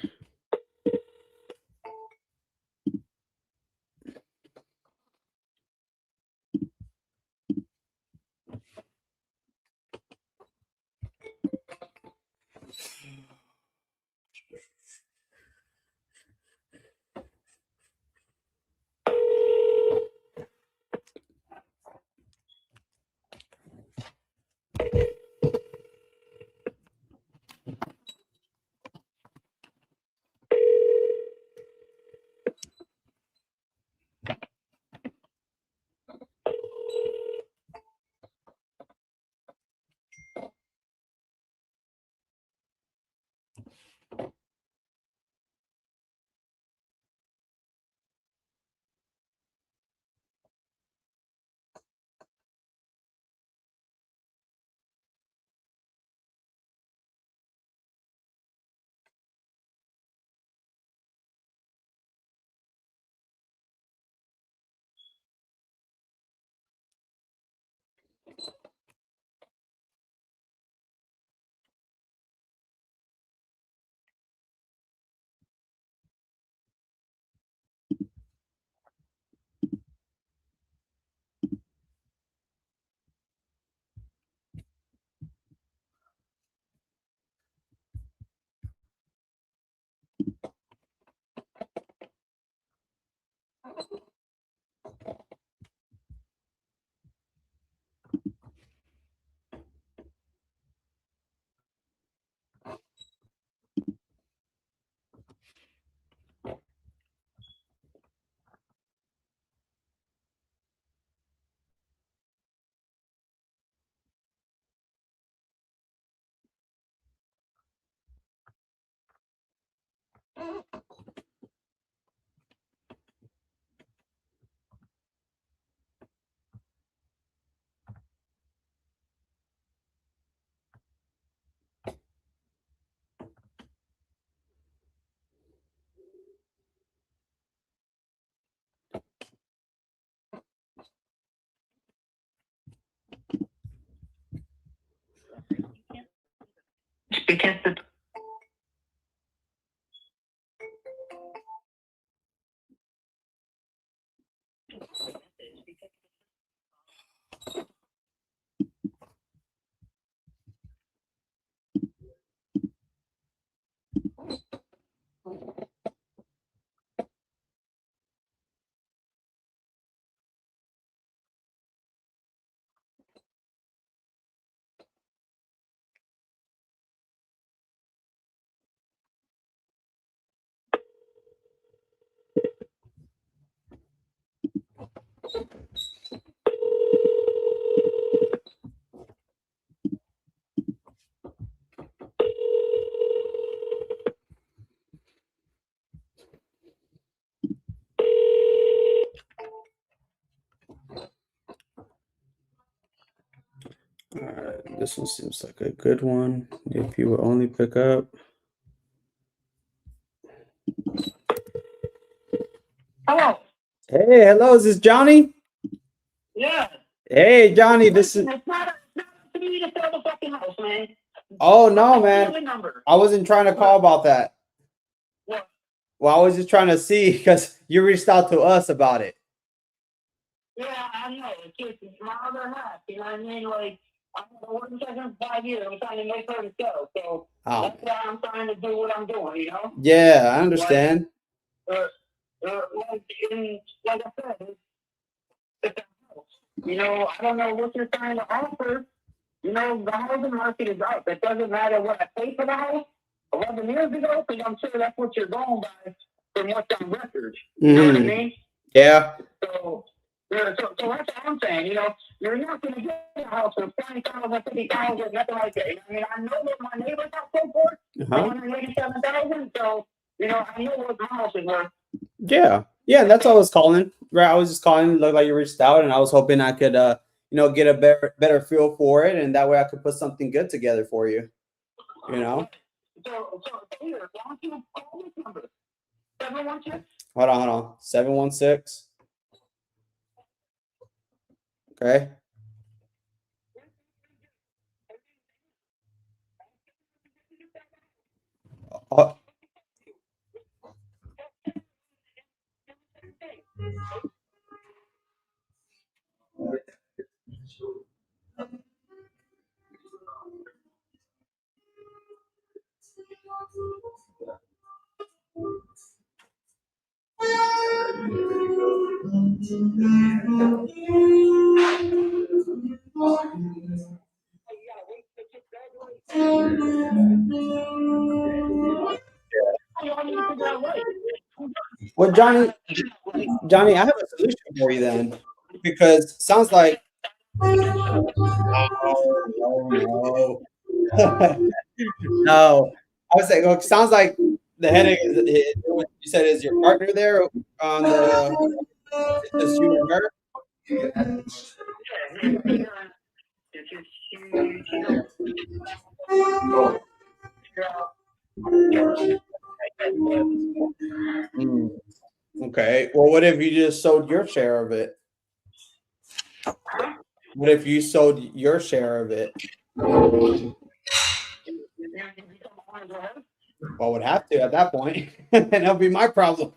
Because the This one seems like a good one. If you would only pick up. Hello. Hey, hello, is this Johnny? Yeah. Hey, Johnny, this is. It's not up to me to sell the fucking house, man. Oh no, The man. number. I wasn't trying to call about that. What? Well, I was just trying to see because you reached out to us about it. Yeah, I know. It's my other half. You know what I mean? Like, I'm working for 5 years. I'm trying to make her to sell. So that's why I'm trying to do what I'm doing, you know? Yeah, I understand. Like I said, it's a house. You know, I don't know what you're trying to offer. You know, the housing market is up. It doesn't matter what I pay for the house 11 years ago, because I'm sure that's what you're going by from what's on record. You know what I mean? Yeah. So that's what I'm saying. You know, you're not going to get a house for 20,000, 50,000, nothing like that. I mean, I know what my neighbors have sold for, 187,000. So, you know, I know what my house is worth. Yeah. Yeah, that's all I was calling. Right. I was just calling. It looked like you reached out, and I was hoping I could get a better feel for it, and that way I could put something good together for you. You know? So here, why don't you call this number? 716? Hold on. 716. Okay. Well, Johnny, I have a solution for you then, because it sounds like. Oh, no. No, I was saying, well, it sounds like the headache is what you said is your partner there on the. It's just you and her. Okay. Well, what if you just sold your share of it? What if you sold your share of it? Well, I would have to at that point, and that'll be my problem.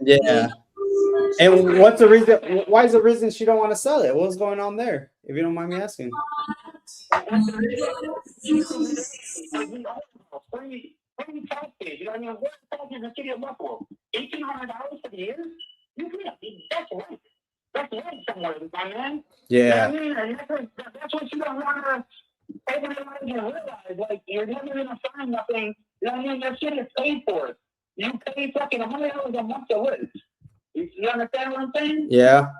Yeah. And what's the reason? Why is the reason she don't want to sell it? What's going on there? If you don't mind me asking. You know, I mean, what taxes in the city of Buffalo? $1,800 for the year? That's rent. That's rent somewhere, my man. Yeah. You know what I mean? And that's what you don't want to overanalyze and realize. Like, you're never going to find nothing. You know what I mean? That shit is paid for. You pay fucking $100 a month to live. You understand what I'm saying? Yeah.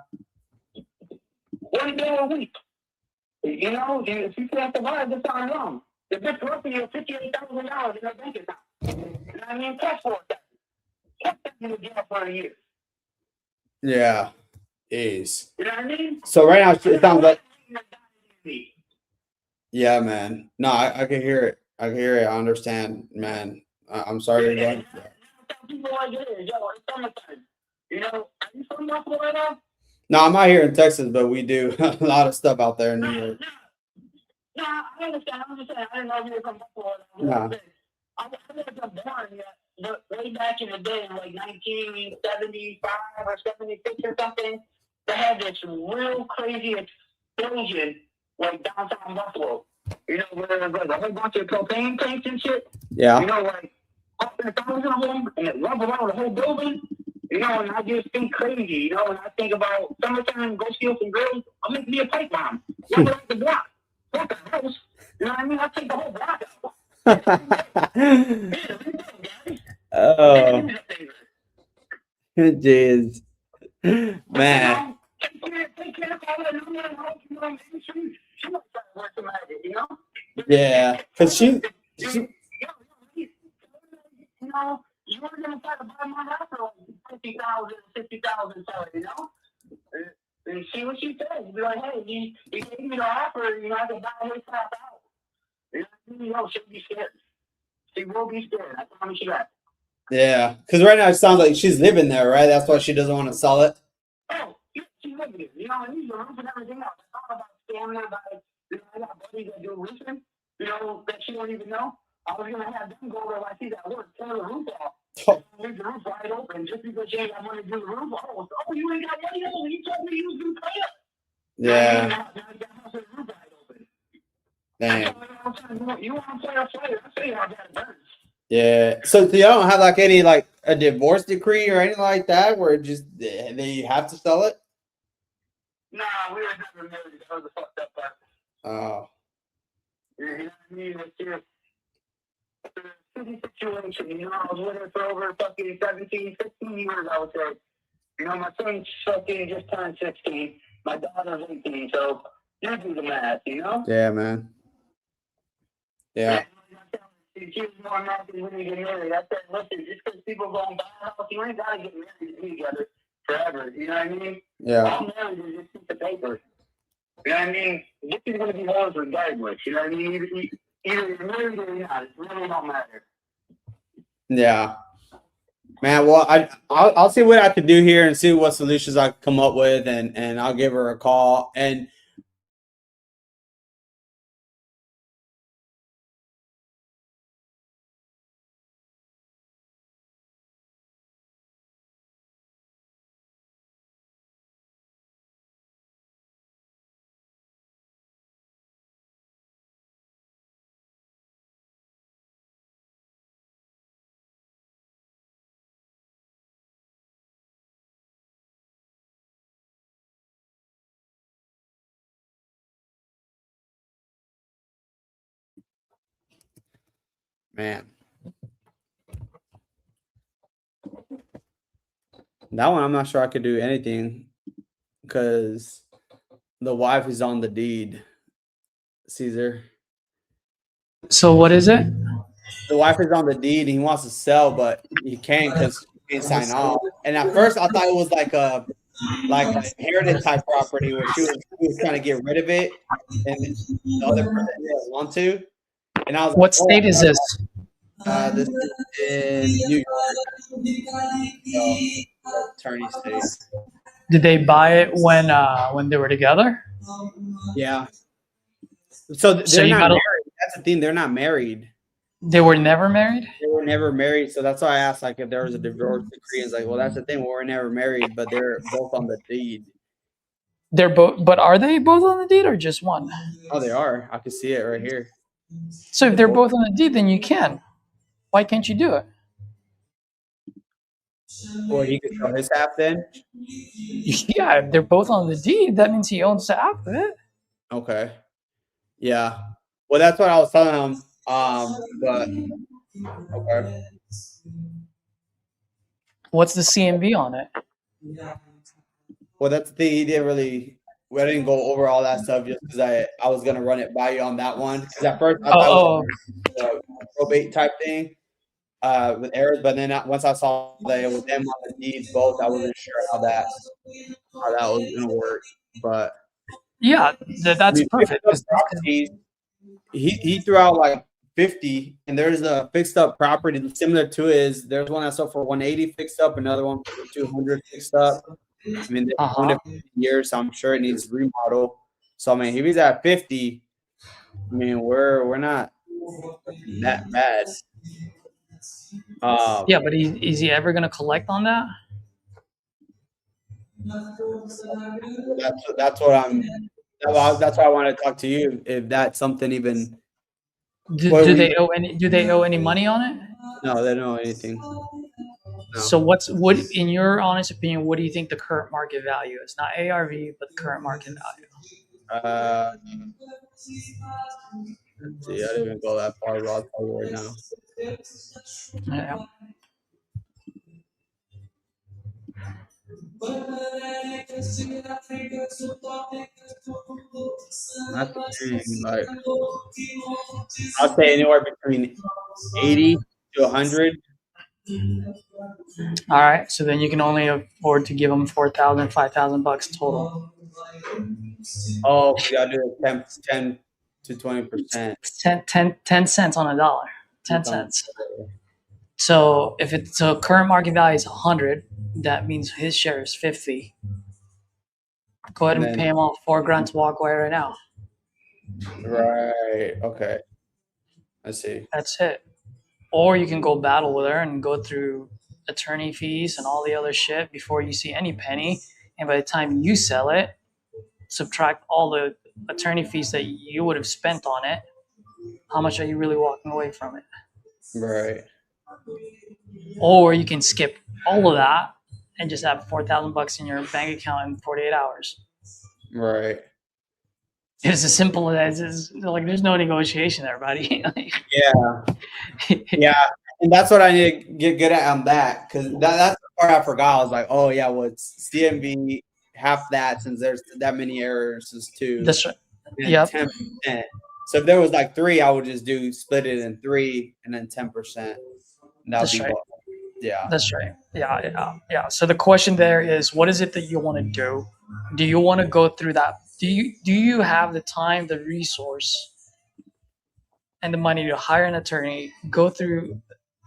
$1 day a week. You know, if you can't survive, that's not wrong. The bitch working you $58,000 in her bank account. You know what I mean? Cash for that. Kept that in the jail for a year. Yeah. Is. You know what I mean? So right now it sounds like. Yeah, man. No, I can hear it. I can hear it. I understand, man. I'm sorry. Yeah. People like it is. Yo, it's summertime. You know, are you from Buffalo right now? No, I'm out here in Texas, but we do a lot of stuff out there in New York. No, I understand. I'm just saying. I didn't know you were from Buffalo. Nah. I wasn't born yet. Way back in the day, in like 1975 or 76 or something, they had this real crazy explosion like downtown Buffalo. You know, where there was like a whole bunch of propane tanks and shit. Yeah. You know, like 1,000 of them, and it rubbed around the whole building. You know, and I just think crazy, you know, and I think about summertime, go steal some girls, I'll make me a pipe bomb. Rub around the block. Fuck a house. You know what I mean? I'll take the whole block out. Oh, jeez, man. Yeah, cause she You know, you were gonna try to buy my house for like 50,000, 60,000, you know? And see what she says. Be like, hey, he gave me the offer, you know, I can buy his house out. You know, she'll be scared. She will be scared. I promise you that. yeah, cause right now it sounds like she's living there, right? That's why she doesn't want to sell it. Oh, yeah, she's living it. You know, and these are roofs and everything else. It's not about scamming her by, you know, I got buddies that do roofing, you know, that she don't even know. I was gonna have them go there like she's at work, tear the roof off. Oh, Leave the roof wide open just because she ain't got money to do the roof. Oh, you ain't got money? Oh, you told me you was gonna pay us. yeah, Now the house is roof wide open. dang. You want to play a fighter? I say how bad it burns. Yeah. So y'all don't have like any like a divorce decree or anything like that where it just they have to sell it? Nah, we were never married. That was the fucked up part. Oh, You know what I mean? It's just a shitty situation. You know, I was with her for over fucking 17, 15 years, I would say. You know, my son's fucking just turned 16. My daughter's 18, so you do the math, you know? yeah, man. Yeah. She was more mad than when you get married. I said, listen, just because people go and buy a house, you ain't got to get married to be together forever. You know what I mean? Yeah. All marriage is just a piece of paper. You know what I mean? This is going to be yours regardless. You know what I mean? Either you're married or you're not. It really don't matter. Yeah. Man, well, I'll see what I can do here and see what solutions I can come up with, and I'll give her a call. And man, that one I'm not sure I could do anything because the wife is on the deed, Caesar. So what is it? The wife is on the deed. And he wants to sell, but he can't because he can't sign off. And at first, I thought it was like an inherited type property where she was trying to get rid of it, and the other person didn't want to. And I was like, What state is this? this is in New York, attorney state. Did they buy it when they were together? Yeah. So So they're you not got married. That's the thing. They're not married. they were never married? They were never married. So that's why I asked, like, if there was a divorce decree. It's like, well, that's the thing. We're never married, but they're both on the deed. They're both, but are they both on the deed or just one? Oh, they are. I can see it right here. So if they're both on the deed, then you can. Why can't you do it? Or he could sell his half then. Yeah, if they're both on the deed, that means he owns half of it. Okay. Yeah. Well, that's what I was telling him. But okay. What's the CMV on it? Well, that's the thing. He didn't really. I didn't go over all that stuff just because I was gonna run it by you on that one. Because at first I thought it was a probate type thing with errors, but then once I saw that it was them on the deeds both, I wasn't sure how that was gonna work. But yeah, I that's mean, perfect. fixed up properties, he threw out like 50, and there's a fixed up property similar to his. There's one that's up for 180 fixed up, another one for 200 fixed up. I mean, they've owned it for 50 years, so I'm sure it needs remodel. So I mean, if he's at 50, I mean, we're not that bad. Yeah, but is he ever going to collect on that? That's what I'm. That's why I want to talk to you. If that's something even. Do they owe any? Do they owe any money on it? No, they don't know anything. No. So what in your honest opinion? What do you think the current market value is? Not ARV, but the current market value. Let's see, I didn't even go that far, but I'll tell you right now. Yeah. That's the thing, like I'll say anywhere between 80 to 100. All right. So then you can only afford to give them 4,000, 5,000 bucks total. Oh, yeah, I do 10 to 20%. 10 cents on a dollar. 10 cents. So if it's so current market value is 100, that means his share is 50. Go ahead and pay him off $4,000 to walk away right now. Right. Okay. I see. That's it. Or you can go battle with her and go through attorney fees and all the other shit before you see any penny. And by the time you sell it, subtract all the attorney fees that you would have spent on it. How much are you really walking away from it? Right. Or you can skip all of that and just have 4,000 bucks in your bank account in 48 hours. Right. It's as simple as like there's no negotiation there, buddy. Yeah. Yeah. And that's what I need to get good at on that, because that's the part I forgot. I was like, oh yeah, well it's CMV half that, since there's that many errors is 2. That's right. And Yep. 10%. So if there was like 3, I would just split it in 3 and then 10%. And that would be right. Yeah. That's right. Yeah. So the question there is, what is it that you want to do? Do you want to go through that? Do you have the time, the resource, and the money to hire an attorney, go through,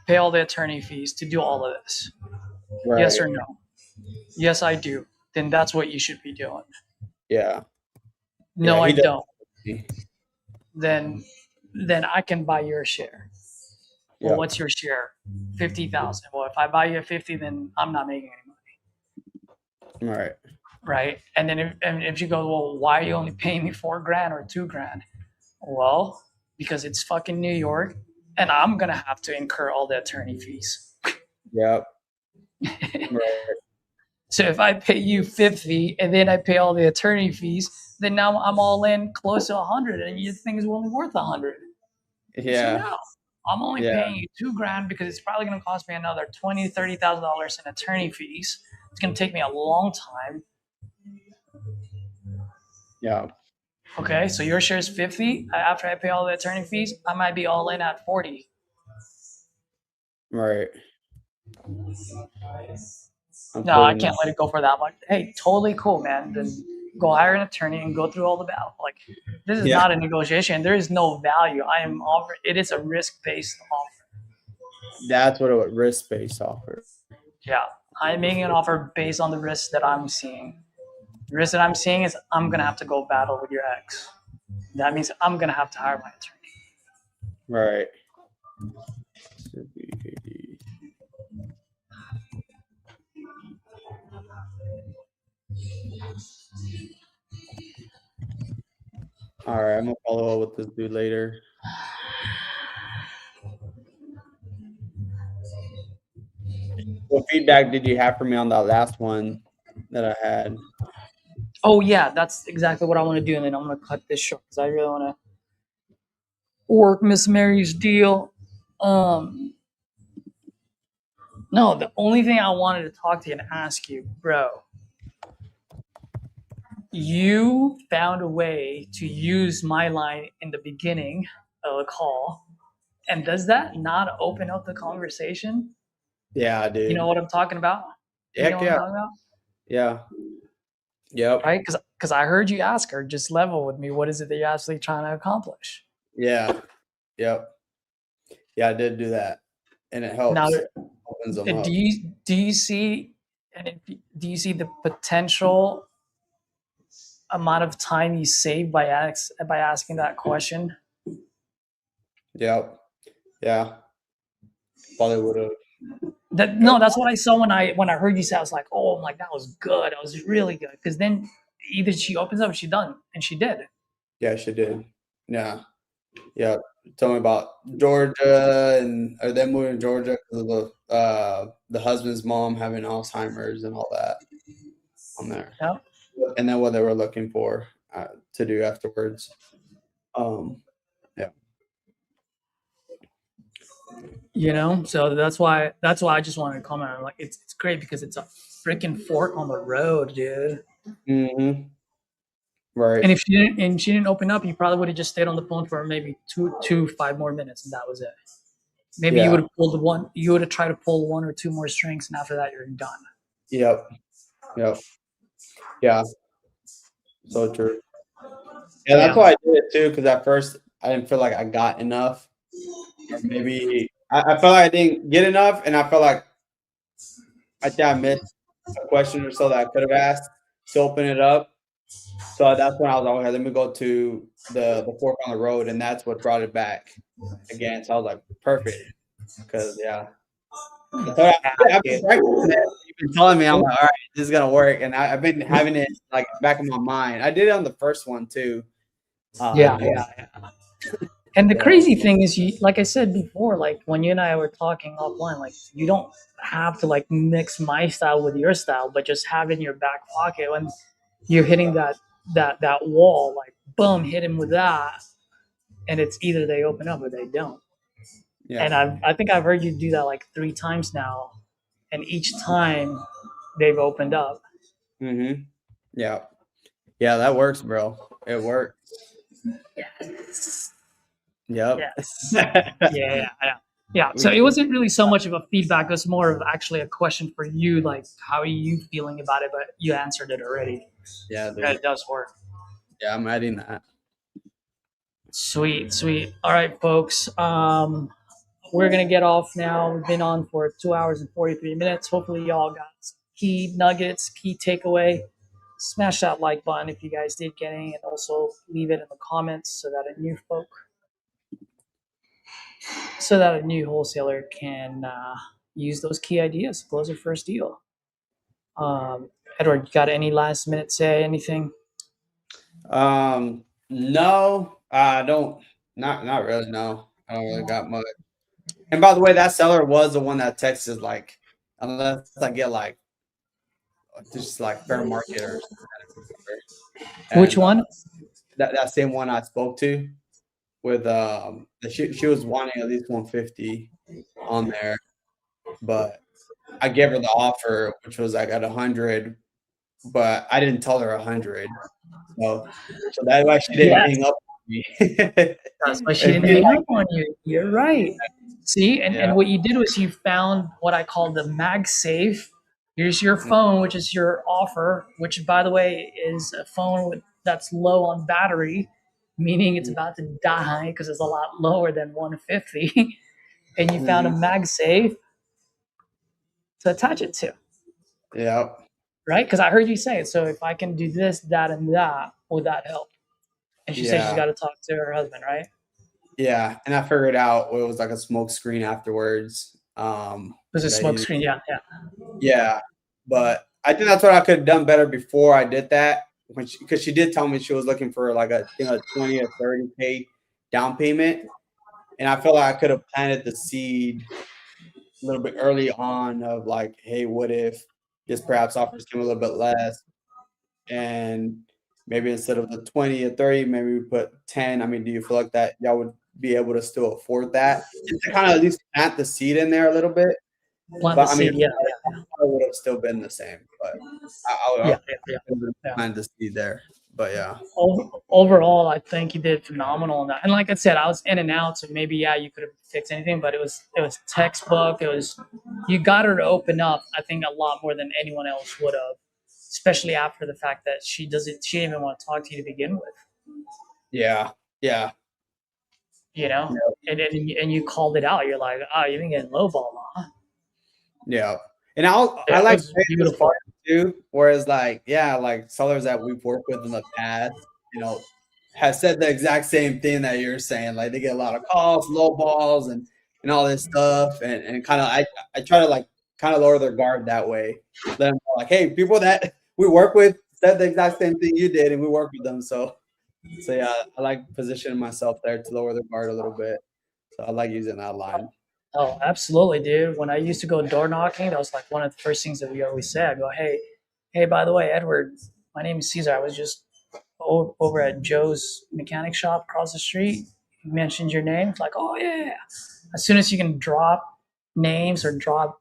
pay all the attorney fees to do all of this? Right. Yes or no? Yes, I do. Then that's what you should be doing. Yeah. No, Yeah, I he does. don't. Then I can buy your share. Well, Yeah. what's your share? 50,000. Well, if I buy you at 50, then I'm not making any money. Right. Right. And then if you go, well, why are you only paying me $4,000 or $2,000? Well, because it's fucking New York, and I'm gonna have to incur all the attorney fees. Yep. Right. So if I pay you 50 and then I pay all the attorney fees, then now I'm all in close to 100, and you think it's only worth 100. Yeah. So no, I'm only paying you $2,000 because it's probably going to cost me another $20,000, $30,000 in attorney fees. It's going to take me a long time. Yeah. Okay, so your share is 50. After I pay all the attorney fees, I might be all in at 40. Right. No, I can't let it go for that much. Hey, totally cool, man. Then go hire an attorney and go through all the battle. Like, this is not a negotiation. There is no value. I am offering. It is a risk-based offer. That's what a risk-based offer. Yeah, I'm making an offer based on the risk that I'm seeing. The risk that I'm seeing is I'm gonna have to go battle with your ex. That means I'm gonna have to hire my attorney. Right. All right, I'm gonna follow up with this dude later. What feedback did you have for me on that last one that I had? Oh yeah, that's exactly what I want to do, and then I'm gonna cut this short because I really want to work Miss Mary's deal. No, the only thing I wanted to talk to you and ask you, bro, you found a way to use my line in the beginning of the call, and does that not open up the conversation? Yeah, dude. You know what I'm talking about? Heck yeah. Yeah. Yep. Right? Because I heard you ask her, just level with me. What is it that you're actually trying to accomplish? Yeah. Yep. Yeah, I did do that, and it helps. Now, Opens them up. do you see the potential amount of time you save by asking that question? Yep. Yeah. Probably would have. That's what I saw when I heard you say. I was like, oh, I'm like, that was good. That was really good. Because then either she opens up or she doesn't, and she did. Yeah, she did. Yeah. Yeah. Tell me about Georgia or them moving to Georgia because of the husband's mom having Alzheimer's and all that on there. Yep. And then what they were looking for to do afterwards. Yeah. You know, so that's why I just wanted to comment. I'm like, it's great because it's a freaking fork on the road, dude. Mm-hmm. Right. And if she didn't open up, you probably would have just stayed on the phone for maybe 5 more minutes, and that was it. Maybe you would Yeah. have pulled one. You would have tried to pull one or two more strings, and after that, you're done. Yep. Yep. Yeah. So true. Yeah, that's Yeah, why I did it too. Because at first I didn't feel like I got enough, or maybe I felt like I didn't get enough, and I felt like I think I missed a question or so that I could have asked to open it up. So that's when I was like, okay, let me go to the fork on the road, and that's what brought it back again. So I was like, perfect, because yeah. So I've been practicing it. You've been telling me, I'm like, all right, this is gonna work, and I've been having it like back in my mind. I did it on the first one too. yeah, Yeah. yeah. And the So crazy thing is, you, like I said before, like when you and I were talking offline, like you don't have to like mix my style with your style, but just have it in your back pocket when you're hitting that wall, like boom, hit him with that, and it's either they open up or they don't. yeah. And I think I've heard you do that like 3 times now, and each time they've opened up. Mm-hmm. Yeah. Yeah, that works, bro. It works. Yes. Yep. Yes. Yeah. Yeah. So We it wasn't really so much of a feedback. It was more of actually a question for you, like how are you feeling about it? But you answered it already. yeah, dude. It does work. Yeah, I'm adding that. Sweet, sweet. All right, folks. We're gonna get off now. We've been on for 2 hours and 43 minutes. Hopefully, y'all got some key nuggets, key takeaway. Smash that like button if you guys did get any, and also leave it in the comments so that a new wholesaler can use those key ideas to close their first deal. Edward, you got any last minute say anything? No, I don't. Not really. No, I don't really got much. And by the way, that seller was the one that texted like, unless I get like just like fair market or something. Which And one? that same one I spoke to with she was wanting at least 150 on there, but I gave her the offer, which was like at 100, but I didn't tell her 100. So that's why she didn't Yes, hang up on me. that's why she If didn't you hang like, up on you. You're right. See, yeah. and what you did was you found what I call the MagSafe. Here's your phone, which is your offer, which by the way is a phone that's low on battery, meaning it's about to die because it's a lot lower than 150. And you found a Mhm. MagSafe to attach it to, Yeah. right? Because I heard you say it. So if I can do this, that, and that, would that help? And she said she's Yeah. got to talk to her husband, right? Yeah. And I figured out it was like a smoke screen afterwards. It was a That smoke he, screen. Yeah, yeah. yeah. But I think that's what I could have done better before I did that. Because she did tell me she was looking for like a 20 or 30K down payment. And I felt like I could have planted the seed a little bit early on of like, hey, what if this perhaps offers him a little bit less? And maybe instead of the 20 or 30, maybe we put 10. I mean, do you feel like that y'all would be able to still afford that? Just to kind of at least plant the seed in there a little bit. Plant the But I mean, seed. Yeah, I would have still been the same, but I yeah, yeah, yeah, yeah. planted the seed there. But yeah. Overall, I think you did phenomenal in that. And like I said, I was in and out, so maybe yeah, you could have fixed anything, but it was textbook. It was you got her to open up. I think a lot more than anyone else would have, especially after the fact that she didn't even want to talk to you to begin with. Yeah. Yeah. You know, Yeah. and you called it out. You're like, oh, you've been getting lowball, huh? Yeah. And I It like was saying this beautiful. part too, whereas like, yeah, like sellers that we've worked with in the past, has said the exact same thing that you're saying. Like they get a lot of calls, low balls and all this stuff. And kind of I try to like kind of lower their guard that way. Let them know, like, hey, people that we work with said the exact same thing you did and we work with them. So yeah, I like positioning myself there to lower their guard a little bit. So I like using that line. Oh, absolutely, dude. When I used to go door knocking, that was like one of the first things that we always say. I go, hey, by the way, Edward, my name is Caesar. I was just over at Joe's mechanic shop across the street. mentioned your name. It's like, oh yeah. As soon as you can drop names or drop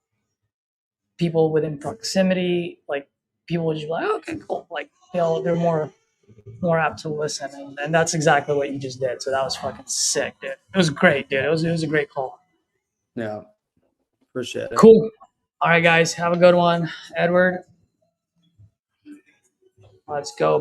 people within proximity, like people will just be like, oh, okay, cool. Like they're more apt to listen, and that's exactly what you just did. So that was fucking sick, dude. It was great, dude. It was a great call. Yeah, appreciate it. Cool. All right, guys, have a good one. Edward, let's go.